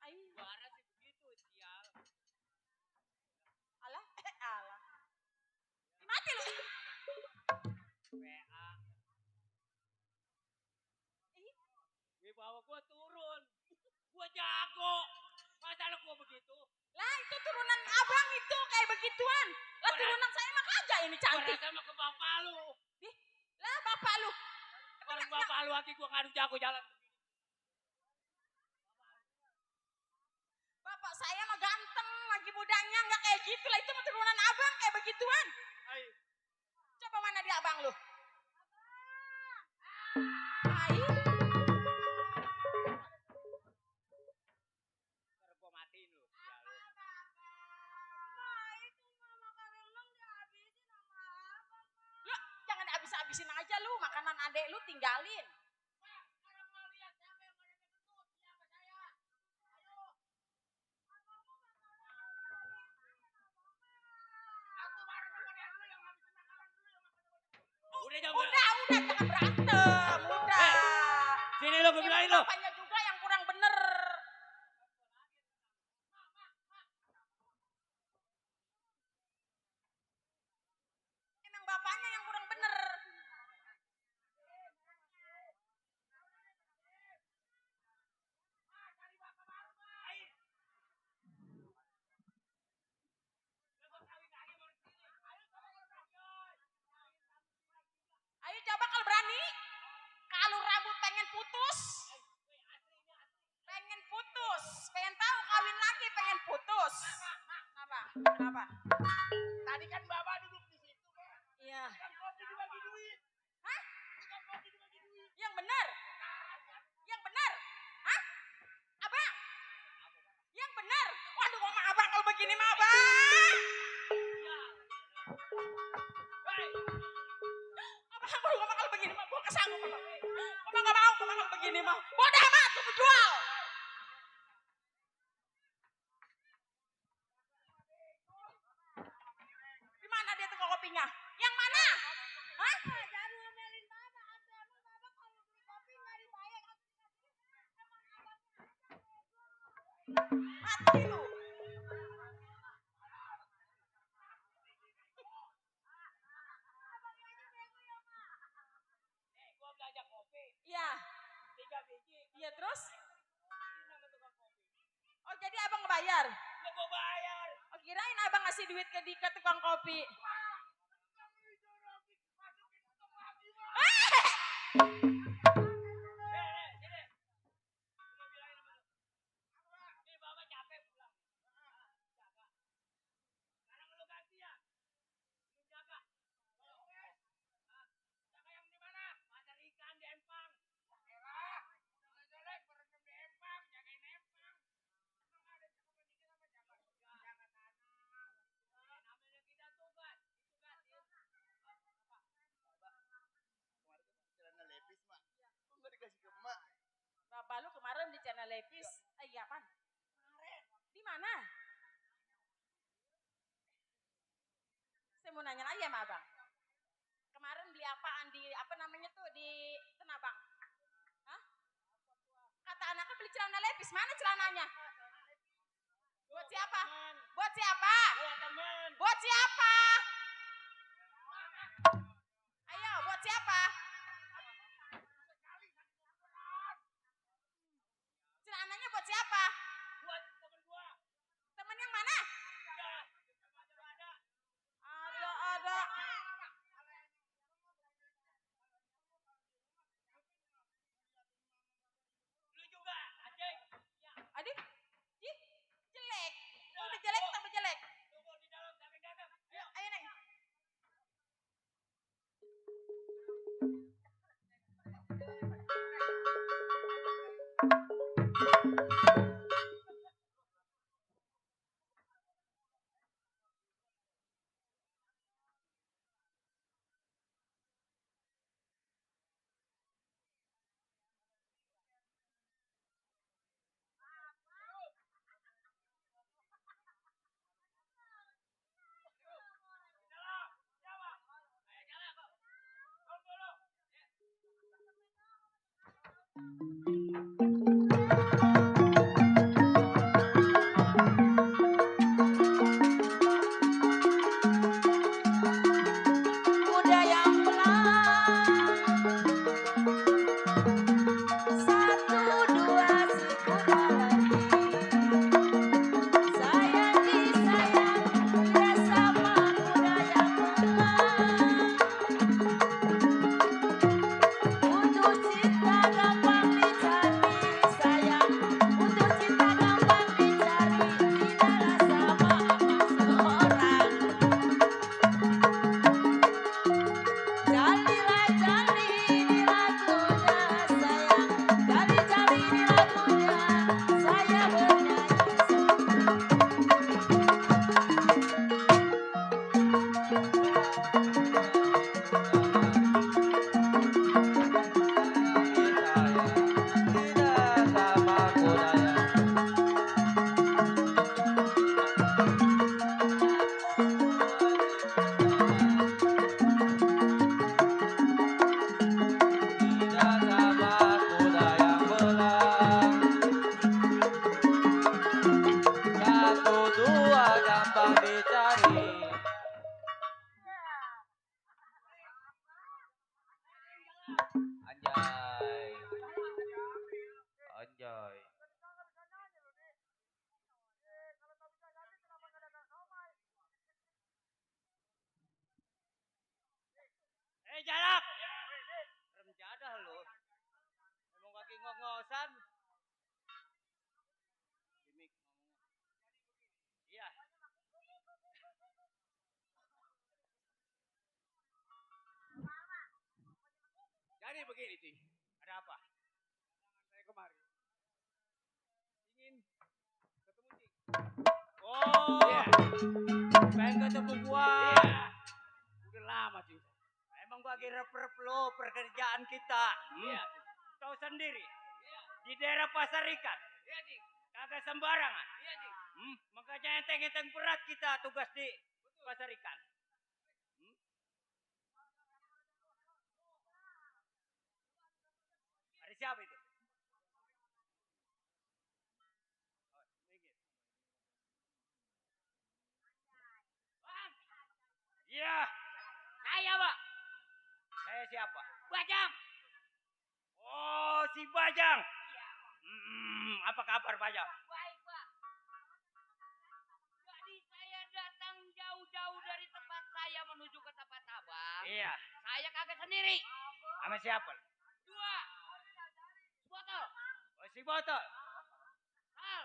Ayo. Suara sih begitu sial. Alah. Mati lu. PA. Gue bawa gue turun. Gue jago. Masa lu gue begitu? Lah itu turunan abang itu kayak begituan. Lah turunan saya mah kagak ini Gue cantik. rasa sama ke bapak lu. Lah bapak lu. Orang bapak lu lagi gue ngadu jago jalan. Bapak saya mah ganteng, lagi mudanya nggak kayak gitu lah. Itu mah turunan abang kayak begituan. Ayo. Coba mana dia abang lu? Ayo. Ntar gue matiin lu. Sial lu. Lu jangan habis-habisin aja lu, makanan adek lu tinggalin. Udah jam Udah, jangan berantem, udah. Sini lo gue bilangin lo. Bapaknya juga yang kurang bener. Emang bapaknya yang kurang bener. Ayo coba kalau berani. Kalau rambut pengen putus. Pengen tahu kawin lagi pengen putus. Kenapa? Tadi kan bapak duduk di situ. Iya. Kan kopi dibagi duit. Hah? Kan kopi dibagi duit. Yang benar. Hah? Abang. Yang benar. Waduh kok mah abang kalau begini mah abang. Abang kalau ngomong kalau begini mah gua kesanggup abang. Gua nggak mau kalau begini mah. Bodoh amat lu jual. Di mana dia tuh kopinya? Yang mana? Hah? Jangan ngomelin bapak. Emang bapak kalau beli kopi nggak dibayar. Mati lu. Gue belanja kopi. Iya. 3 biji. Iya terus? Nama tukang kopi. Oh jadi abang ngebayar? Ya gue bayar. Oh kirain abang ngasih duit ke tukang kopi. Nih bapak capek pulang. Jaga. Sekarang lu ganti ya. Lu jaga. Jaga yang di mana? Pasar ikan di Empang. Elah. Jelek berendam di Empang. Jagain Empang. Emang ada cakep dikit apa jaga? Jaga tanah. Namanya kita tugas. Ditugasin. Apa? Kemarin celana lepis mah. lepis. Iya, apaan? Di mana? Saya mau nanya lagi sama abang. Kemarin beli apaan di apa namanya tuh di Tanah Abang? Hah? Kata anaknya beli celana lepis. Mana celananya? Buat siapa? Buat siapa? Buat teman. Buat siapa? Ayo, buat siapa? Celananya buat siapa? Buat teman gua. Temen yang mana? Ya. Ada. Lu juga, anjing. Aduh, ih, jelek. Udah jelek tambah jelek. Tunggu di dalam sampai datang. Ayo, ayo Neng. Kuda yang pulang. Satu dua si kuda lagi. Sayang disayang dia sama kuda yang pulang. Untuk cinta gampang dicari sayang. Untuk cinta gampang dicari. Tidaklah sama seorang. Jalilah jali ini lagunya sayang. Jali jali ini lagunya saya bernyanyi. Anjay. Jalak. Remjadah lu. Emang kaki ngos-ngosan. Gimik ngomong. Iya. Jadi begini, Ting. Ada apa? Saya kemari. Ingin ketemu Ting. Oh. Pengen ketemu gua. Udah lama, Ting. Emang gua lagi rep-rep lo pekerjaan kita. Tahu sendiri. Di daerah Pasar Ikan. Kagak sembarangan. Makanya enteng-enteng berat kita tugas di Pasar Ikan. Ada siapa itu? Iya. Saya, Pak. Saya siapa? Bajang. Oh, si Bajang. Apa kabar, Bajang? Baik, Pak. Jadi saya datang jauh-jauh dari tempat saya menuju ke tempat abang. Iya. Saya kagak sendiri. Sama siapa? Dua. Botol. Oh, si Botol. Hal.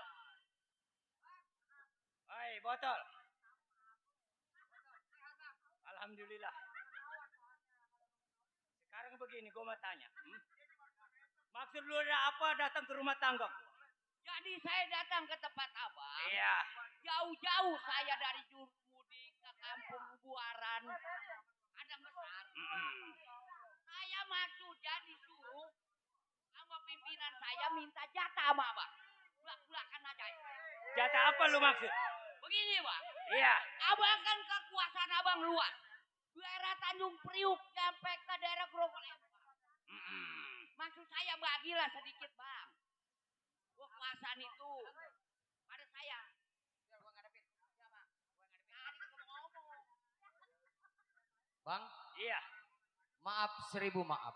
Hai, Botol. Alhamdulillah. Sekarang begini, gue mau tanya. Maksud lu ada apa datang ke rumah tangga gua? Jadi saya datang ke tempat abang. Iya. Jauh-jauh saya dari Jurumudik ke Kampung Buaran. Padang Besar. Saya masuk jadi suruh sama pimpinan saya minta jatah sama abang. Jatah apa lu maksud? Begini bang, Iya. abang kan kekuasaan abang luas. Daerah Tanjung Priuk sampai ke daerah Grogol Empang. Maksud saya bagilah sedikit bang. Kekuasaan itu pada saya. Biar gua ngadepin. Siapa? Gua ngadepin. Tadi kan gua mau ngomong. Bang, Iya. maaf 1000 maaf.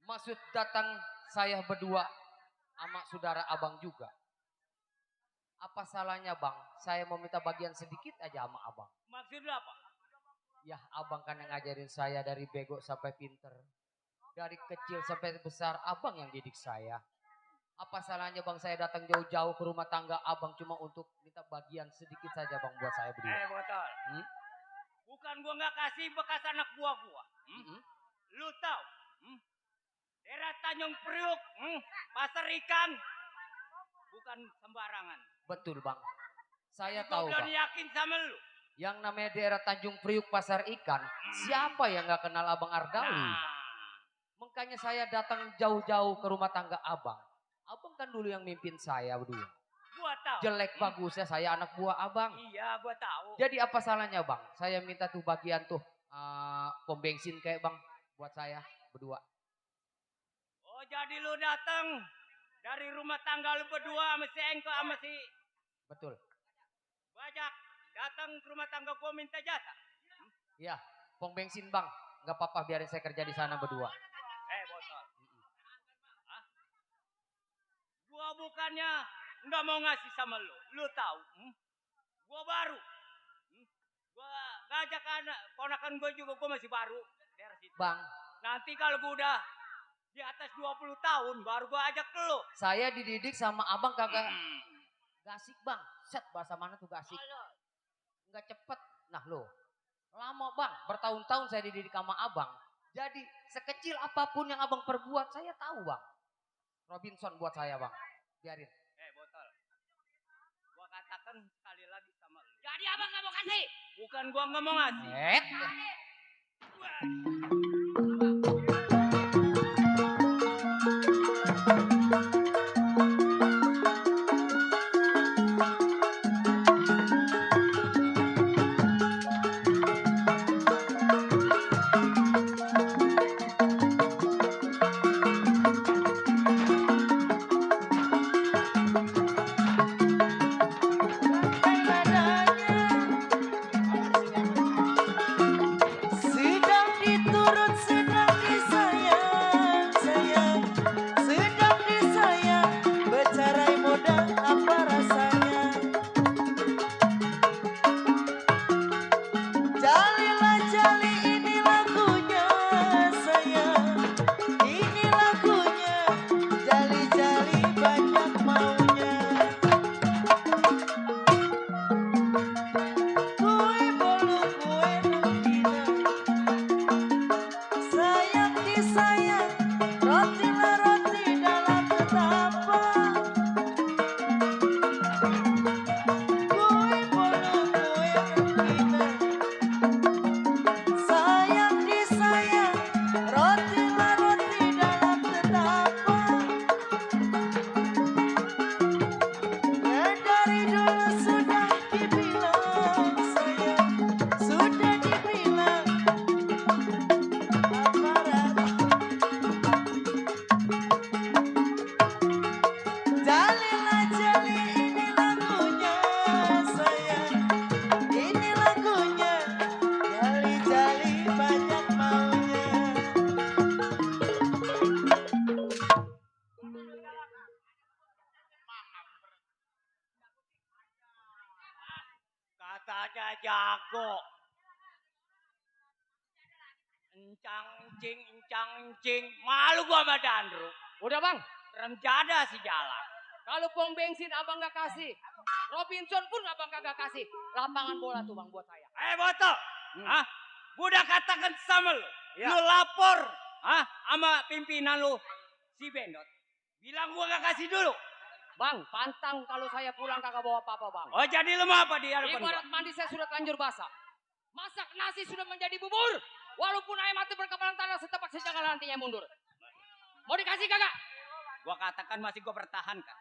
Maksud datang saya berdua sama saudara abang juga. Apa salahnya bang? Saya mau minta bagian sedikit aja sama abang. Maksud lu apa? Ya abang kan yang ngajarin saya dari bego sampai pinter. Dari kecil sampai besar abang yang didik saya. Apa salahnya bang saya datang jauh-jauh ke rumah tangga abang cuma untuk minta bagian sedikit saja bang buat saya berdua. Botol. Bukan gua nggak kasih bekas anak buah gua. Lu tahu? Daerah Tanjung Priuk, pasar ikan, bukan sembarangan. Betul bang. Saya Gua tahu belum bang. yakin sama lu. Yang namanya daerah Tanjung Priuk pasar ikan. Siapa yang nggak kenal abang Ardawi? Nah, Makanya saya datang jauh-jauh ke rumah tangga abang. Abang kan dulu yang mimpin saya berdua. gua tahu. Jelek bagusnya saya anak buah abang. Iya, gua tahu. Jadi apa salahnya bang? Saya minta tuh bagian tuh pom bensin kayak bang buat saya berdua. Oh, jadi lu datang dari rumah tangga lu berdua sama si Engko sama si Betul. Bajak. Datang ke rumah tangga gua minta jatah. Iya, pom bensin bang. Gak apa-apa biarin saya kerja di sana berdua. Botol. Hah? Gua bukannya nggak mau ngasih sama lu. Lu tahu? Gua baru. Gua ngajak anak ponakan gua juga, gua masih baru. Dari situ. Bang, Nanti kalau gua udah di atas 20 tahun baru gua ajak ke lu. saya dididik sama abang kagak gasik bang. Set bahasa mana tuh gasik? Nggak cepet. Nah lo, lama bang. Bertahun-tahun saya dididik sama abang. Jadi sekecil apapun yang abang perbuat saya tahu bang. Robinson buat saya bang. Biarin. Botol. Gua katakan sekali lagi sama lu. Jadi abang nggak mau kasih. Bukan gua nggak mau ngasih. Sedang diturut, sedang disayang, sayang. Sedang disayang, bercerai muda apa rasanya? Jalilah jali, ini lagunya sayang. Ini lagunya, jali-jali banyak maunya. Kue bolu, kue nembina. Sayang disayang, roti lah roti dalam ketapa. Kue bolu, kue nembina. Sayang disayang, roti lah roti dalam ketapa. Ya dari dulu sudah dibilang sayang, sudah dibilang aparat. Jalilah jali, ini lagunya sayang. Ini lagunya, jali-jali banyak maunya. Katanya jago. Encang cing. Malu gua sama Dandru. Udah bang. Remjada si jalan. Kalau pom bensin abang gak kasih. Robinson pun abang kagak kasih. Lapangan bola tuh bang buat saya. Botol. Hah? Gua udah katakan sama lu. Lu lapor. Sama pimpinan lu. Si Bendot. Bilang gua gak kasih dulu. Bang, pantang kalau saya pulang kagak bawa apa-apa bang. Oh, jadi lu mau apa di hadapan gua? Ibarat mandi saya sudah telanjur basah. Masak nasi sudah menjadi bubur. Walaupun ayam mati berkepalan tanah setapak sejagal nantinya mundur. Mau dikasih kagak? Gua katakan masih gua pertahankan.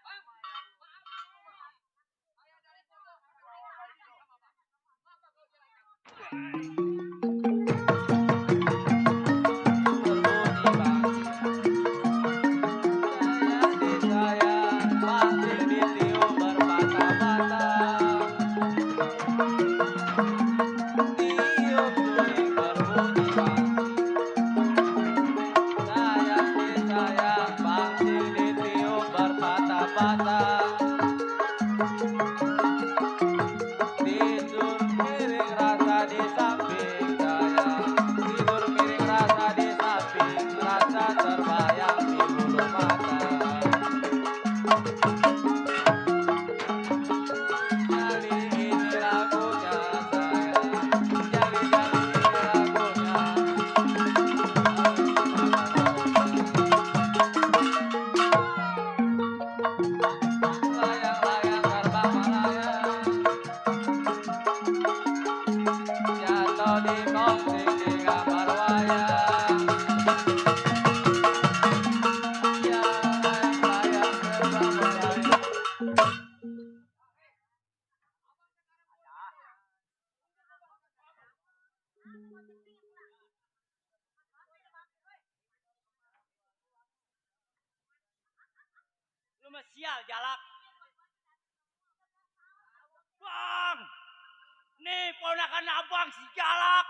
Lu mah sial jalak. Bang, nih ponakan abang si jalak.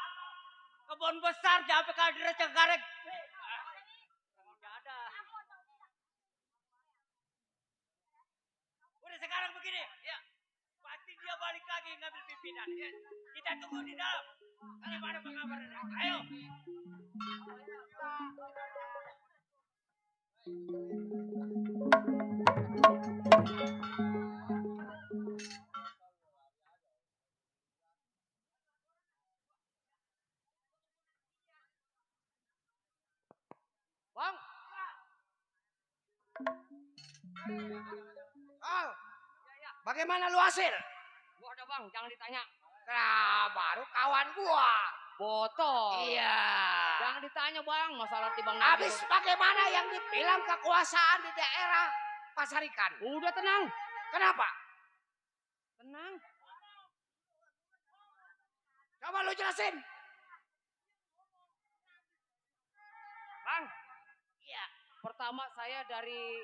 Kebun besar sampai kadir cengkarek. Ada. Udah sekarang begini, ya. Pasti dia balik lagi ngambil pimpinan. Ya. Kita tunggu di dalam. Gimana pengabarannya? Ayo. Bang, Oh, bagaimana lu hasil? gua ada bang, jangan ditanya. Nah, baru kawan gua. Botol. Iya. Jangan ditanya bang, masalah tibang Habis bagaimana yang dibilang kekuasaan di daerah Pasar Ikan? Udah tenang, Kenapa? tenang. Coba lu jelasin. Bang, Iya. pertama saya dari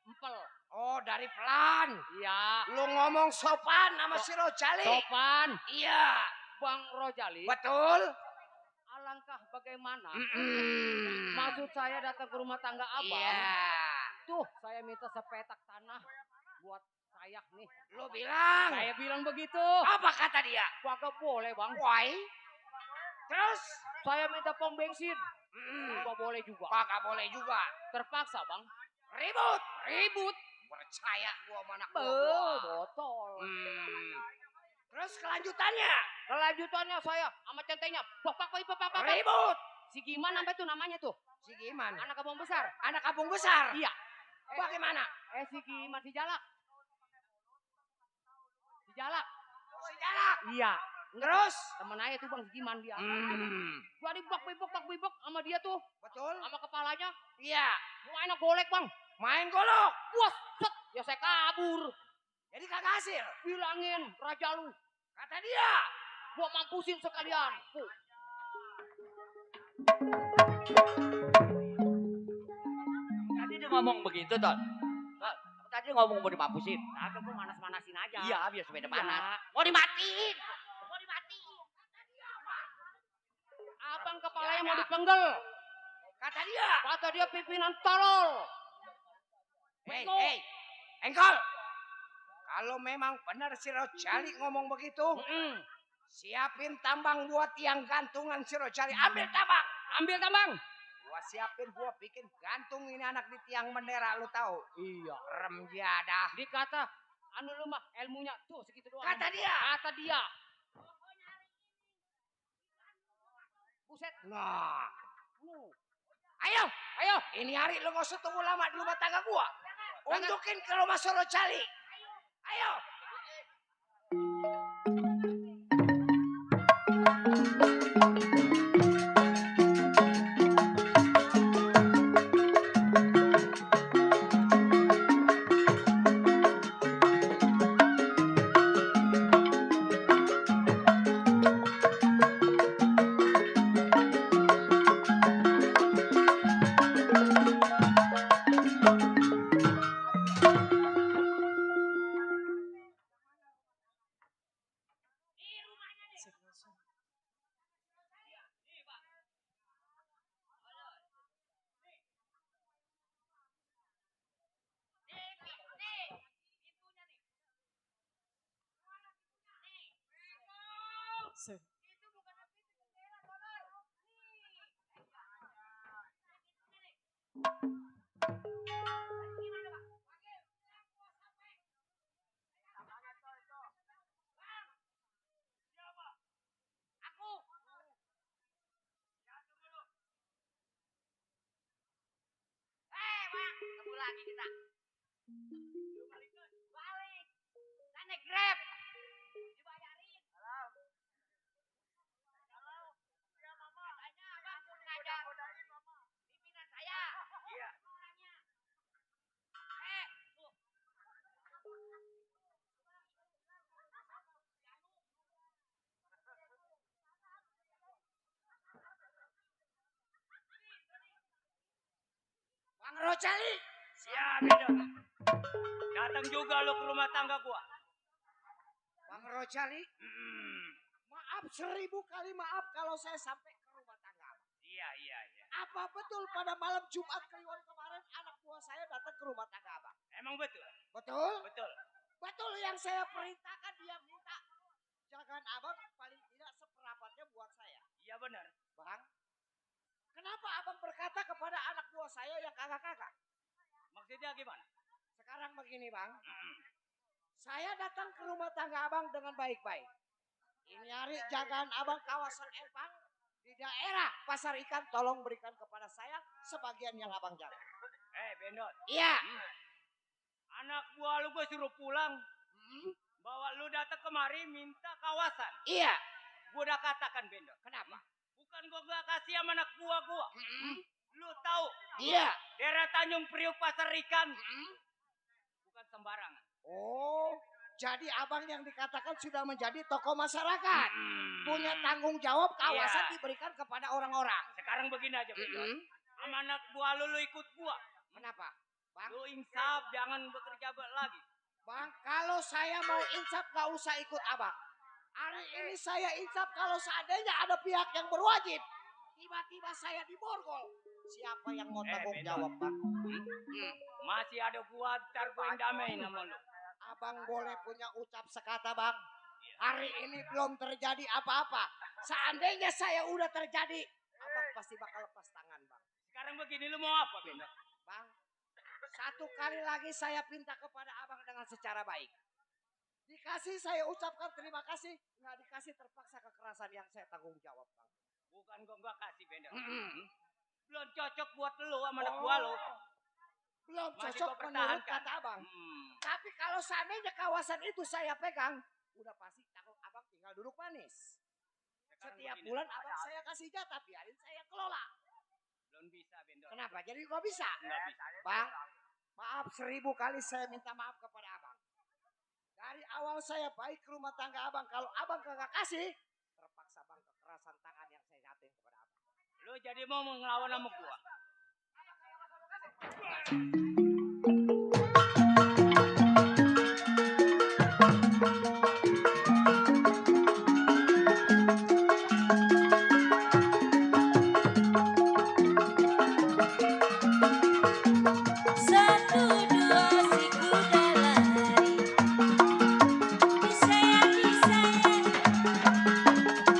Empel. Oh, dari pelan. Iya. Lu ngomong sopan sama si Rojali. Sopan, Iya. Bang Rojali. Betul. Alangkah bagaimana? Mm-mm. Maksud saya datang ke rumah tangga abang. Iya. Tuh, saya minta sepetak tanah buat saya nih. Lu bilang. Saya bilang begitu. Apa kata dia? Kagak boleh bang. Why? Terus? Saya minta pom bensin. Mm. Kagak boleh juga. Kagak boleh juga. Terpaksa bang. Ribut. Ribut. Percaya gua sama anak Be, gua. botol. Terus kelanjutannya? Kelanjutannya saya sama centengnya. Bapak. Ribut. Si Giman sampai tuh namanya tuh. Si Giman. Anak kampung besar. Anak kampung besar. Iya. Bagaimana? Si Giman si Jalak. Si Jalak. Si Jalak. Iya. Terus? Temen aja tuh bang si Giman dia. Hmm. Gua dibak bibok sama dia tuh. Betul? Sama kepalanya. Iya. Mau enak golek bang. Main golok. Wah, set. Ya saya kabur. Jadi kagak hasil. Bilangin raja lu. Kata dia. Gua mampusin sekalian. Tuh. Tadi dia ngomong begitu, Ton. Tadi dia ngomong mau dimampusin. Kagak gua manas-manasin aja. Iya, biar sepeda Iya. panas. Mau dimatiin. Mau dimatiin. Abang kepalanya mau dipenggal. Kata dia. Kata dia pimpinan tolol. Hei. Engkol. Kalau memang benar si Rojali ngomong begitu, siapin tambang buat tiang gantungan si Rojali. Ambil tambang. Ambil tambang. Gua siapin, gua bikin gantung ini anak di tiang bendera, lu tahu? Iya. Remjadah. Dikata, anu lu mah ilmunya tuh segitu doang. Kata dia. Kata dia. Buset. Nah. Ayo. Ini hari lu gak usah tunggu lama di rumah tangga gua. Unjukin ke rumah si Rojali. Ayo. Asik. Aku. Bang, ketemu lagi kita. Balik. Kan naik Grab. Dibayarin. Halo. Halo. Iya, Mama. Katanya Abang suruh ngajar. Pimpinan saya. Iya. Orangnya. Tuh. Bang Rocali. Siap, Bendo. Datang juga lu ke rumah tangga gua. Bang Rocali, maaf 1000 kali maaf kalau saya sampai ke rumah tangga. Iya. Apa betul pada malam Jumat Kliwon kemarin anak buah saya datang ke rumah tangga Abang? Emang betul? Betul? Betul. Betul yang saya perintahkan dia minta jagaan Abang paling tidak seperempatnya buat saya. Iya benar. Bang, kenapa Abang berkata kepada anak buah saya yang kakak-kakak? Maksudnya gimana? Sekarang begini Bang, saya datang ke rumah tangga Abang dengan baik-baik. Ini hari jagaan Abang kawasan Empang di daerah Pasar Ikan, tolong berikan kepada saya sebagian yang Abang jaga. Bendot. Iya. Anak buah lu gue suruh pulang. Bawa lu datang kemari minta kawasan. Iya. Gue udah katakan Bendot. Kenapa? Bukan gue gak kasih sama anak buah gue. Lu tahu? Iya. Daerah Tanjung Priuk Pasar Ikan. Bukan sembarangan. Oh, jadi Abang yang dikatakan sudah menjadi tokoh masyarakat. Punya tanggung jawab kawasan Iya. diberikan kepada orang-orang. Sekarang begini aja Bendot. Sama anak buah lu ikut gua. Kenapa? Bang, Lu insaf, jangan bekerja lagi. Bang, kalau saya mau insaf gak usah ikut Abang. Hari ini saya insaf kalau seandainya ada pihak yang berwajib. Tiba-tiba saya diborgol. Siapa yang mau tanggung Bendot. jawab, Bang? Masih ada gua, ntar gua yang damai sama lu. Abang boleh punya ucap sekata, Bang. Hari ini belum terjadi apa-apa. Seandainya saya udah terjadi, Abang pasti bakal lepas tangan, Bang. Sekarang begini lu mau apa Bendot? Bang, satu kali lagi saya pinta kepada Abang dengan secara baik. Dikasih saya ucapkan terima kasih, nggak dikasih terpaksa kekerasan yang saya tanggung jawab, Bang. Bukan gua kasih Bendot. Belum cocok buat lu sama anak buah lu. Belum Masih cocok gua menurut pertahankan. kata Abang. Tapi kalau seandainya kawasan itu saya pegang, udah pasti tanggung Abang tinggal duduk manis. Sekarang Setiap begini. bulan Abang saya kasih jatah, biarin saya kelola. Belum bisa Bendot. Kenapa? Jadi gak bisa? Nggak bisa. Bang, maaf 1000 kali saya minta maaf kepada Abang. Dari awal saya baik ke rumah tangga Abang. Kalau Abang kagak kasih, terpaksa Bang kekerasan tangan yang saya jatuhin kepada Abang. Lu jadi mau ngelawan sama gua. Satu dua si kuda lari, disayang disayang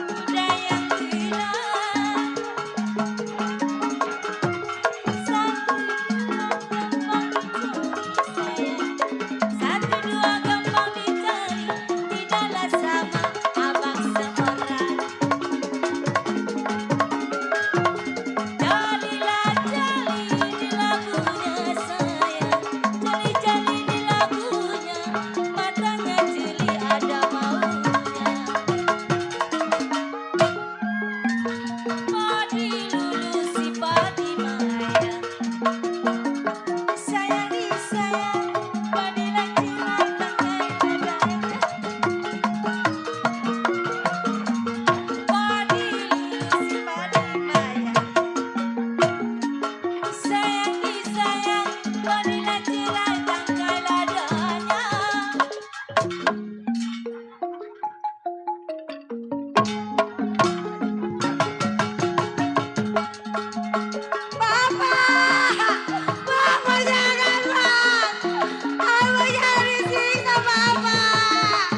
kuda yang hilang. Satu dua gampang dicari, tidaklah sama abang seorang. Jalilah jali di lagunya sayang, jali-jali di lagunya, matanya jeli ada maunya. Padi lulu si padi maya, sayang disayang, padi lanjiran tangkai dadanya. Padi lulu si padi maya, sayang disayang, padi lanjiran tangkai dadanya. Bapak jangan Bang, abang jangan disiksa Bapak.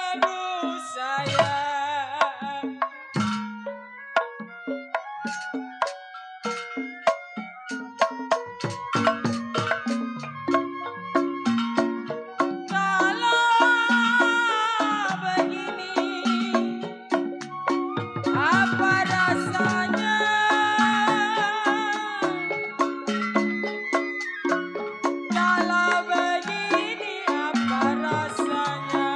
lagu saya. Kalau begini, apa rasanya? Kalau begini, apa rasanya?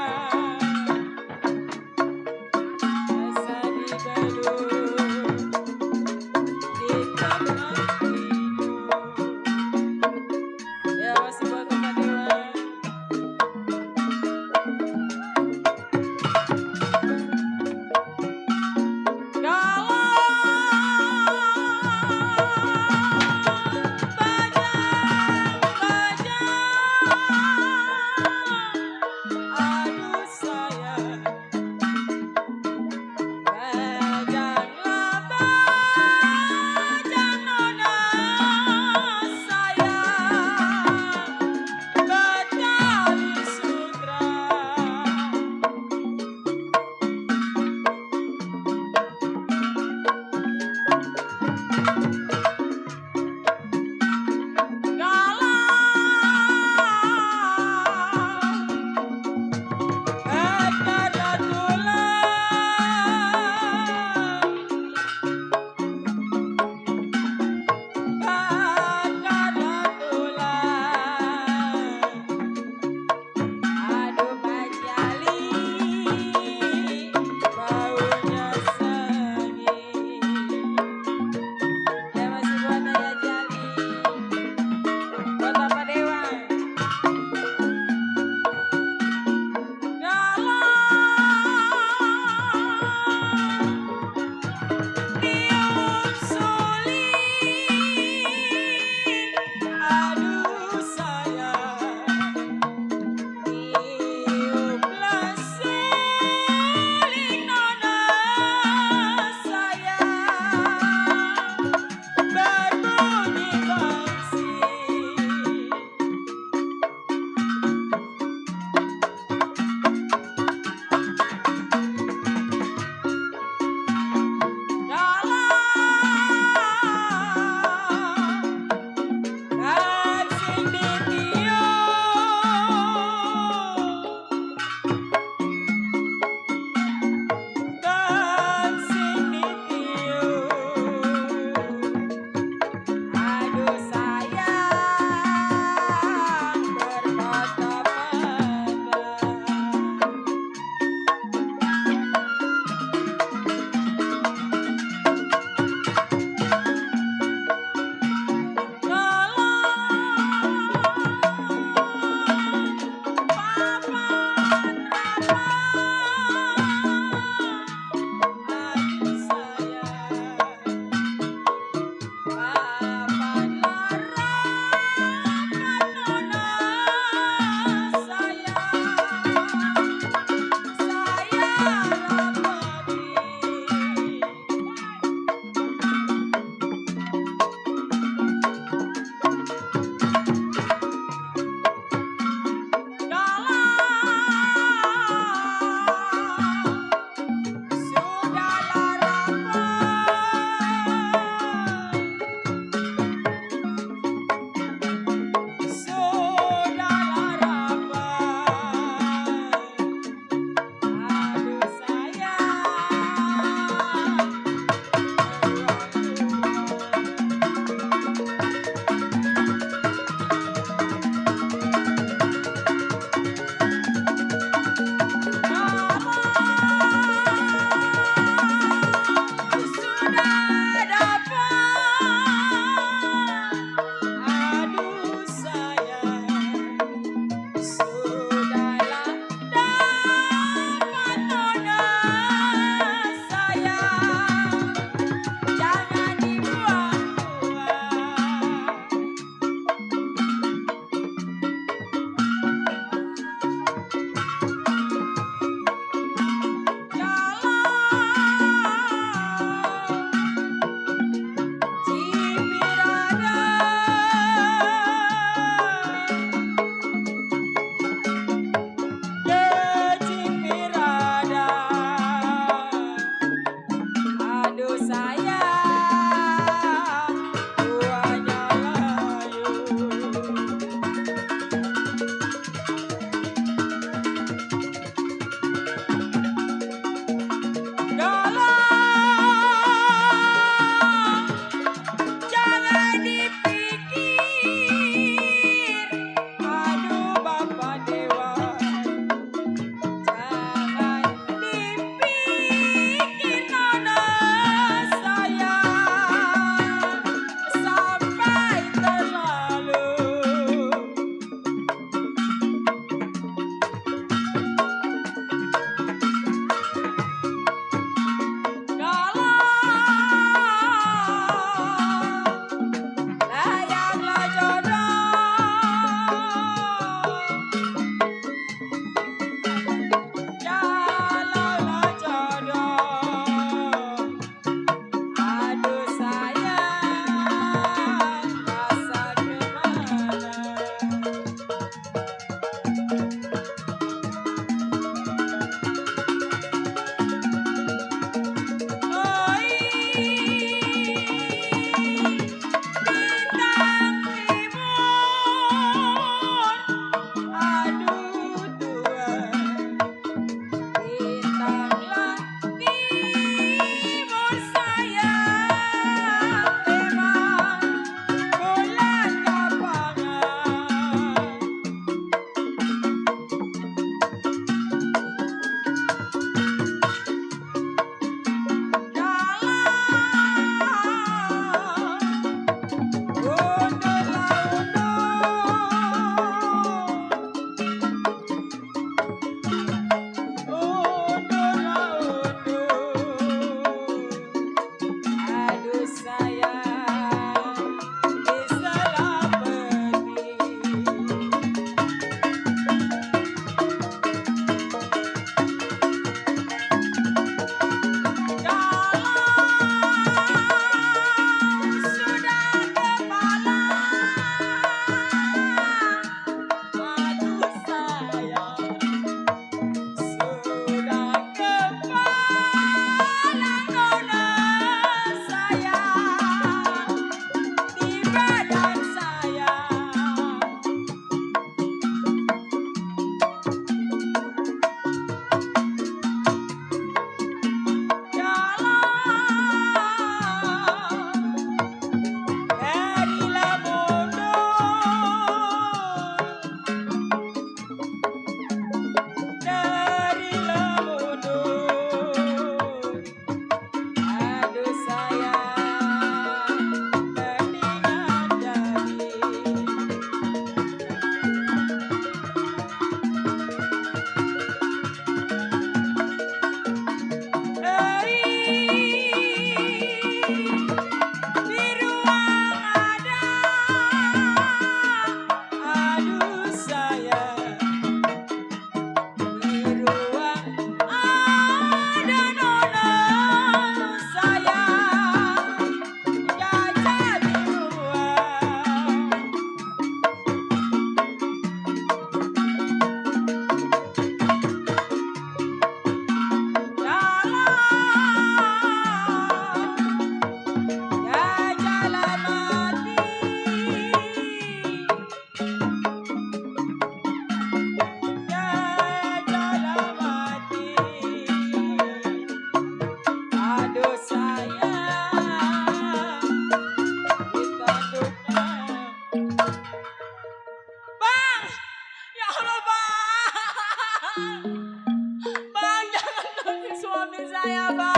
saya bang.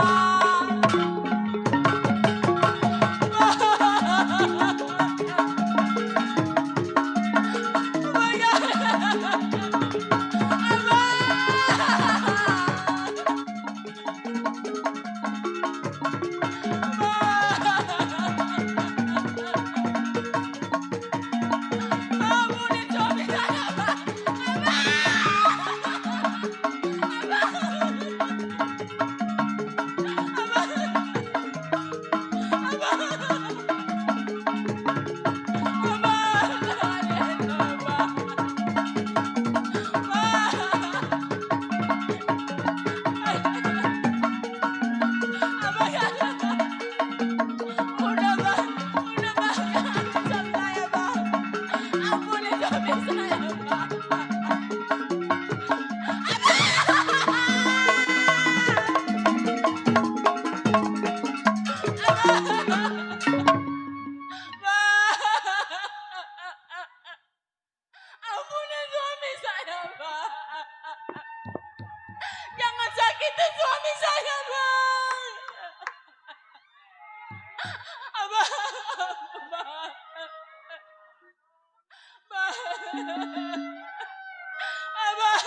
Ampunin suami saya, Bang. Jangan sakitin suami saya, Bang. Abang. Bang. Bang. Abang.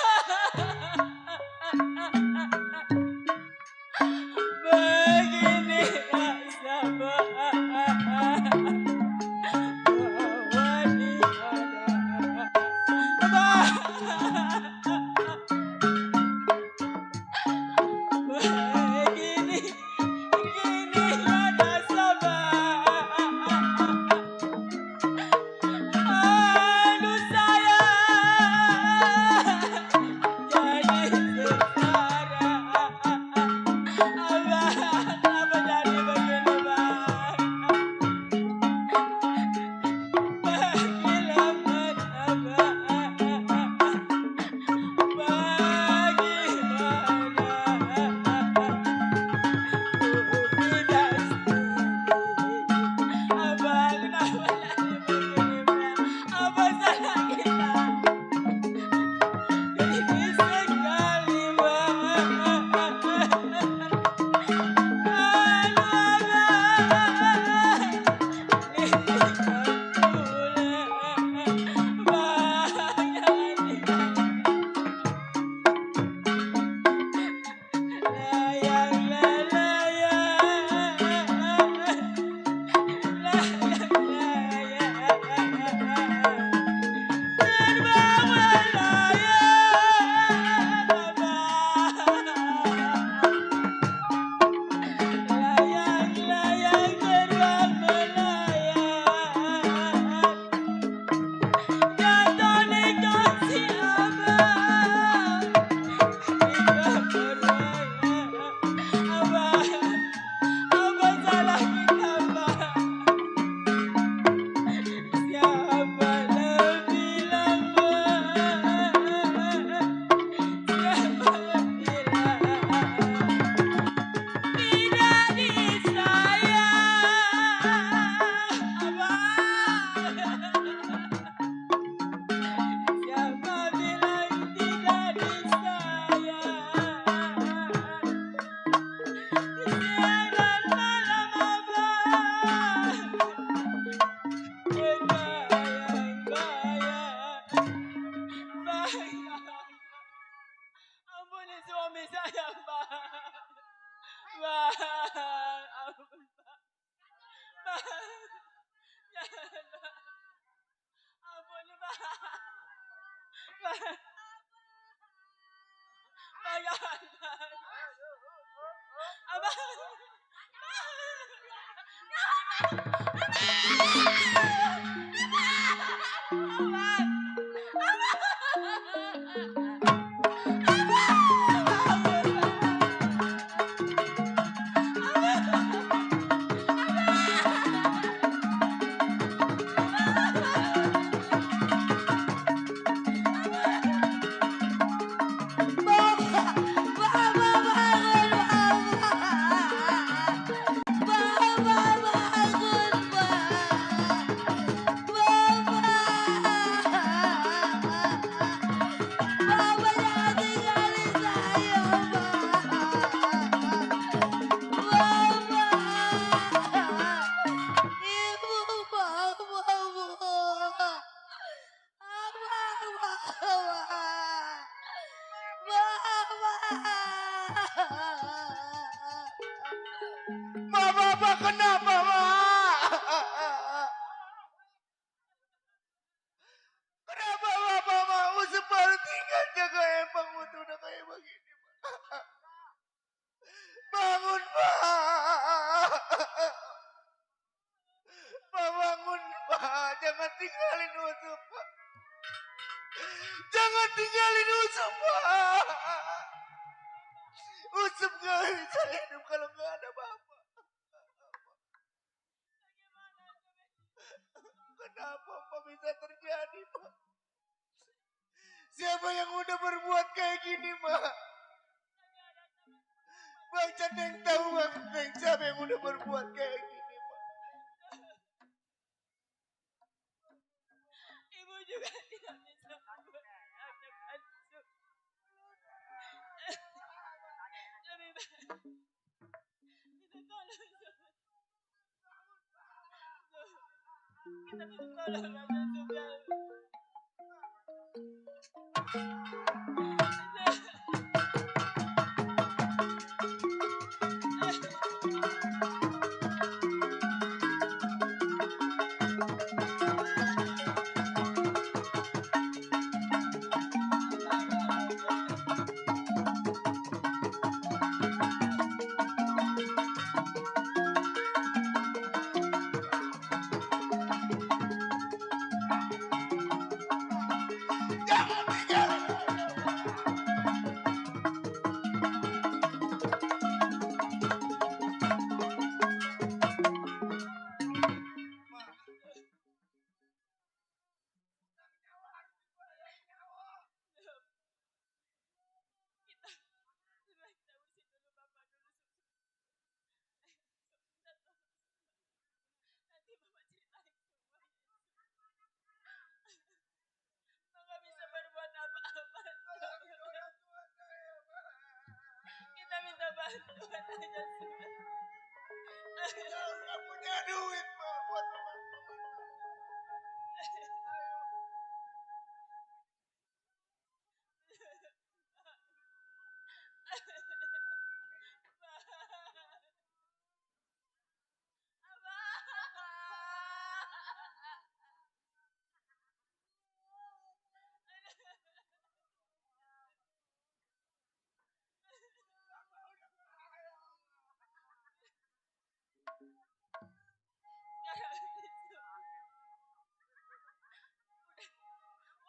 Begini rasa, Bang. Ampuni suami saya, Bang. Bang, ampun, Bang. Bang, jangan, Bang. Ampuni, Bang. Bang. Bang, jangan, Bang. Abang. kenapa, Mak? Kenapa Bapak mau sepertinya jaga Empang udah kayak begini, Pak? Bangun, Pak. Pak, bangun, Pak. Jangan tinggalin Ucup, Pak. Jangan tinggalin Ucup, Pak. Ucup gak bisa hidup kalau gak ada Bapak. Kenapa Pak bisa terjadi, Pak? Siapa yang udah berbuat kayak gini, Mak? Bang Cendeng tahu Bang Cendeng siapa yang udah berbuat kayak gini, Mak? Ibu juga tidak bisa membuat anak asuh. Lebih baik kita tolong. Kita tolong aja juga. Jangan tinggalin. Kita urusin dulu Bapak dulu. Nanti Bapak ceritain semuanya. Bapak nggak bisa berbuat apa-apa. Kita minta bantuan aja sudah. Nggak punya duit, Mak, buat teman-teman.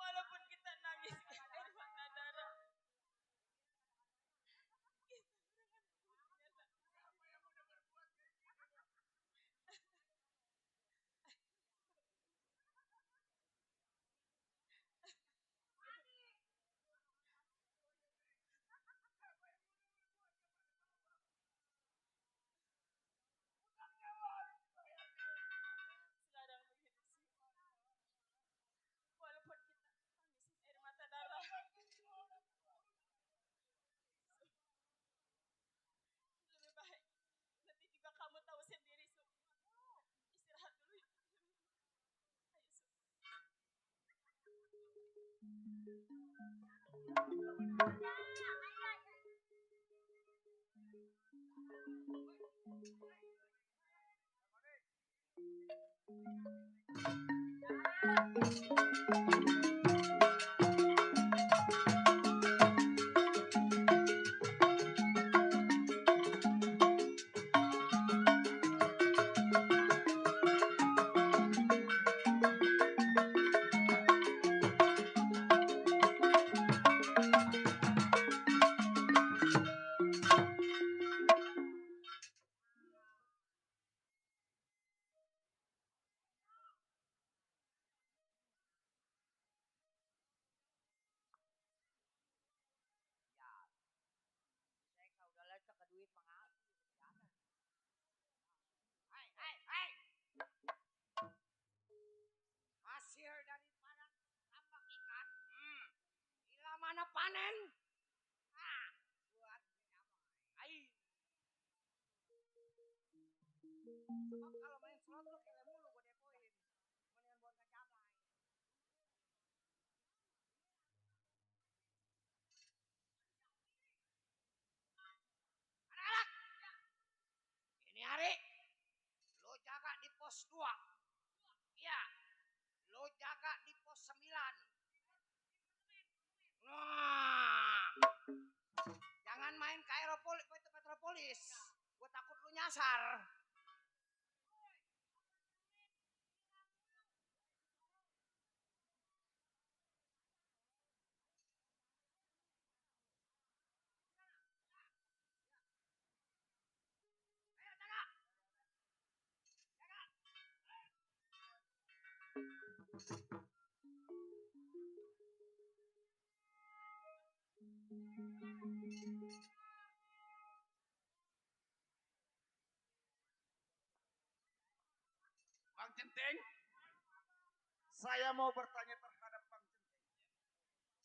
Walaupun kita nangis air mata darah. Sekarang begini sih. Walaupun kita nangis air mata darah. Lebih baik. Nanti juga kamu tahu sendiri, Su. Istirahat dulu ya. Ayo, Su. Saya udah lecek ke duit mengalir. Hai. Hasil daripada tambak ikan. Bila mana panen? Buat ai. Sebab kalau main slot lu kele mulu gue depoin. Mendingan buat kecapai. Anak-anak. Ini hari polis. Gue takut lu nyasar. Ayo jaga. Bang Centeng, saya mau bertanya terhadap Bang Centeng.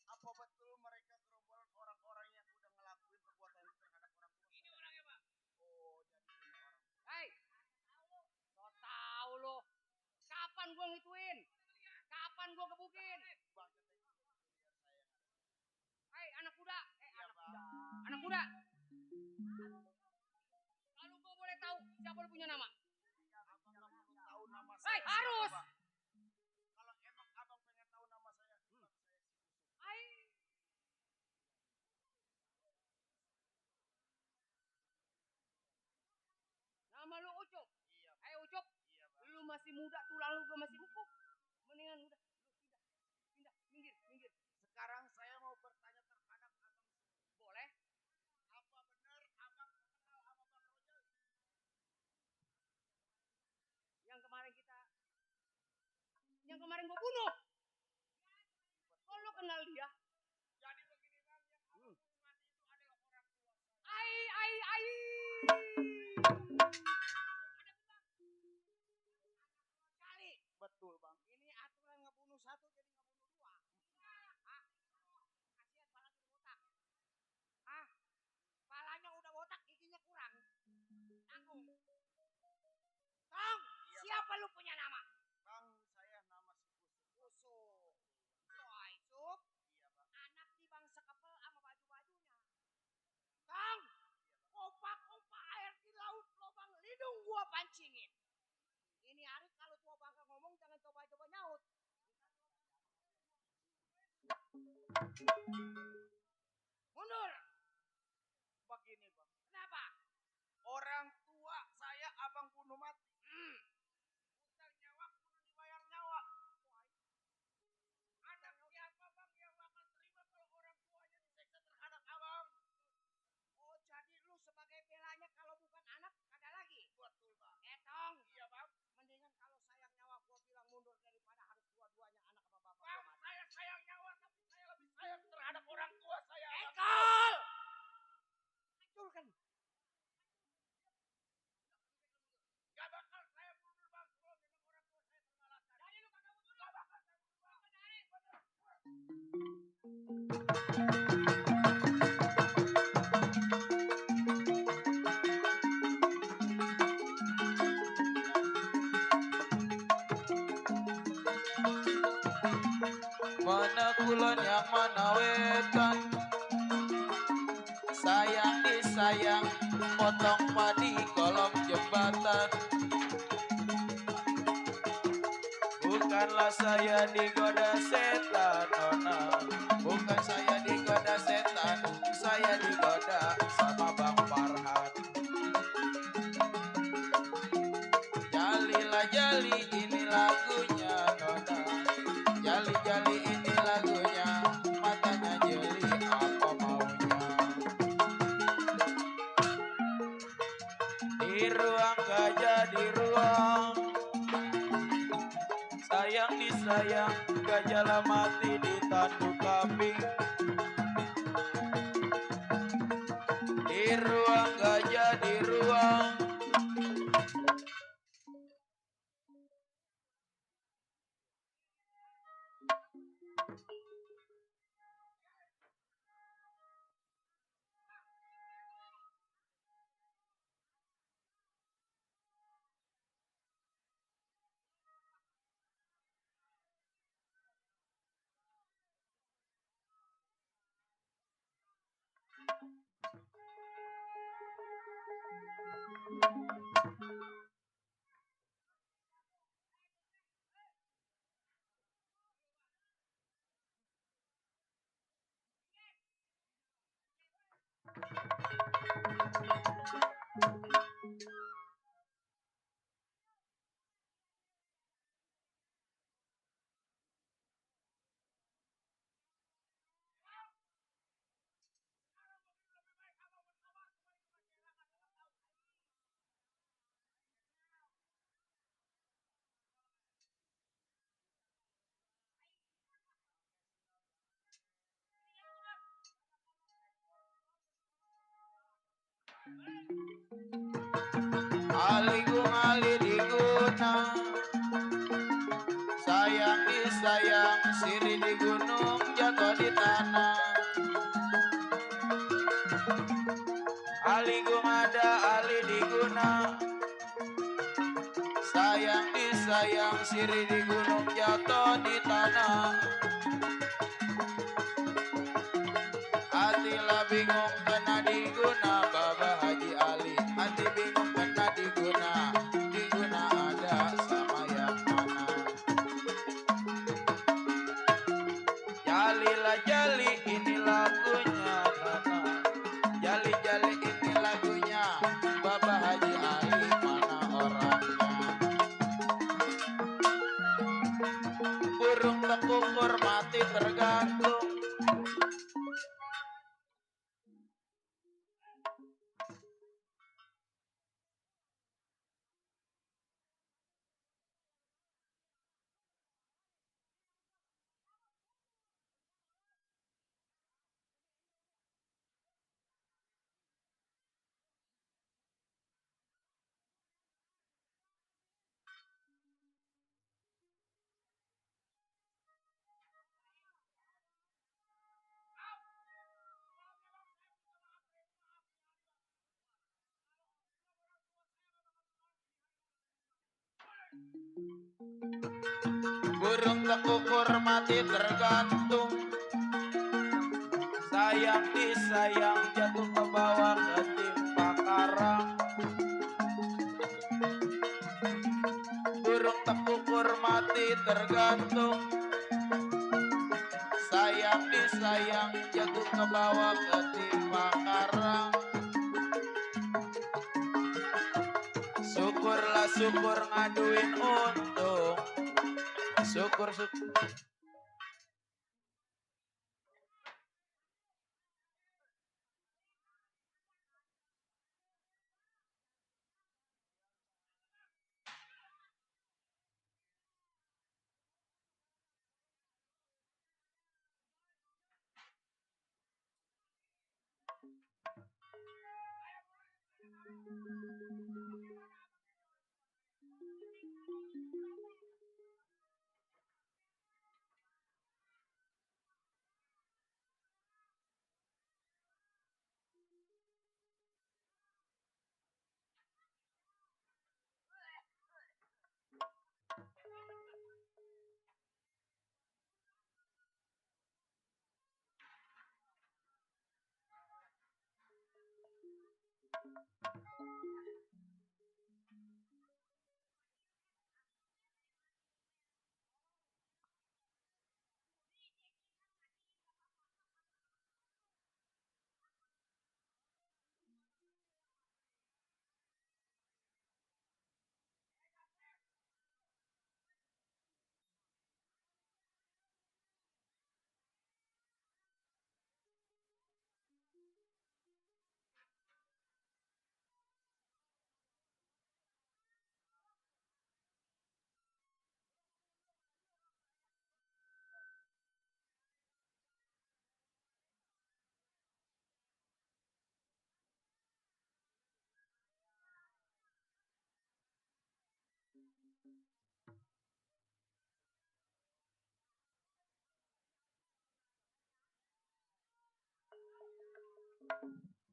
Apa betul mereka gerombolan orang-orang yang udah ngelakuin perbuatan itu terhadap orang tua? Ini orangnya, Pak. Oh, jadi ini orang. Hei, so tau lo. Kapan gua ngituin? Kapan gua gebukin? Bang Centeng, biar saya. Hei, anak muda. Iya, Anak Bang. muda. Anak muda. Kalau gua boleh tahu siapa lu punya nama? Abang nggak perlu tahu nama Hei, saya. harus. siapa, Bang. Kalau emang abang pengen tahu nama saya, Bang, saya si Busuk. Hai. Nama lu Ucup. Iya, Bang. Ayo Ucup. Iya, Bang. Lu masih muda, tulang lu juga masih empuk. Mendingan udah lu pindah, minggir. Sekarang saya mau bertanya terhadap abang. Boleh? Apa benar abang kenal sama Bang Rojal? Yang kemarin gua bunuh. Oh, lu kenal dia? Jadi begini, Bang, yang abang mati itu adalah orang tua saya. Ai. Kali. Betul, Bang. Ini aturan ngebunuh satu jadi ngebunuh dua. Ah, kasihan palanya udah botak. Ah, palanya udah botak, giginya kurang. Tanggung. Tong, Iya, siapa lu punya nama? Bang, saya nama si Busuk. Busuk. Toy sup. Iya, Bang. Anak di bang sekepel sama baju-bajunya. Tong, opak-opak air di laut lobang hidung gua pancingin. Ini hari kalau tua bangka ngomong jangan coba-coba nyaut. Mundur. Begini, Bang. Kenapa? Orang tua saya abang bunuh mati. Utang nyawa kudu dibayar nyawa. Anak siapa, Bang, yang bakal terima kalau orang tuanya diseksa terhadap abang? Oh, jadi lu sebagai belanya kalau bukan anak ada lagi. Betul, Bang. Tong, Iya, Bang. mendingan kalau sayang nyawa gua bilang mundur daripada harus dua-duanya anak sama bapak Bang, gua mati. saya sayang nyawa, tapi saya lebih sayang terhadap orang tua saya. Bang. Ekol! Hancurkan. Gak bakal saya mundur, Bang, kalau memang orang tua saya beralasan. Jadi lu kagak mundur? Gak bakal saya mundur, Bang. Bener. Mana kulon yang mana wetan, sayang disayang, potong padi kolong jembatan. Bukanlah saya digoda setan, nona. Bukan saya digoda setan, saya digoda sama Bang Farhan. Jalilah jali, ini lagunya, nona. Jali-jali ini lagunya, matanya jeli apa maunya. Di ruang gajah di ruang, sayang disayang, gajah mati di tanduk kambing. Di ruang gajah di ruang, Aligung ali diguna, sayang disayang, siri di gunung jatuh di tanah. Aligung ada ali diguna, sayang disayang, siri di gunung jatuh di tanah. Hatilah bingung kena diguna, Baba Haji Ali. Hati bingung kena diguna, diguna ada sama yang mana? Jalilah jali ini lagunya, Nana. Jali jali ini lagunya, Baba Haji Ali mana orangnya? Burung tekukur mati tergantung. Burung tekukur mati tergantung, sayang disayang jatuh ke bawah ketimpa karang. Burung tekukur mati tergantung, sayang disayang jatuh ke bawah ketimpa karang. Syukurlah syukur ngaduin untung, syukur syukur.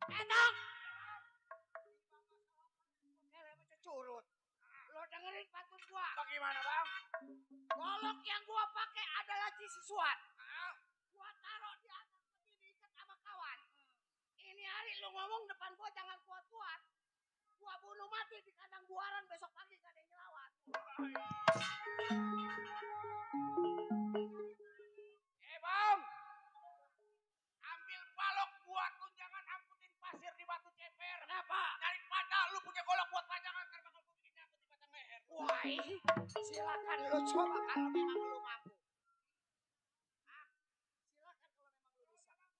Enak. Curut. Lo dengerin pantun gua. Bagaimana bang? Golok yang gua pakai adalah Cisisuan. Gua taruh di atas peti diikat sama kawan. Ini hari lu ngomong depan gua jangan kuat-kuat. Gua bunuh mati di kandang buaran besok pagi gak ada yang ngelawan. Bang, ambil balok buat tunjangan angkutin pasir di Batu Ceper. Kenapa? Daripada Kiai, silakan lu coba kalau memang lu mampu. Ah, silakan kalau memang lu bisa.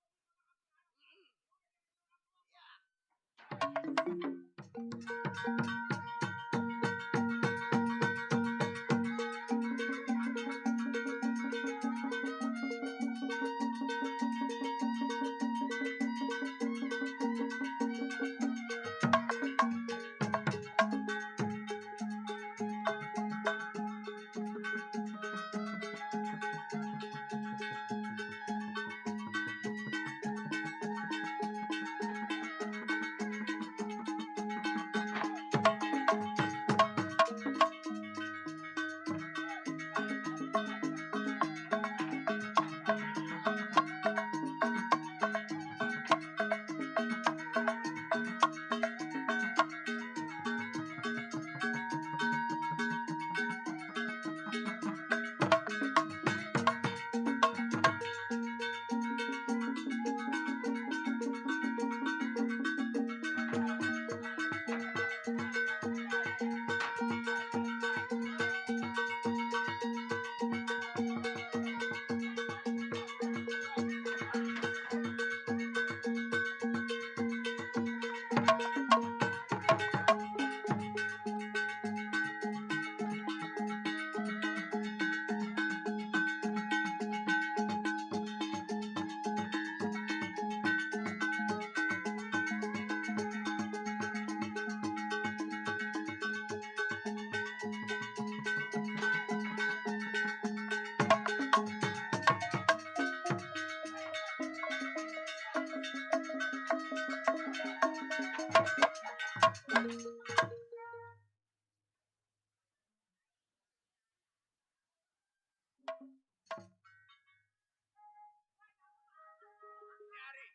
Nyari.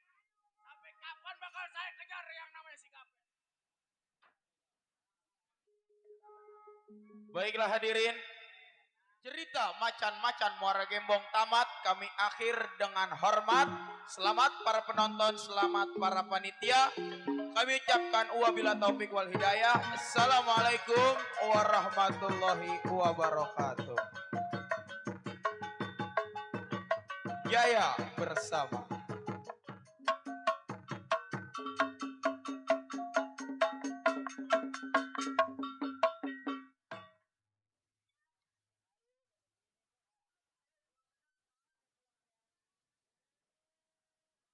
Sampai kapan bakal saya kejar yang namanya si Kapten? Baiklah hadirin, cerita macan-macan Muara Gembong tamat. Kami akhir dengan hormat. Selamat para penonton, selamat para panitia. Kami ucapkan wabillahi taufik wal hidayah. Assalamualaikum warahmatullahi wabarakatuh. Jaya bersama.